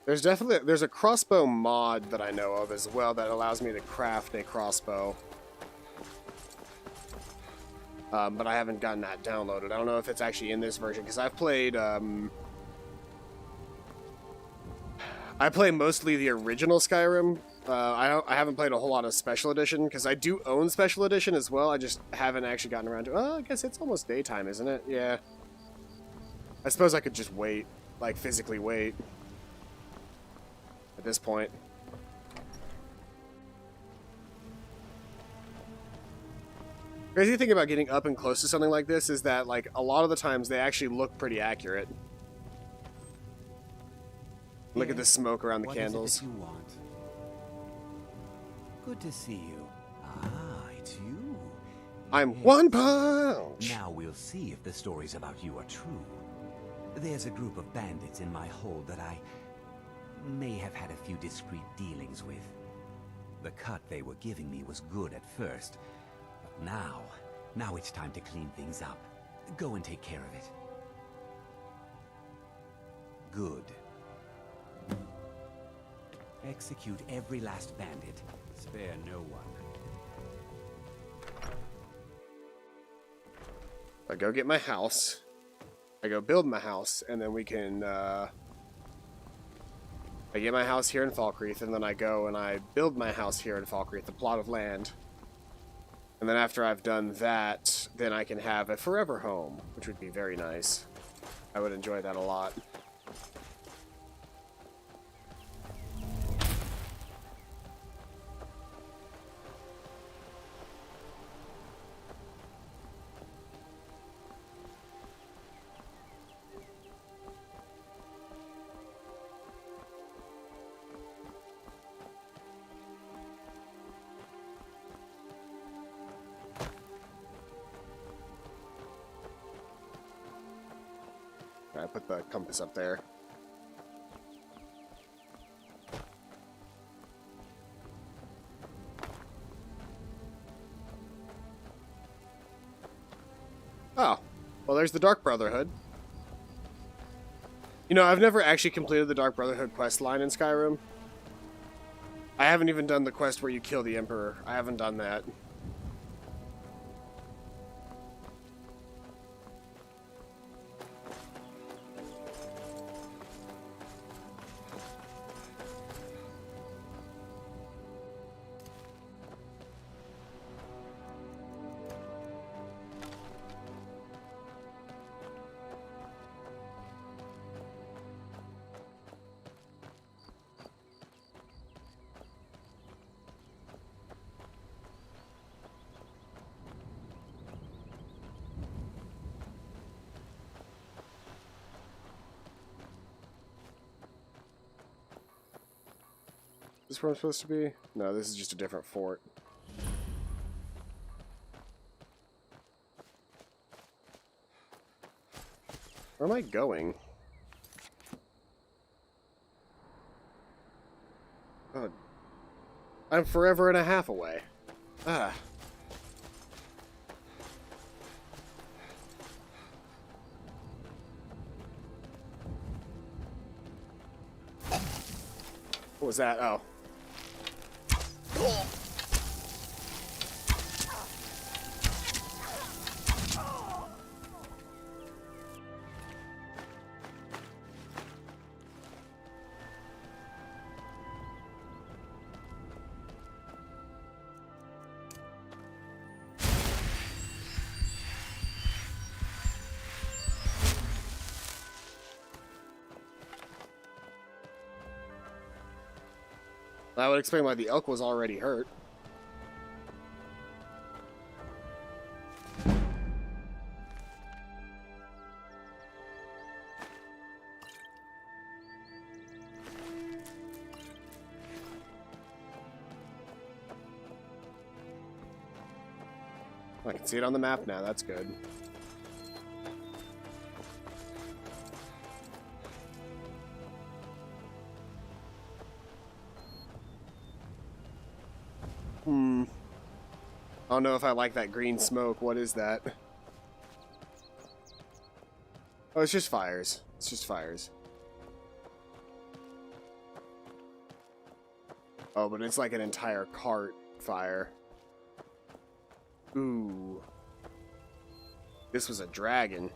S1: There's a crossbow mod that I know of as well that allows me to craft a crossbow. But I haven't gotten that downloaded. I don't know if it's actually in this version because I've played I play mostly the original Skyrim. I haven't played a whole lot of Special Edition because I do own Special Edition as well. I just haven't actually gotten around to. Oh, I guess it's almost daytime, isn't it? Yeah. I suppose I could just wait, like physically wait. At this point. Crazy thing about getting up and close to something like this is that, like, a lot of the times they actually look pretty accurate. Look at the smoke around the candles.
S19: What is it that you want? Good to see you. Ah, it's you.
S1: I'm One Punch!
S19: Now we'll see if the stories about you are true. There's a group of bandits in my hold that I may have had a few discreet dealings with. The cut they were giving me was good at first, but now it's time to clean things up. Go and take care of it. Good. Execute every last bandit. Spare no one.
S1: I go get my house. I go build my house, and then we can, I get my house here in Falkreath, and then I go and I build my house here in Falkreath, the plot of land. And then after I've done that, then I can have a forever home, which would be very nice. I would enjoy that a lot. I put the compass up there. Oh, well, there's the Dark Brotherhood. You know, I've never actually completed the Dark Brotherhood quest line in Skyrim. I haven't even done the quest where you kill the Emperor. I haven't done that. Is this where I'm supposed to be? No, this is just a different fort. Where am I going? Oh, I'm forever and a half away. Ah. What was that? Oh. That would explain why the elk was already hurt. I can see it on the map now, that's good. I don't know if I like that green smoke. What is that? Oh, it's just fires. It's just fires. Oh, but it's like an entire cart fire. Ooh. This was a dragon.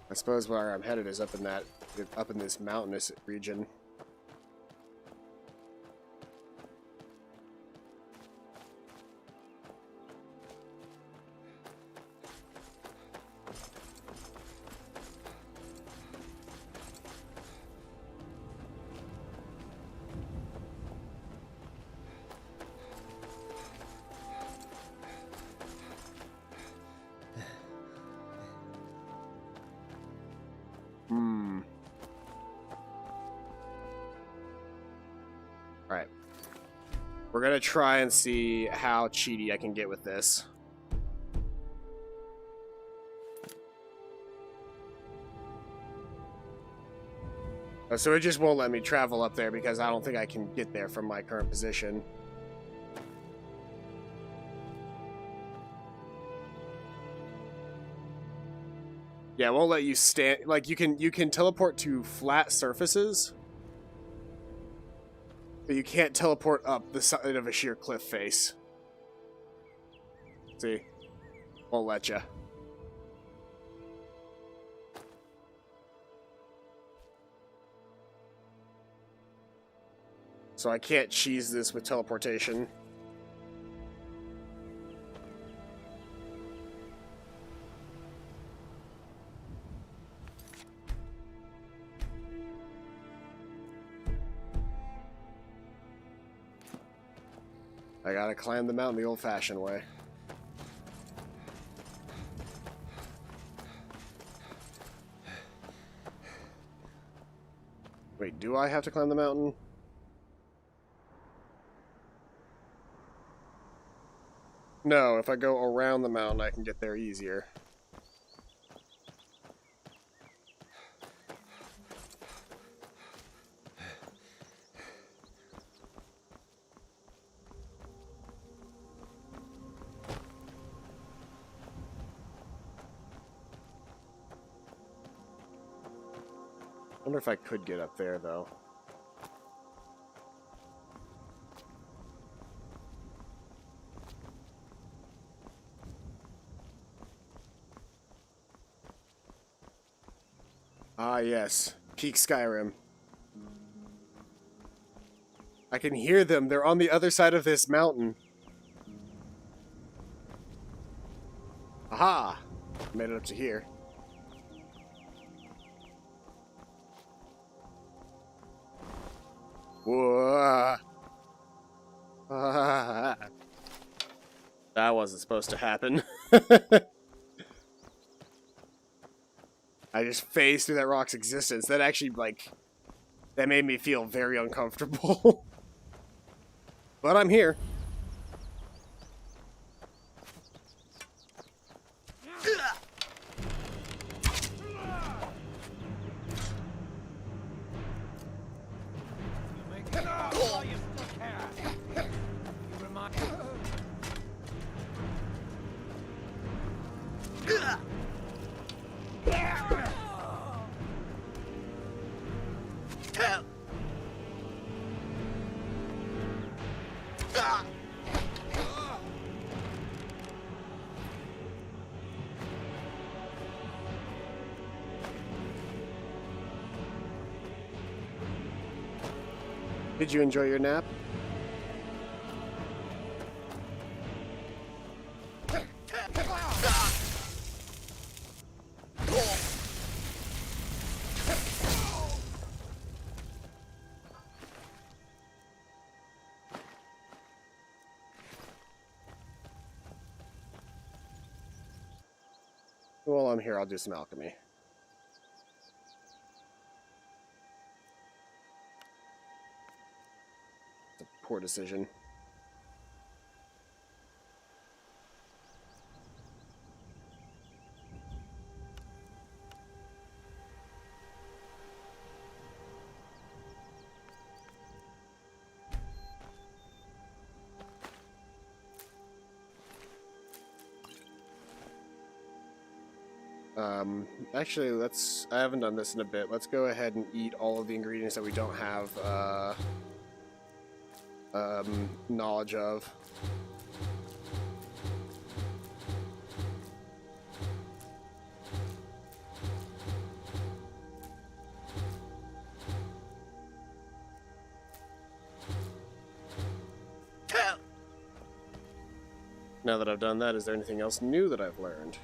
S1: I suppose where I'm headed is up in this mountainous region. Alright. We're gonna try and see how cheaty I can get with this. So it just won't let me travel up there because I don't think I can get there from my current position. Yeah, it won't let you stand. Like you can teleport to flat surfaces, but you can't teleport up the side of a sheer cliff face. See? Won't let you. So I can't cheese this with teleportation. I gotta climb the mountain the old-fashioned way. Wait, do I have to climb the mountain? No, if I go around the mountain, I can get there easier. I wonder if I could get up there, though. Ah, yes. Peak Skyrim. I can hear them. They're on the other side of this mountain. Aha! Made it up to here. Whoa. Ah. That wasn't supposed to happen. I just phased through that rock's existence. That actually, like, that made me feel very uncomfortable. But I'm here. Did you enjoy your nap? While I'm here, I'll do some alchemy. It's a poor decision. Actually, I haven't done this in a bit. Let's go ahead and eat all of the ingredients that we don't have, knowledge of. Now that I've done that, is there anything else new that I've learned?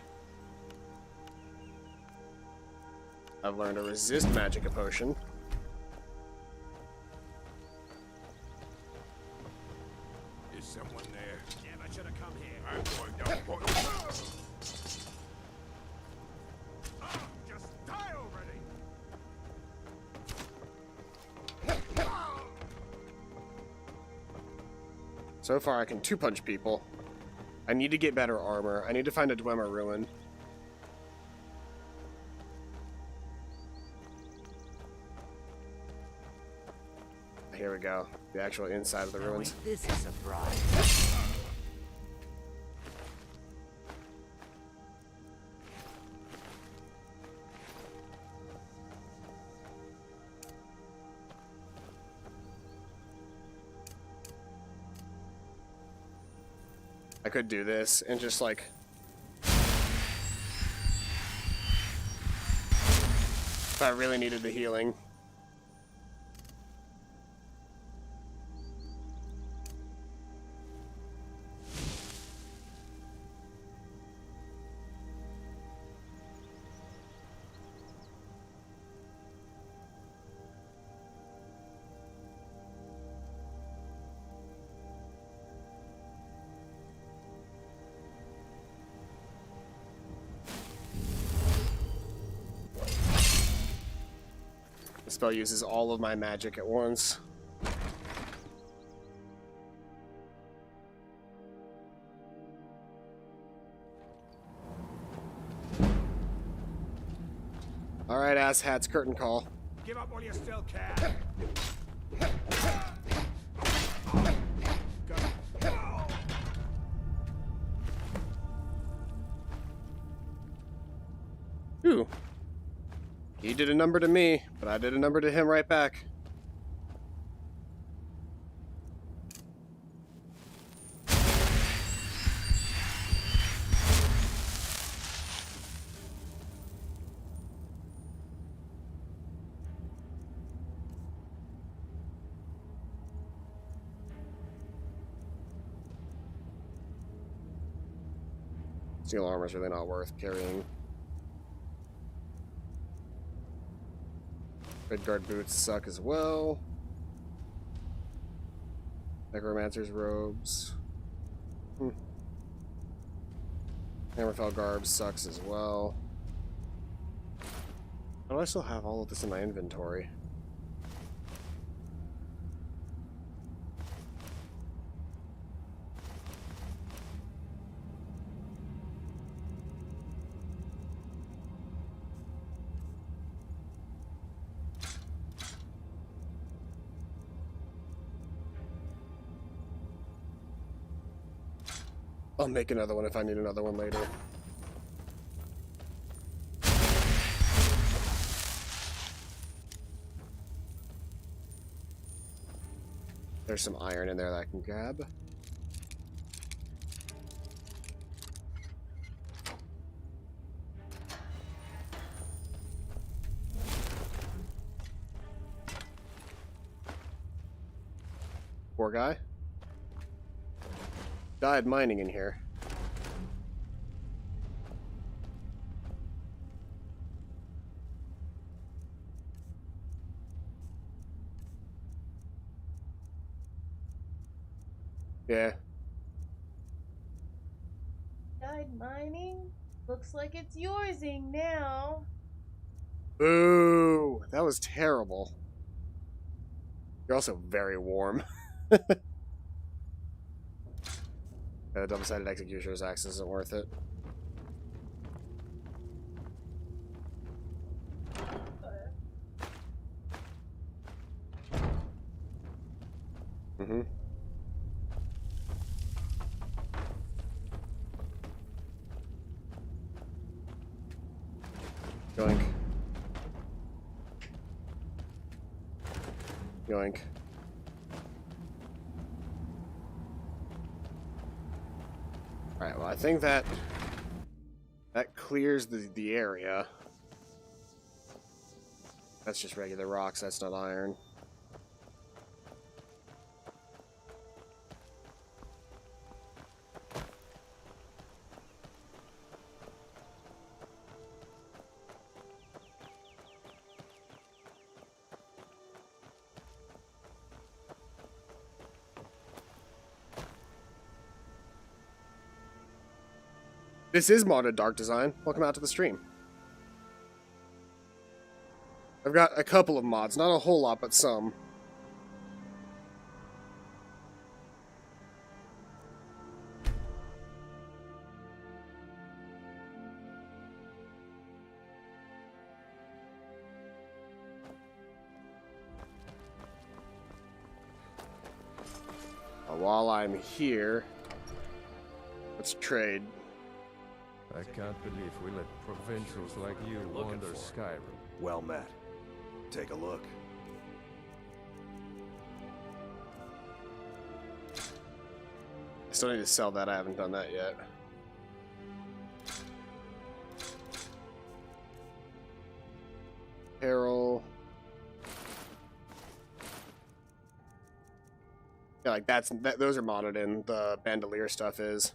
S1: I've learned to resist magic potion.
S4: Is someone there? Damn, I should have come here. I'm going down for just die already!
S1: So far, I can two-punch people. I need to get better armor. I need to find a Dwemer ruin. Here we go. The actual inside of the ruins.
S19: This is a bride.
S1: I could do this and just like... if I really needed the healing. The spell uses all of my magic at once. Alright, asshats, curtain call.
S4: Give up while you still can.
S1: Ooh. He did a number to me, but I did a number to him right back. Steel armor is really not worth carrying. Red guard boots suck as well. Necromancer's robes. Hammerfell garb sucks as well. How do I still have all of this in my inventory? I'll make another one if I need another one later. There's some iron in there that I can grab. Poor guy. Died mining in here. Yeah.
S20: Died mining? Looks like it's yoursing now.
S1: Ooh, that was terrible. You're also very warm. The double-sided executioner's axe isn't worth it. Mm-hmm. Yoink. Yoink. Alright, well I think that clears the area. That's just regular rocks, that's not iron. This is modded Dark Design. Welcome out to the stream. I've got a couple of mods, not a whole lot, but some. While I'm here, let's trade.
S9: I can't believe we let provincials like you wander Skyrim.
S11: Well met. Take a look.
S1: I still need to sell that. I haven't done that yet. Apparel. Yeah, like those are modded in. The bandolier stuff is.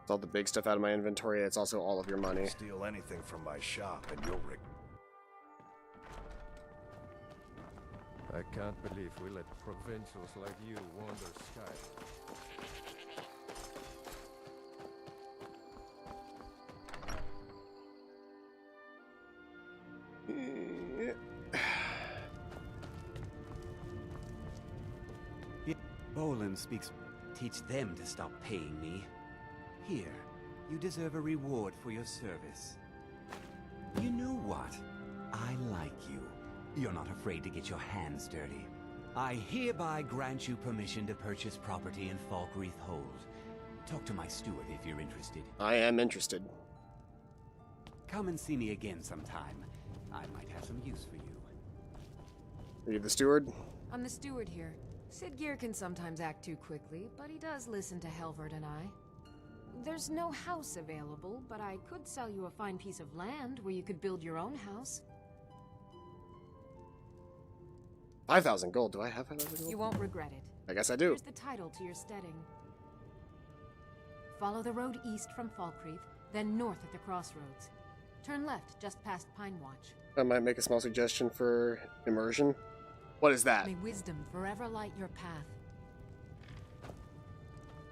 S1: It's all the big stuff out of my inventory. It's also all of your money.
S11: Steal anything from my shop and you'll
S9: I can't believe we let provincials like you wander Skyrim.
S19: Bolin speaks. Teach them to stop paying me. Here, you deserve a reward for your service. You know what? I like you. You're not afraid to get your hands dirty. I hereby grant you permission to purchase property in Falkreath Hold. Talk to my steward if you're interested.
S1: I am interested.
S19: Come and see me again sometime. I might have some use for you.
S1: Are you the steward?
S3: I'm the steward here. Sid Gear can sometimes act too quickly, but he does listen to Helvard and I. There's no house available, but I could sell you a fine piece of land where you could build your own house.
S1: 5,000 gold. Do I have 5,000 gold?
S3: You won't regret it.
S1: I guess I do.
S3: Here's the title to your steading. Follow the road east from Falkreath, then north at the crossroads. Turn left just past Pine Watch.
S1: I might make a small suggestion for immersion. What is that?
S3: May wisdom forever light your path.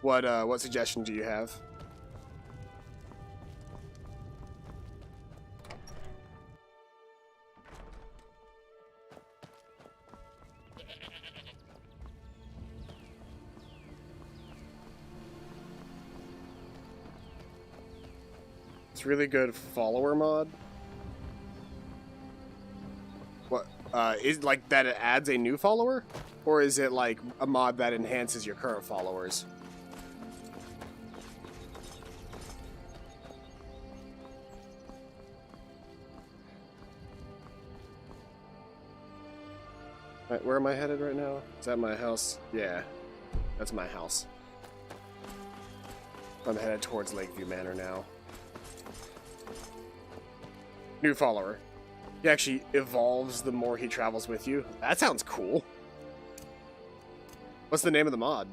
S1: What suggestion do you have? It's really good follower mod. What is like that it adds a new follower? Or is it like a mod that enhances your current followers? Right, where am I headed right now? Is that my house? Yeah, that's my house. I'm headed towards Lakeview Manor now. New follower. He actually evolves the more he travels with you. That sounds cool. What's the name of the mod?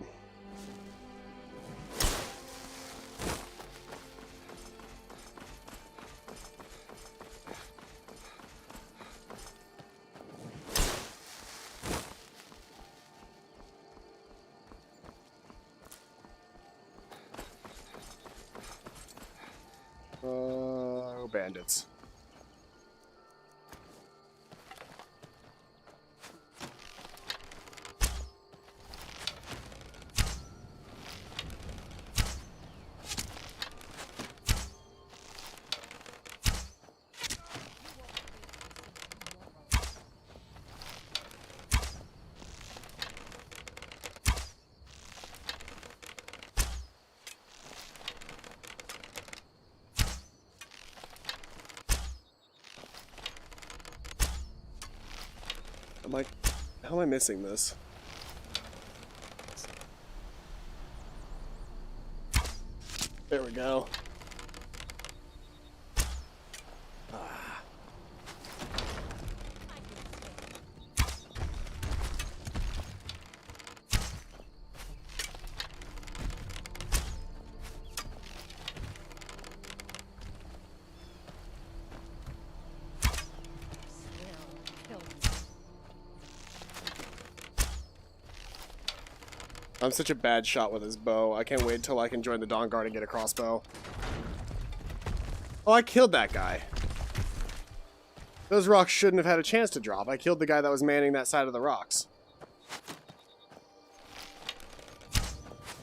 S1: bandits. I'm like, how am I missing this? There we go. I'm such a bad shot with his bow. I can't wait till I can join the Dawn Guard and get a crossbow. Oh, I killed that guy. Those rocks shouldn't have had a chance to drop. I killed the guy that was manning that side of the rocks.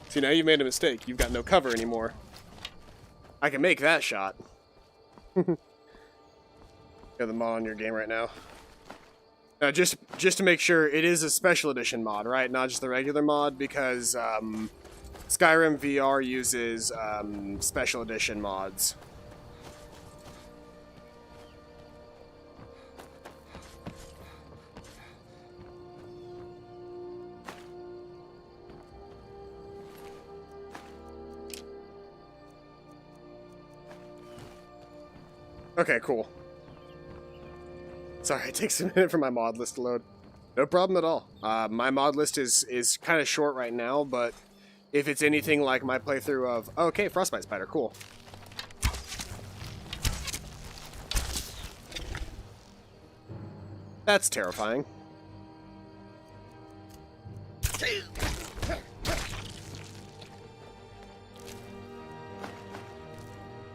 S1: See, now you've made a mistake. You've got no cover anymore. I can make that shot. You have the mod on your game right now. Just to make sure, it is a special edition mod, right? Not just the regular mod, because Skyrim VR uses special edition mods. Okay, cool. Sorry, it takes a minute for my mod list to load. No problem at all. My mod list is kind of short right now, but if it's anything like my playthrough of... Oh, okay, Frostbite Spider, cool. That's terrifying.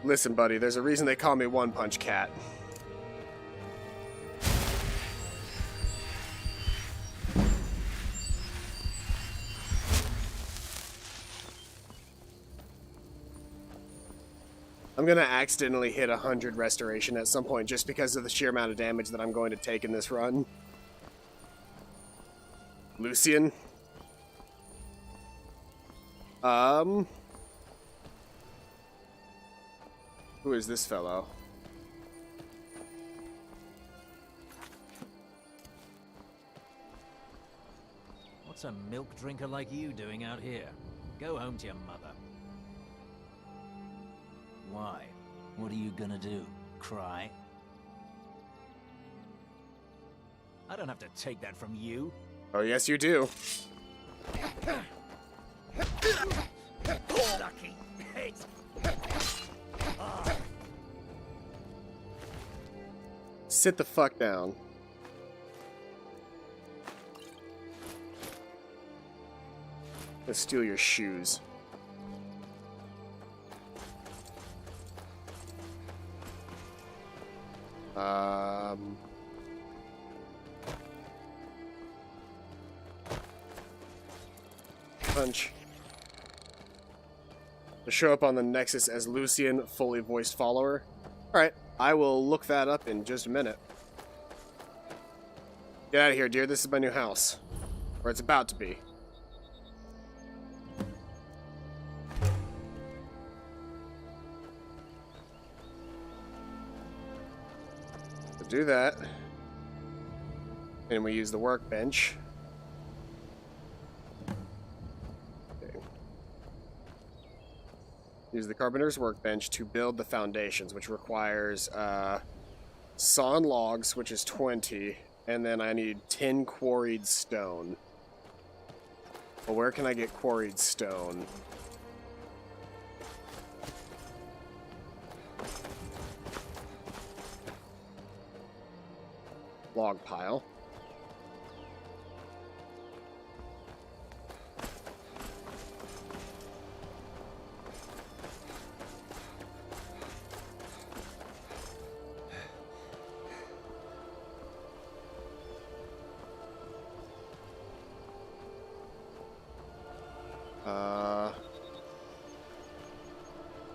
S1: Listen, buddy, there's a reason they call me One Punch Cat. I'm gonna accidentally hit 100 restoration at some point just because of the sheer amount of damage that I'm going to take in this run. Lucian. Who is this fellow?
S21: What's a milk drinker like you doing out here? Go home to your mother. Why? What are you gonna do? Cry? I don't have to take that from you.
S1: Oh, yes, you do.
S21: Lucky.
S1: Sit the fuck down. Let's steal your shoes. Punch. To show up on the Nexus as Lucian, fully voiced follower. Alright, I will look that up in just a minute. Get out of here, dear. This is my new house. Or it's about to be. To do that, and we use the workbench. Okay. Use the carpenter's workbench to build the foundations, which requires sawn logs, which is 20, and then I need 10 quarried stone. Well, where can I get quarried stone? Log pile.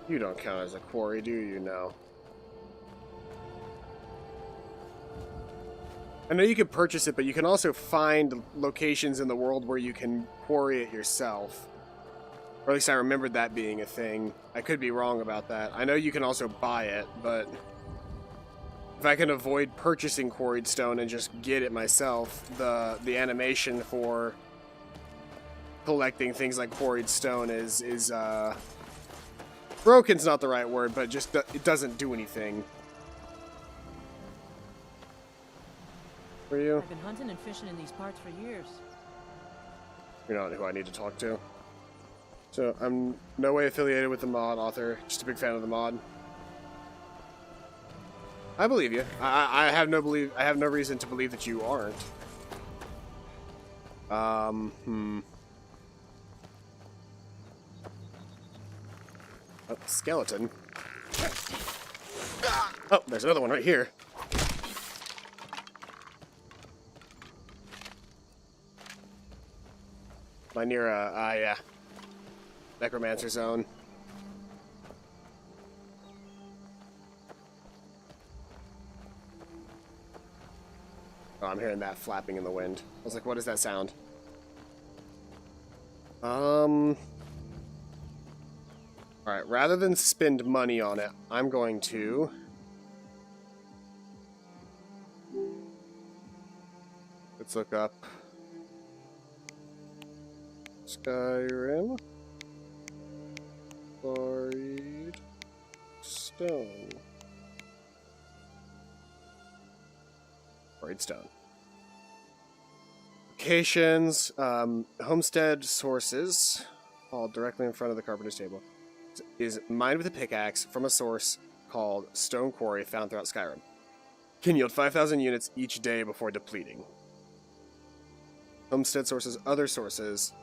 S1: You don't count as a quarry, do you now? I know you can purchase it, but you can also find locations in the world where you can quarry it yourself. Or at least I remembered that being a thing. I could be wrong about that. I know you can also buy it, but if I can avoid purchasing quarried stone and just get it myself, the animation for collecting things like quarried stone is broken's not the right word, but just it doesn't do anything. For you?
S10: I've been hunting and fishing in these parts for years.
S1: You're not who I need to talk to. So, I'm no way affiliated with the mod author, just a big fan of the mod. I believe you. I have no reason to believe that you aren't. Oh, skeleton. Oh, there's another one right here. Am I near yeah. Necromancer zone. Oh, I'm hearing that flapping in the wind. I was like, what is that sound? Alright, rather than spend money on it, I'm going to... Let's look up... Skyrim... Quarried... Stone... Quarried stone. Locations, homestead sources, all directly in front of the carpenter's table, is mined with a pickaxe from a source called Stone Quarry found throughout Skyrim. Can yield 5,000 units each day before depleting. Homestead sources, other sources,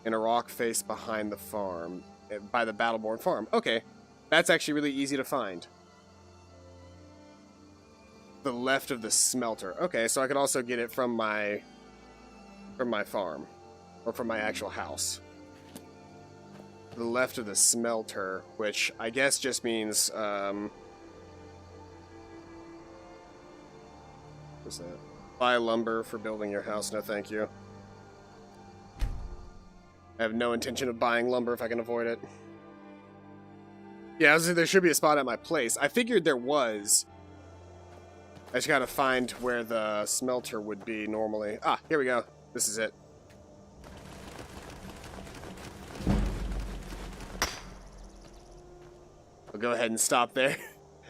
S1: in a rock face behind the farm, by the Battleborn farm. Okay, that's actually really easy to find. The left of the smelter. Okay, so I could also get it from my farm, or from my actual house. The left of the smelter, which I guess just means what's that? Buy lumber for building your house. No, thank you. I have no intention of buying lumber if I can avoid it. Yeah, there should be a spot at my place. I figured there was. I just gotta find where the smelter would be normally. Ah, here we go. This is it. I'll go ahead and stop there.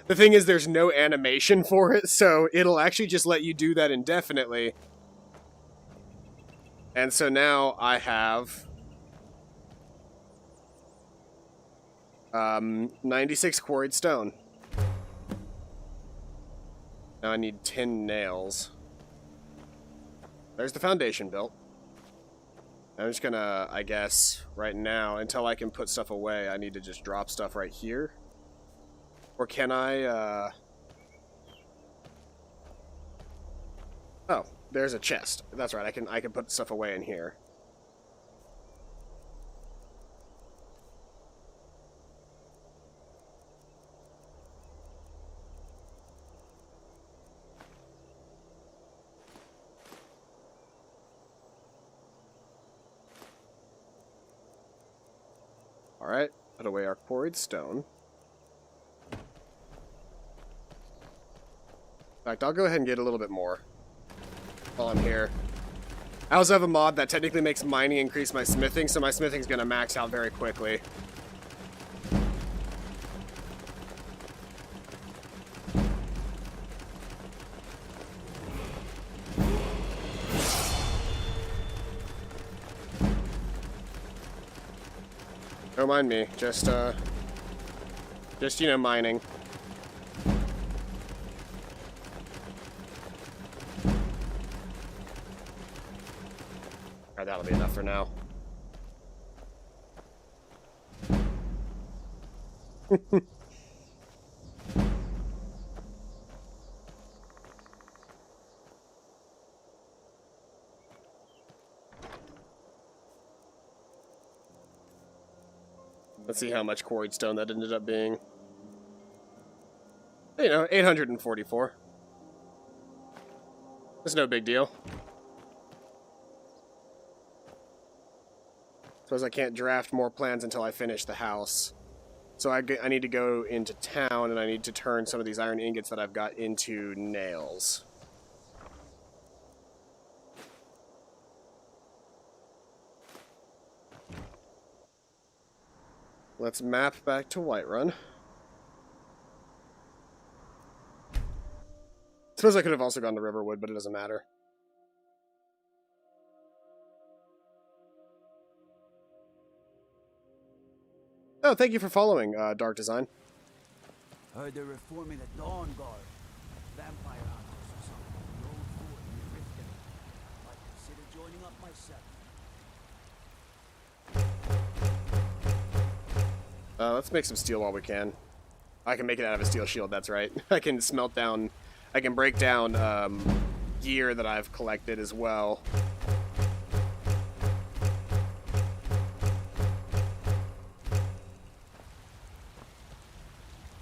S1: The thing is, there's no animation for it, so it'll actually just let you do that indefinitely. And so now I have 96 quarried stone. Now I need 10 nails. There's the foundation built. I'm just gonna, I guess, right now, until I can put stuff away, I need to just drop stuff right here. Or can I, Oh, there's a chest. That's right, I can put stuff away in here. Alright, put away our quarried stone. In fact, I'll go ahead and get a little bit more while I'm here. I also have a mod that technically makes mining increase my smithing, so my smithing's gonna max out very quickly. Don't mind me, just you know, mining. Alright, that'll be enough for now. Let's see how much quarried stone that ended up being. You know, 844. It's no big deal. Suppose I can't draft more plans until I finish the house. So I need to go into town, and I need to turn some of these iron ingots that I've got into nails. Let's map back to Whiterun. Suppose I could have also gone to Riverwood, but it doesn't matter. Oh, thank you for following, Dark Design.
S6: Heard they're reforming the Dawn Guard. Vampire hunters or something. The old fort in Riften. Might consider joining up myself.
S1: Let's make some steel while we can. I can make it out of a steel shield, that's right. I can smelt down... I can break down gear that I've collected as well.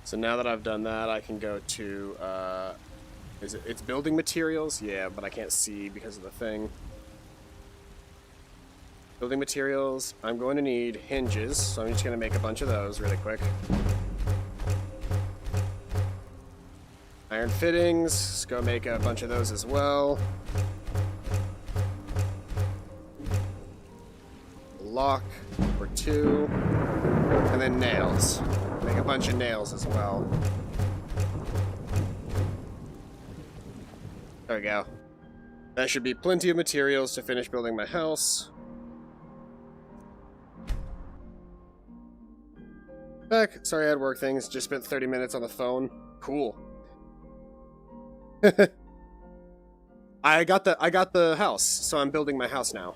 S1: So now that I've done that, I can go to, it's building materials? Yeah, but I can't see because of the thing. Building materials, I'm going to need hinges, so I'm just going to make a bunch of those really quick. Iron fittings, let's go make a bunch of those as well. Lock for 2, and then nails. Make a bunch of nails as well. There we go. That should be plenty of materials to finish building my house. Back. Sorry I had work things. Just spent 30 minutes on the phone. Cool. I got the house, so I'm building my house now.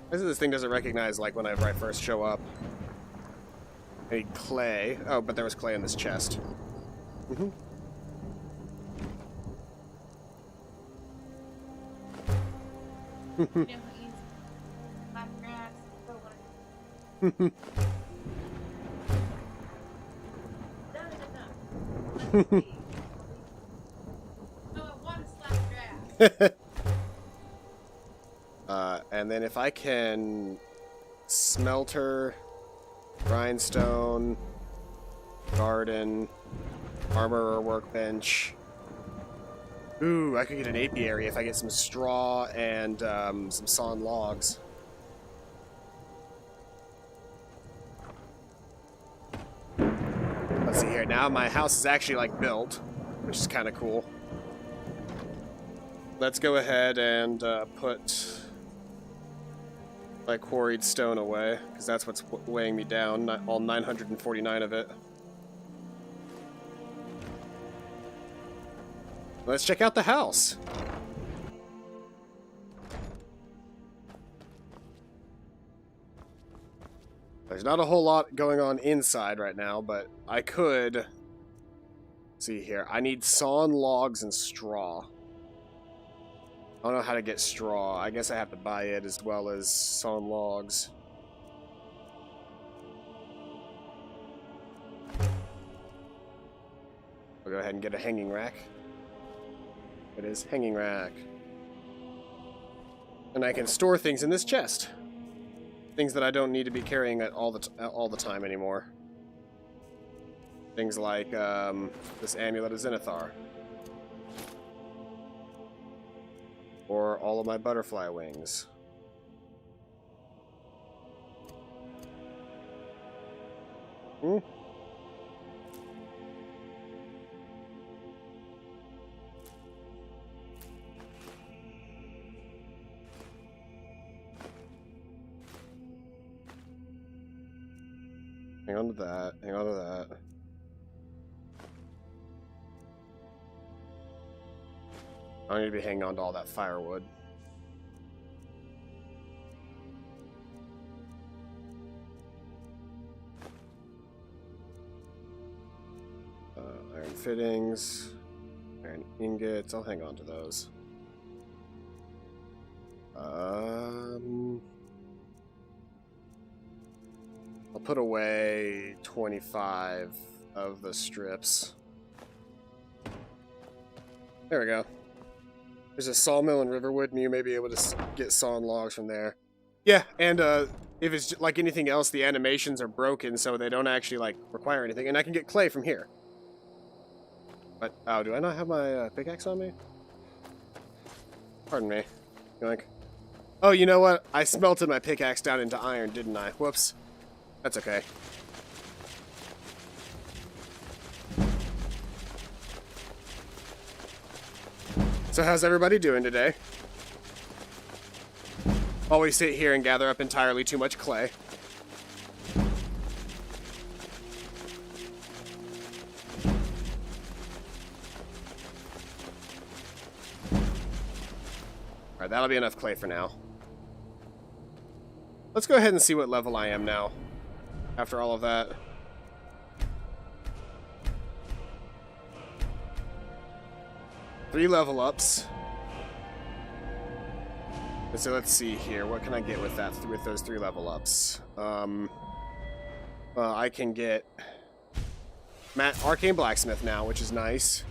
S1: This thing doesn't recognize, like, whenever I first show up. I need clay. Oh, but there was clay in this chest. Mm-hmm. And then if I can smelter, grindstone, garden, armorer workbench. Ooh, I could get an apiary if I get some straw and some sawn logs. Let's see here. Now my house is actually like built, which is kind of cool. Let's go ahead and put my quarried stone away, because that's what's weighing me down, all 949 of it. Let's check out the house. There's not a whole lot going on inside right now, but I could... see here. I need sawn logs and straw. I don't know how to get straw. I guess I have to buy it as well as sawn logs. I'll go ahead and get a hanging rack. It is hanging rack. And I can store things in this chest. Things that I don't need to be carrying all the time anymore. Things like this amulet of Zenithar. Or all of my butterfly wings. Hmm? Hang on to that. Hang on to that. I need to be hanging on to all that firewood. Iron fittings, iron ingots. I'll hang on to those. I'll put away 25 of the strips. There we go. There's a sawmill in Riverwood, and you may be able to get sawn logs from there. Yeah, and if it's like anything else, the animations are broken, so they don't actually like require anything. And I can get clay from here. But oh, do I not have my pickaxe on me? Pardon me. Yoink. Oh, you know what? I smelted my pickaxe down into iron, didn't I? Whoops. That's okay. So how's everybody doing today? While we sit here and gather up entirely too much clay. Alright, that'll be enough clay for now. Let's go ahead and see what level I am now. After all of that. Three level ups. And so let's see here. What can I get with that? With those 3 level ups? Well, I can get Arcane Blacksmith now, which is nice.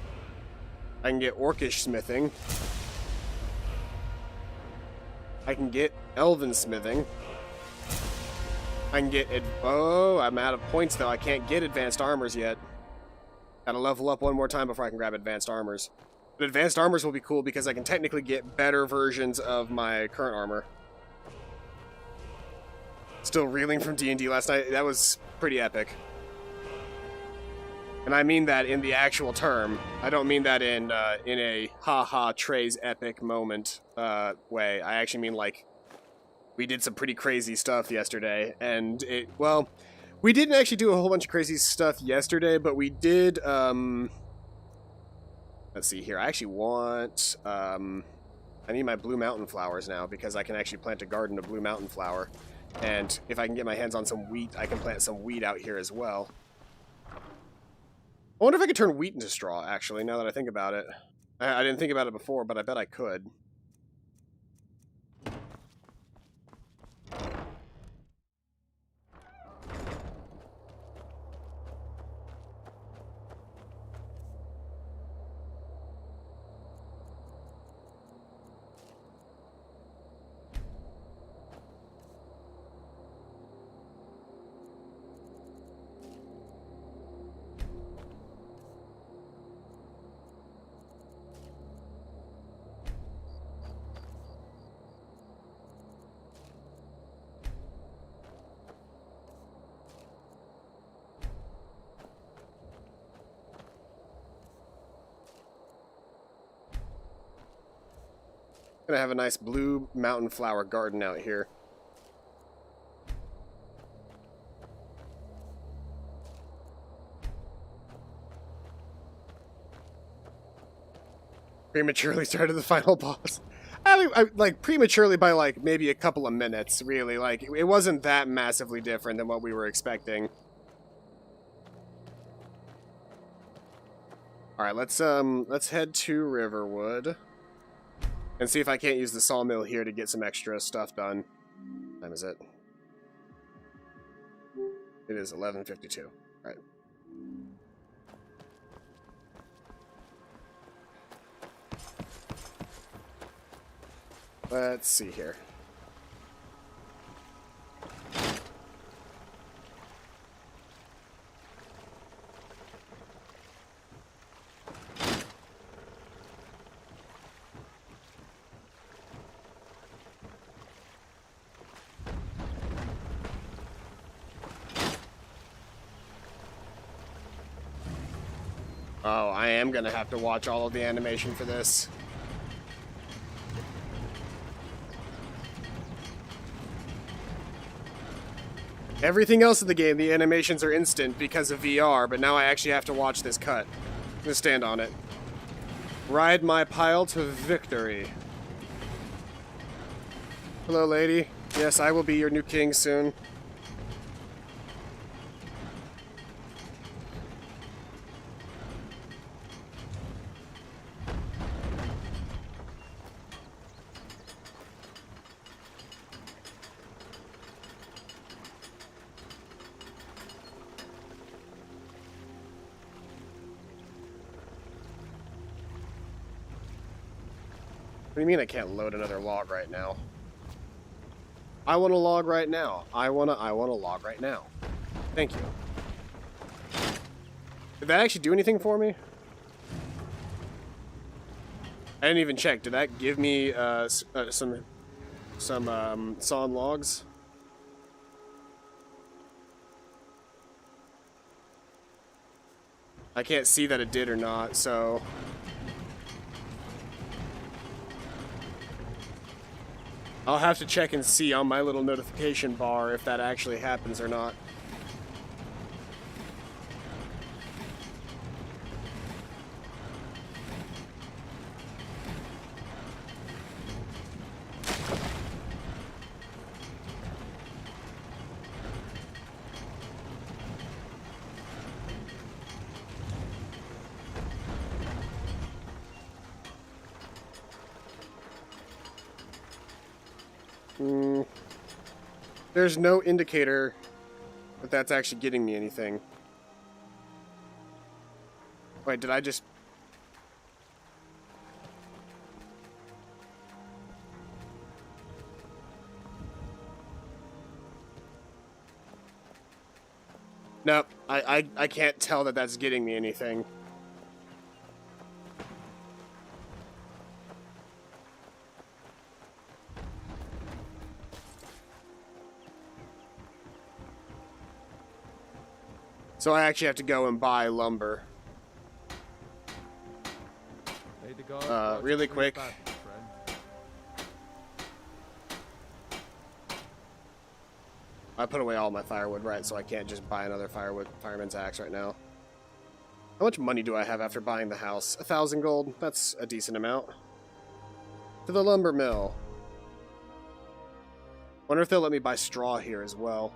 S1: I can get Orcish Smithing. I can get Elven Smithing. I can get... Oh, I'm out of points, though. I can't get Advanced Armors yet. Gotta level up one more time before I can grab Advanced Armors. But Advanced Armors will be cool because I can technically get better versions of my current armor. Still reeling from D&D last night. That was pretty epic. And I mean that in the actual term. I don't mean that in a haha Trey's epic moment way. I actually mean like we did some pretty crazy stuff yesterday, and well, we didn't actually do a whole bunch of crazy stuff yesterday, but we did. Let's see here. I actually want. I need my Blue Mountain flowers now because I can actually plant a garden of Blue Mountain flower, and if I can get my hands on some wheat, I can plant some wheat out here as well. I wonder if I could turn wheat into straw, actually, now that I think about it. I didn't think about it before, but I bet I could. Gonna have a nice Blue Mountain flower garden out here. Prematurely started the final boss. I like prematurely by like maybe a couple of minutes, really. Like it wasn't that massively different than what we were expecting. All right, let's head to Riverwood. And see if I can't use the sawmill here to get some extra stuff done. What time is it? It is 11:52. All right. Let's see here. Oh, I am gonna have to watch all of the animation for this. Everything else in the game, the animations are instant because of VR, but now I actually have to watch this cut. I'm gonna stand on it. Ride my pile to victory. Hello, lady. Yes, I will be your new king soon. What do you mean I can't load another log right now? I want a log right now. I want a log right now. Thank you. Did that actually do anything for me? I didn't even check. Did that give me some sawn logs? I can't see that it did or not, so... I'll have to check and see on my little notification bar if that actually happens or not. There's no indicator that that's actually getting me anything. Wait, did I just... Nope, I can't tell that that's getting me anything. So I actually have to go and buy lumber. Really quick. I put away all my firewood, right, so I can't just buy another fireman's axe right now. How much money do I have after buying the house? 1,000 gold? That's a decent amount. To the lumber mill. Wonder if they'll let me buy straw here as well.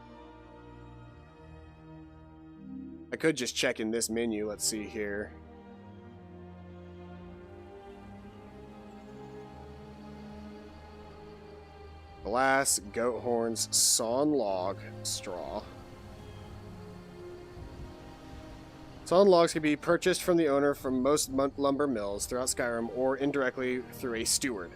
S1: I could just check in this menu. Let's see here. Glass, goat horns, sawn log, straw. Sawn logs can be purchased from the owner from most lumber mills throughout Skyrim or indirectly through a steward.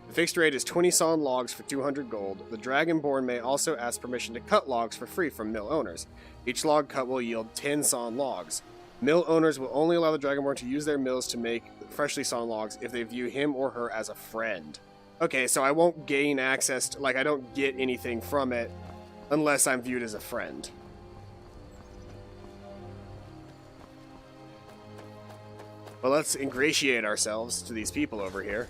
S1: The fixed rate is 20 sawn logs for 200 gold. The Dragonborn may also ask permission to cut logs for free from mill owners. Each log cut will yield 10 sawn logs. Mill owners will only allow the Dragonborn to use their mills to make freshly sawn logs if they view him or her as a friend. Okay, so I won't gain access to, like, I don't get anything from it unless I'm viewed as a friend. Well, let's ingratiate ourselves to these people over here.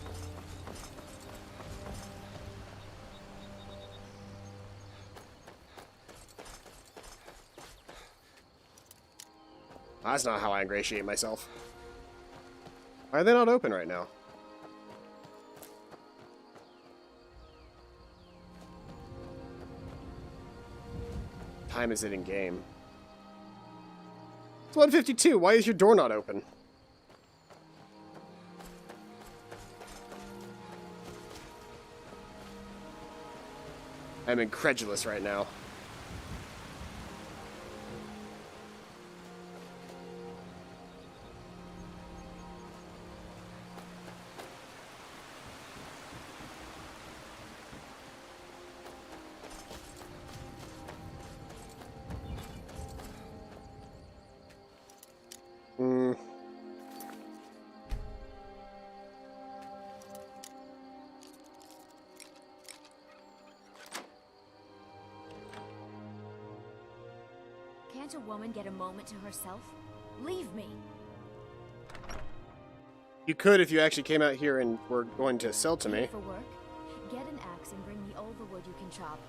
S1: That's not how I ingratiate myself. Why are they not open right now? Time is it in game? It's 1:52. Why is your door not open? I'm incredulous right now.
S5: Can't a woman get a moment to herself? Leave me.
S1: You could if you actually came out here and were going to sell to me.
S5: For work, get an axe and bring me all the wood you can chop.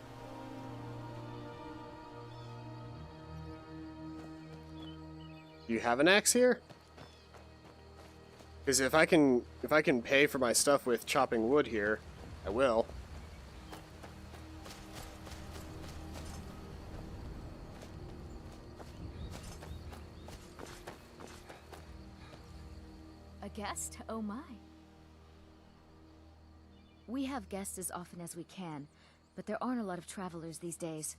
S1: Do you have an axe here? Because if I can pay for my stuff with chopping wood here, I will.
S5: A guest? Oh my. We have guests as often as we can, but there aren't a lot of travelers these days.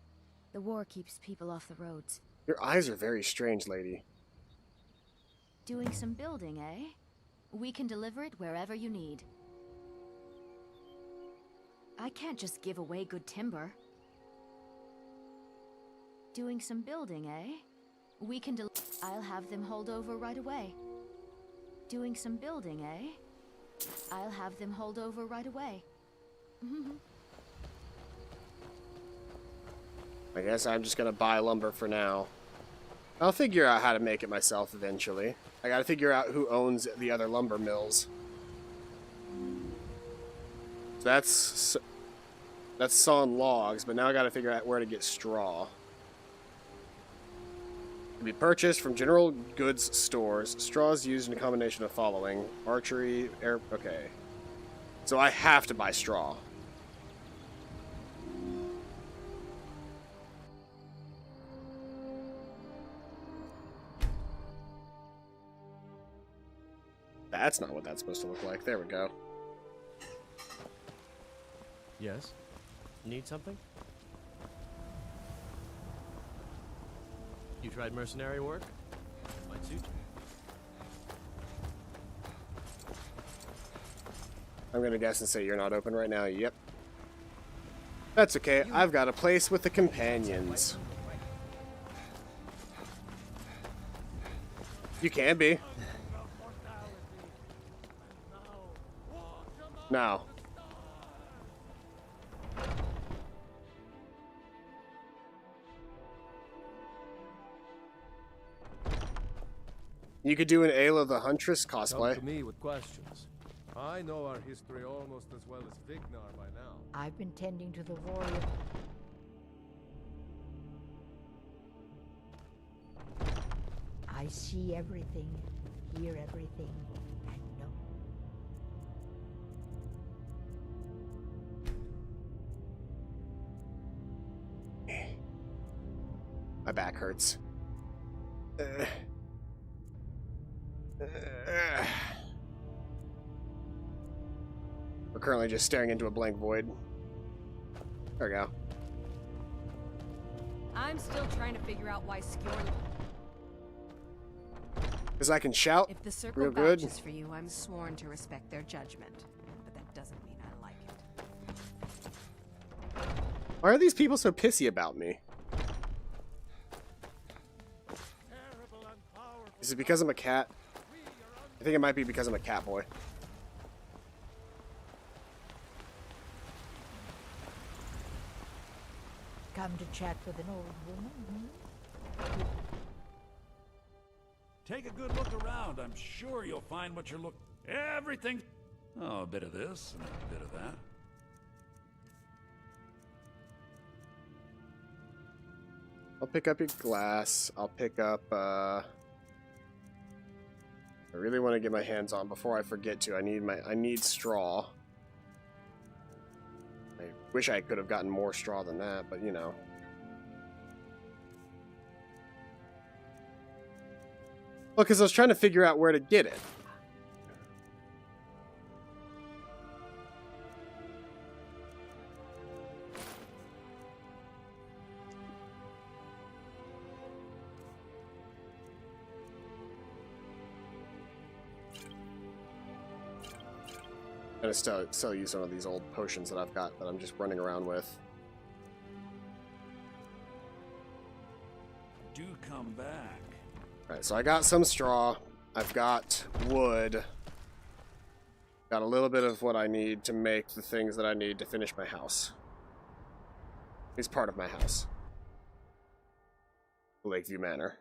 S5: The war keeps people off the roads.
S1: Your eyes are very strange, lady.
S5: Doing some building, eh? We can deliver it wherever you need. I can't just give away good timber. Doing some building, eh? We can I'll have them hauled over right away. Doing some building, eh? I'll have them hauled over right away.
S1: I guess I'm just gonna buy lumber for now. I'll figure out how to make it myself eventually. I gotta figure out who owns the other lumber mills. So that's sawn logs, but now I gotta figure out where to get straw. To be purchased from general goods stores. Straw is used in a combination of following: archery, air. Okay, so I have to buy straw. That's not what that's supposed to look like. There we go.
S7: Yes? Need something? You tried mercenary work? Might suit you.
S1: I'm gonna guess and say you're not open right now. Yep. That's okay. I've got a place with the companions. You can be. Now. You could do an Ayla the Huntress cosplay.
S9: Come to me with questions. I know our history almost as well as Vignar by now.
S8: I've been tending to the warrior. I see everything, hear everything, and know.
S1: My back hurts. We're currently just staring into a blank void. There we go.
S2: I'm still trying to figure out why Skjorn...
S1: Because I can shout
S2: If the circle
S1: real good.
S2: vouches for you, I'm sworn to respect their judgment. But that doesn't mean I like it.
S1: Why are these people so pissy about me? Is it because I'm a cat? I think it might be because I'm a cat boy.
S8: Come to chat with an old woman,
S17: Take a good look around. I'm sure you'll find what you're looking. Everything. Oh, a bit of this and a bit of that.
S1: I'll pick up your glass. I'll pick up, I really want to get my hands on before I forget to. I need straw. I wish I could have gotten more straw than that, but you know. Well, because I was trying to figure out where to get it. I'm gonna still use some of these old potions that I've got that I'm just running around with.
S17: Do come back.
S1: Alright, so I got some straw. I've got wood. Got a little bit of what I need to make the things that I need to finish my house. It's part of my house. Lakeview Manor.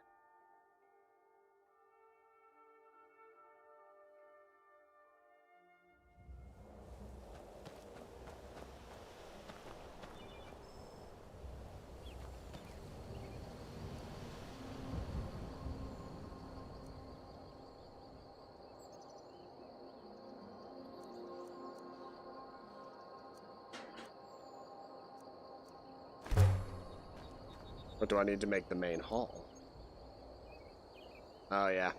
S1: What do I need to make the main hall? Oh, yeah.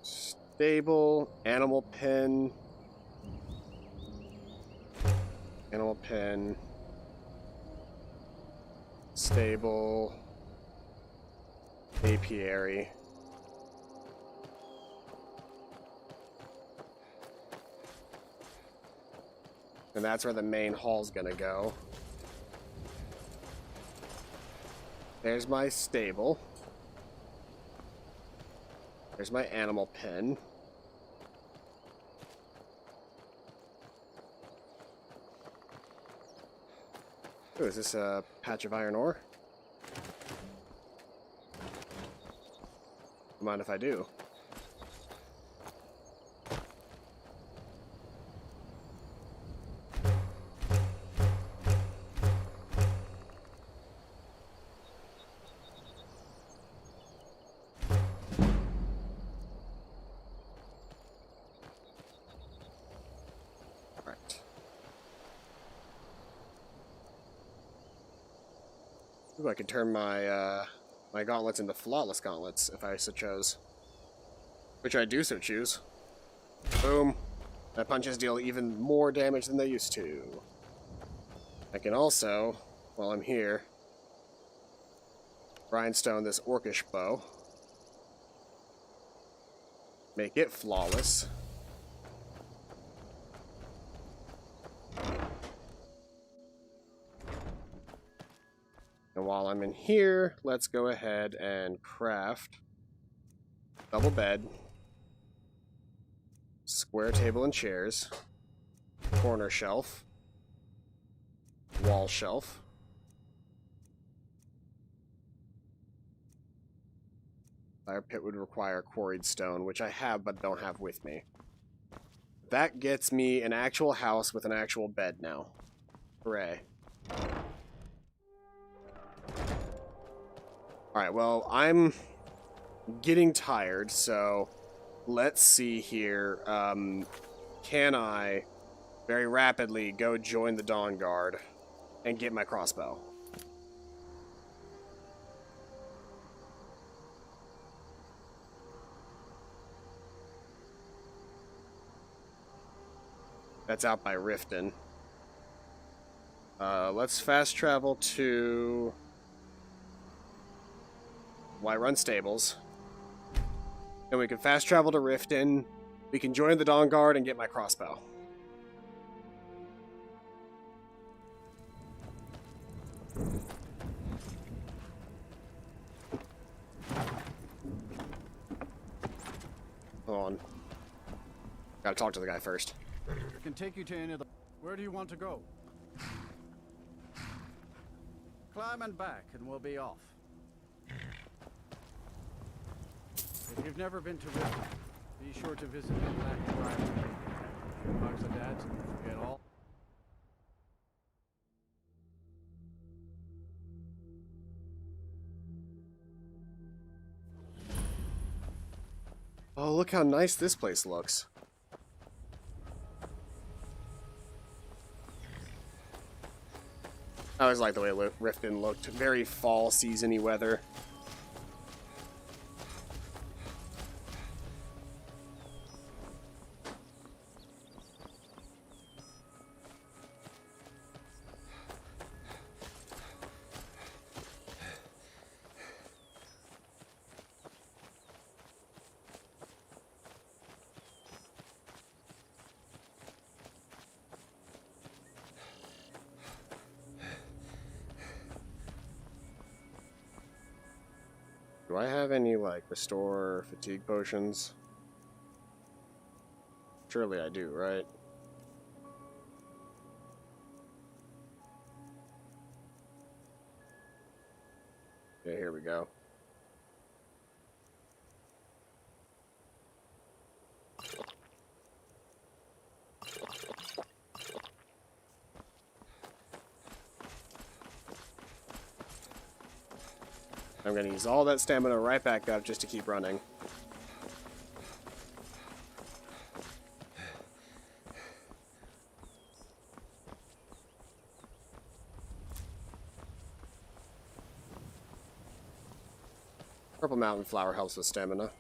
S1: Stable, animal pen. Animal pen. Stable. Apiary. And that's where the main hall's gonna go. There's my stable. There's my animal pen. Oh, is this a patch of iron ore? Don't mind if I do. Ooh, I could turn my my gauntlets into flawless gauntlets if I so chose. Which I do so choose. Boom. My punches deal even more damage than they used to. I can also, while I'm here, grindstone this orcish bow. Make it flawless. And while I'm in here, let's go ahead and craft double bed, square table and chairs, corner shelf, wall shelf, fire pit would require quarried stone, which I have but don't have with me. That gets me an actual house with an actual bed now. Hooray. Alright, well, I'm getting tired, so let's see here. Can I very rapidly go join the Dawn Guard and get my crossbow? That's out by Riften. Let's fast travel to Whiterun Stables. And we can fast travel to Riften. We can join the Dawn Guard and get my crossbow. Hold on. Gotta talk to the guy first.
S13: I can take you to any of the... Where do you want to go? Climb and back, and we'll be off. If you've never been to Riften, be sure to visit the Black Drive. Bugs and dads, and forget all.
S1: Oh, look how nice this place looks. I always like the way Riften looked. Very fall season-y weather. Do I have any, like, restore fatigue potions? Surely I do, right? Okay, here we go. I'm going to use all that stamina right back up just to keep running. Purple Mountain Flower helps with stamina.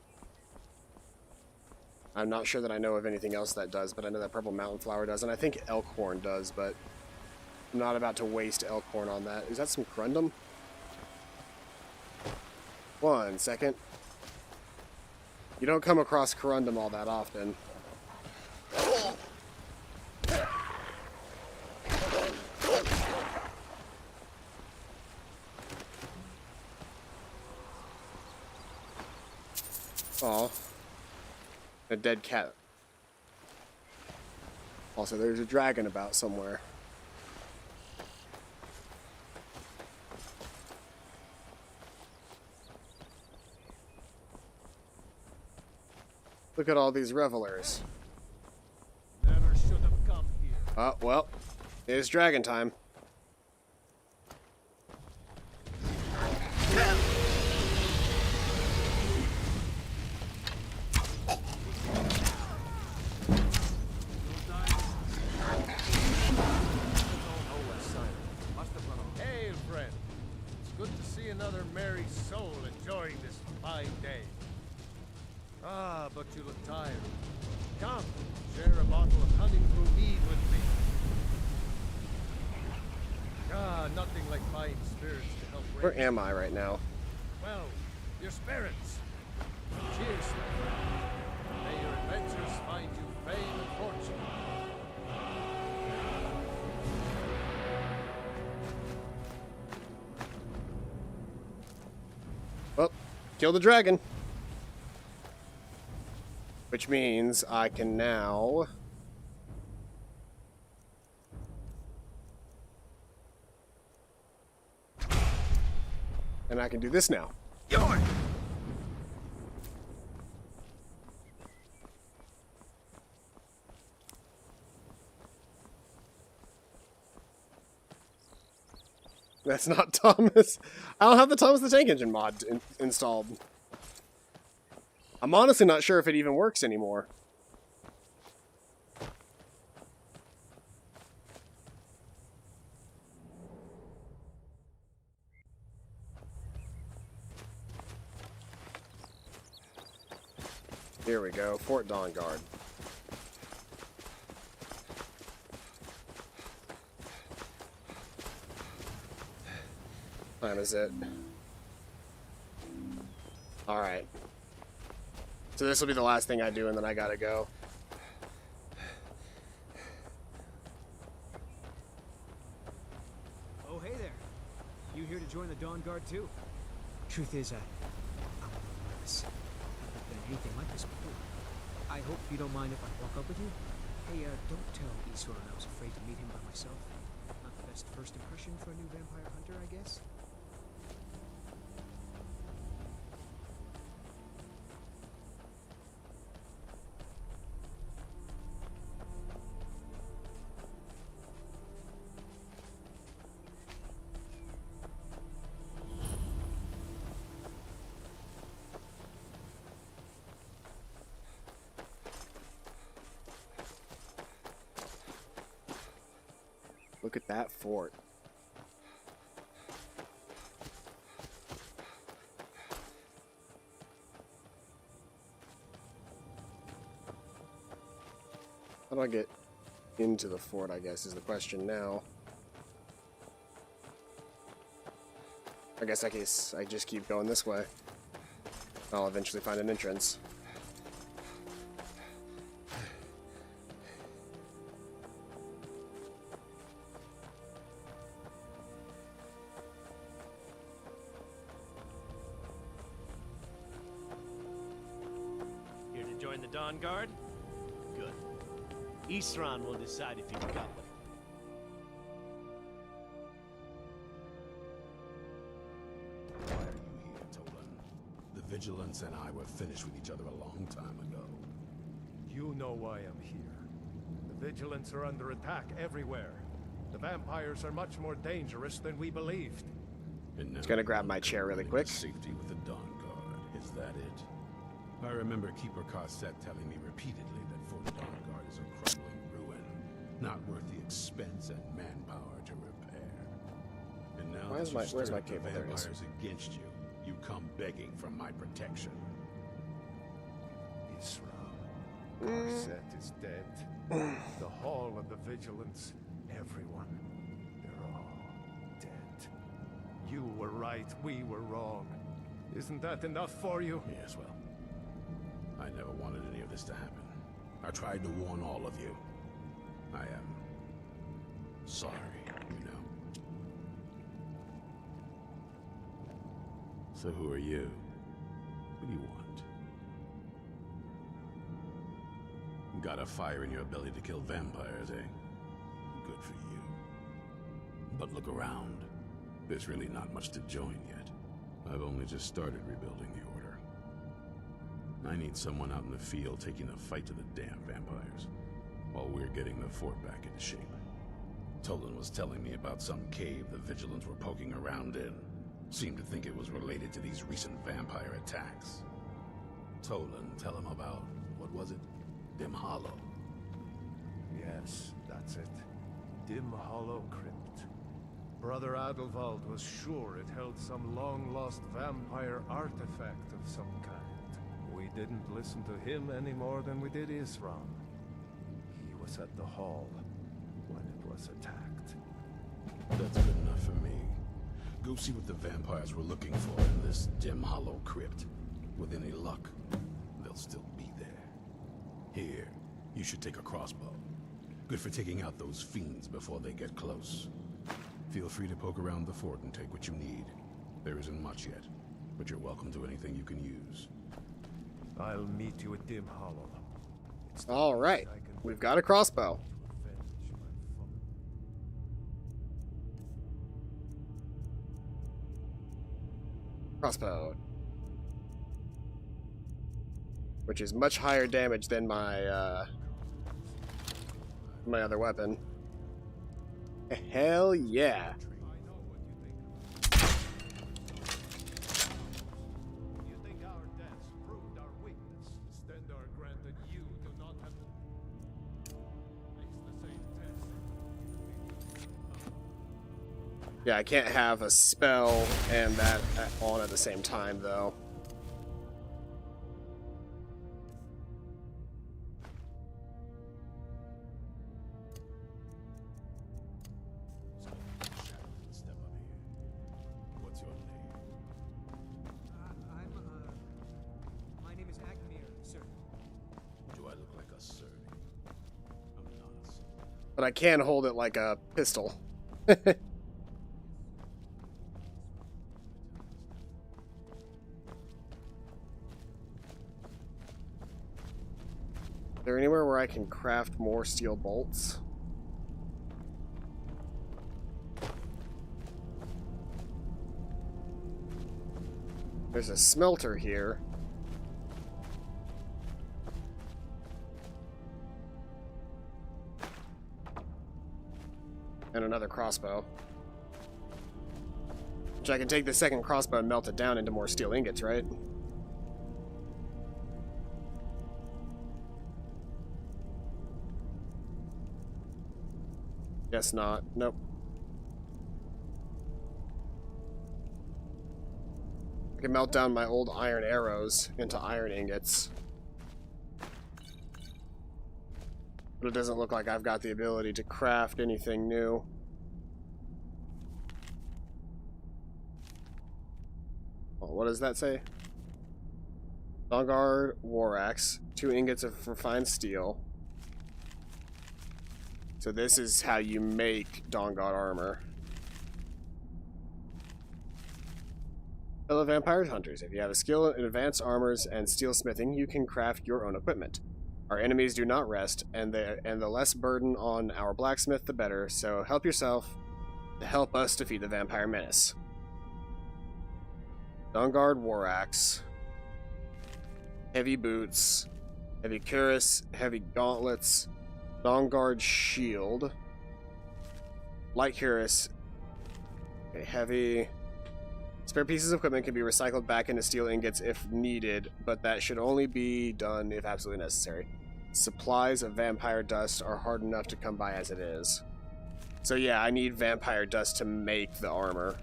S1: I'm not sure that I know of anything else that does, but I know that Purple Mountain Flower does, and I think Elkhorn does, but I'm not about to waste Elkhorn on that. Is that some Corundum? 1 second. You don't come across Corundum all that often. Oh, a dead cat. Also, there's a dragon about somewhere. Look at all these revelers.
S7: Never should have come here.
S1: Oh, well, it's dragon time.
S9: Hail, friend. It's good to see another merry soul enjoying this fine day. Ah, but you look tired. Come, share a bottle of honeydew mead with me. Ah, nothing like fine spirits to help raise.
S1: Where am I right now?
S9: Well, your spirits. Cheers, my friend. May your adventures find you fame and fortune.
S1: Well, kill the dragon. Which means I can now... And I can do this now. That's not Thomas. I don't have the Thomas the Tank Engine mod installed. I'm honestly not sure if it even works anymore. Here we go, Fort Dawnguard. What time is it? Alright. So this will be the last thing I do, and then I gotta go.
S16: Oh, hey there. You here to join the Dawn Guard too? Truth is, I'm a little nervous. I've never been anything like this before. I hope you don't mind if I walk up with you. Hey, don't tell Isran I was afraid to meet him by myself. Not the best first impression for a new vampire hunter, I guess.
S1: Look at that fort. How do I get into the fort, I guess, is the question now. I guess I just keep going this way. I'll eventually find an entrance.
S7: Here to join the Dawn Guard? Good. Isran will decide if you can come.
S18: Why are you here, Tolan? The Vigilance and I were finished with each other a long time ago.
S9: You know why I'm here. The Vigilants are under attack everywhere. The vampires are much more dangerous than we believed.
S1: Just gonna grab my chair really quick.
S18: Safety with the Dawn Guard, is that it? I remember Keeper Carset telling me repeatedly that Fort Dawnguard is a crumbling ruin, not worth the expense and manpower to repair. And now
S1: Where's my cable? There it is.
S18: vampires against you, you come begging for my protection.
S9: Isra, Carset is dead. The Hall of the Vigilance, everyone, they're all dead. You were right, we were wrong. Isn't that enough for you?
S18: Yes, well, I never wanted any of this to happen. I tried to warn all of you. I am sorry, you know. So who are you? What do you want? Got a fire in your belly to kill vampires, eh? Good for you. But look around. There's really not much to join yet. I've only just started rebuilding the Order. I need someone out in the field taking the fight to the damn vampires, while we're getting the fort back into shape. Tolan was telling me about some cave the Vigilants were poking around in. Seemed to think it was related to these recent vampire attacks. Tolan, tell him about, what was it? Dim Hollow.
S9: Yes, that's it. Dim Hollow Crypt. Brother Adelwald was sure it held some long-lost vampire artifact of some kind. We didn't listen to him any more than we did Isran. He was at the hall when it was attacked.
S18: That's good enough for me. Go see what the vampires were looking for in this Dim Hollow Crypt. With any luck, they'll still be there. Here, you should take a crossbow. Good for taking out those fiends before they get close. Feel free to poke around the fort and take what you need. There isn't much yet, but you're welcome to anything you can use.
S9: I'll meet you at Dim Hollow.
S1: All right, we've got a crossbow. Crossbow. Which is much higher damage than my my other weapon. Hell yeah.
S9: You think our deaths proved our weakness? Stendar granted you do not have to face the same test.
S1: Yeah, I can't have a spell and that on at the same time, though.
S16: My name is Agmir, sir.
S18: Do I look like a sir? I'm not a sir.
S1: But I can hold it like a pistol. Is there anywhere where I can craft more steel bolts? There's a smelter here. And another crossbow. Which I can take the second crossbow and melt it down into more steel ingots, right? Guess not. Nope. I can melt down my old iron arrows into iron ingots. But it doesn't look like I've got the ability to craft anything new. Oh, what does that say? Dawnguard War Axe, 2 ingots of refined steel. So this is how you make Dawnguard armor. Fellow vampire hunters, if you have a skill in advanced armors and steelsmithing, you can craft your own equipment. Our enemies do not rest, and the less burden on our blacksmith, the better. So help yourself to help us defeat the vampire menace. Dawnguard War Axe, heavy boots, heavy cuirass, heavy gauntlets, Dawnguard shield, light cuirass, okay, heavy. Spare pieces of equipment can be recycled back into steel ingots if needed, but that should only be done if absolutely necessary. Supplies of vampire dust are hard enough to come by as it is. So yeah, I need vampire dust to make the armor.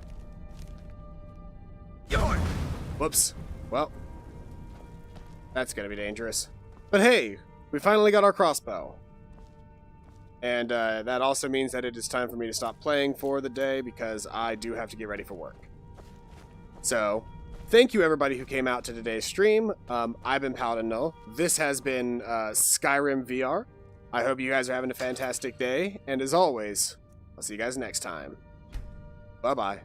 S1: Whoops. Well, that's gonna be dangerous. But hey, we finally got our crossbow. And that also means that it is time for me to stop playing for the day because I do have to get ready for work. So, thank you everybody who came out to today's stream. I've been Paladin Null. This has been Skyrim VR. I hope you guys are having a fantastic day. And as always, I'll see you guys next time. Bye-bye.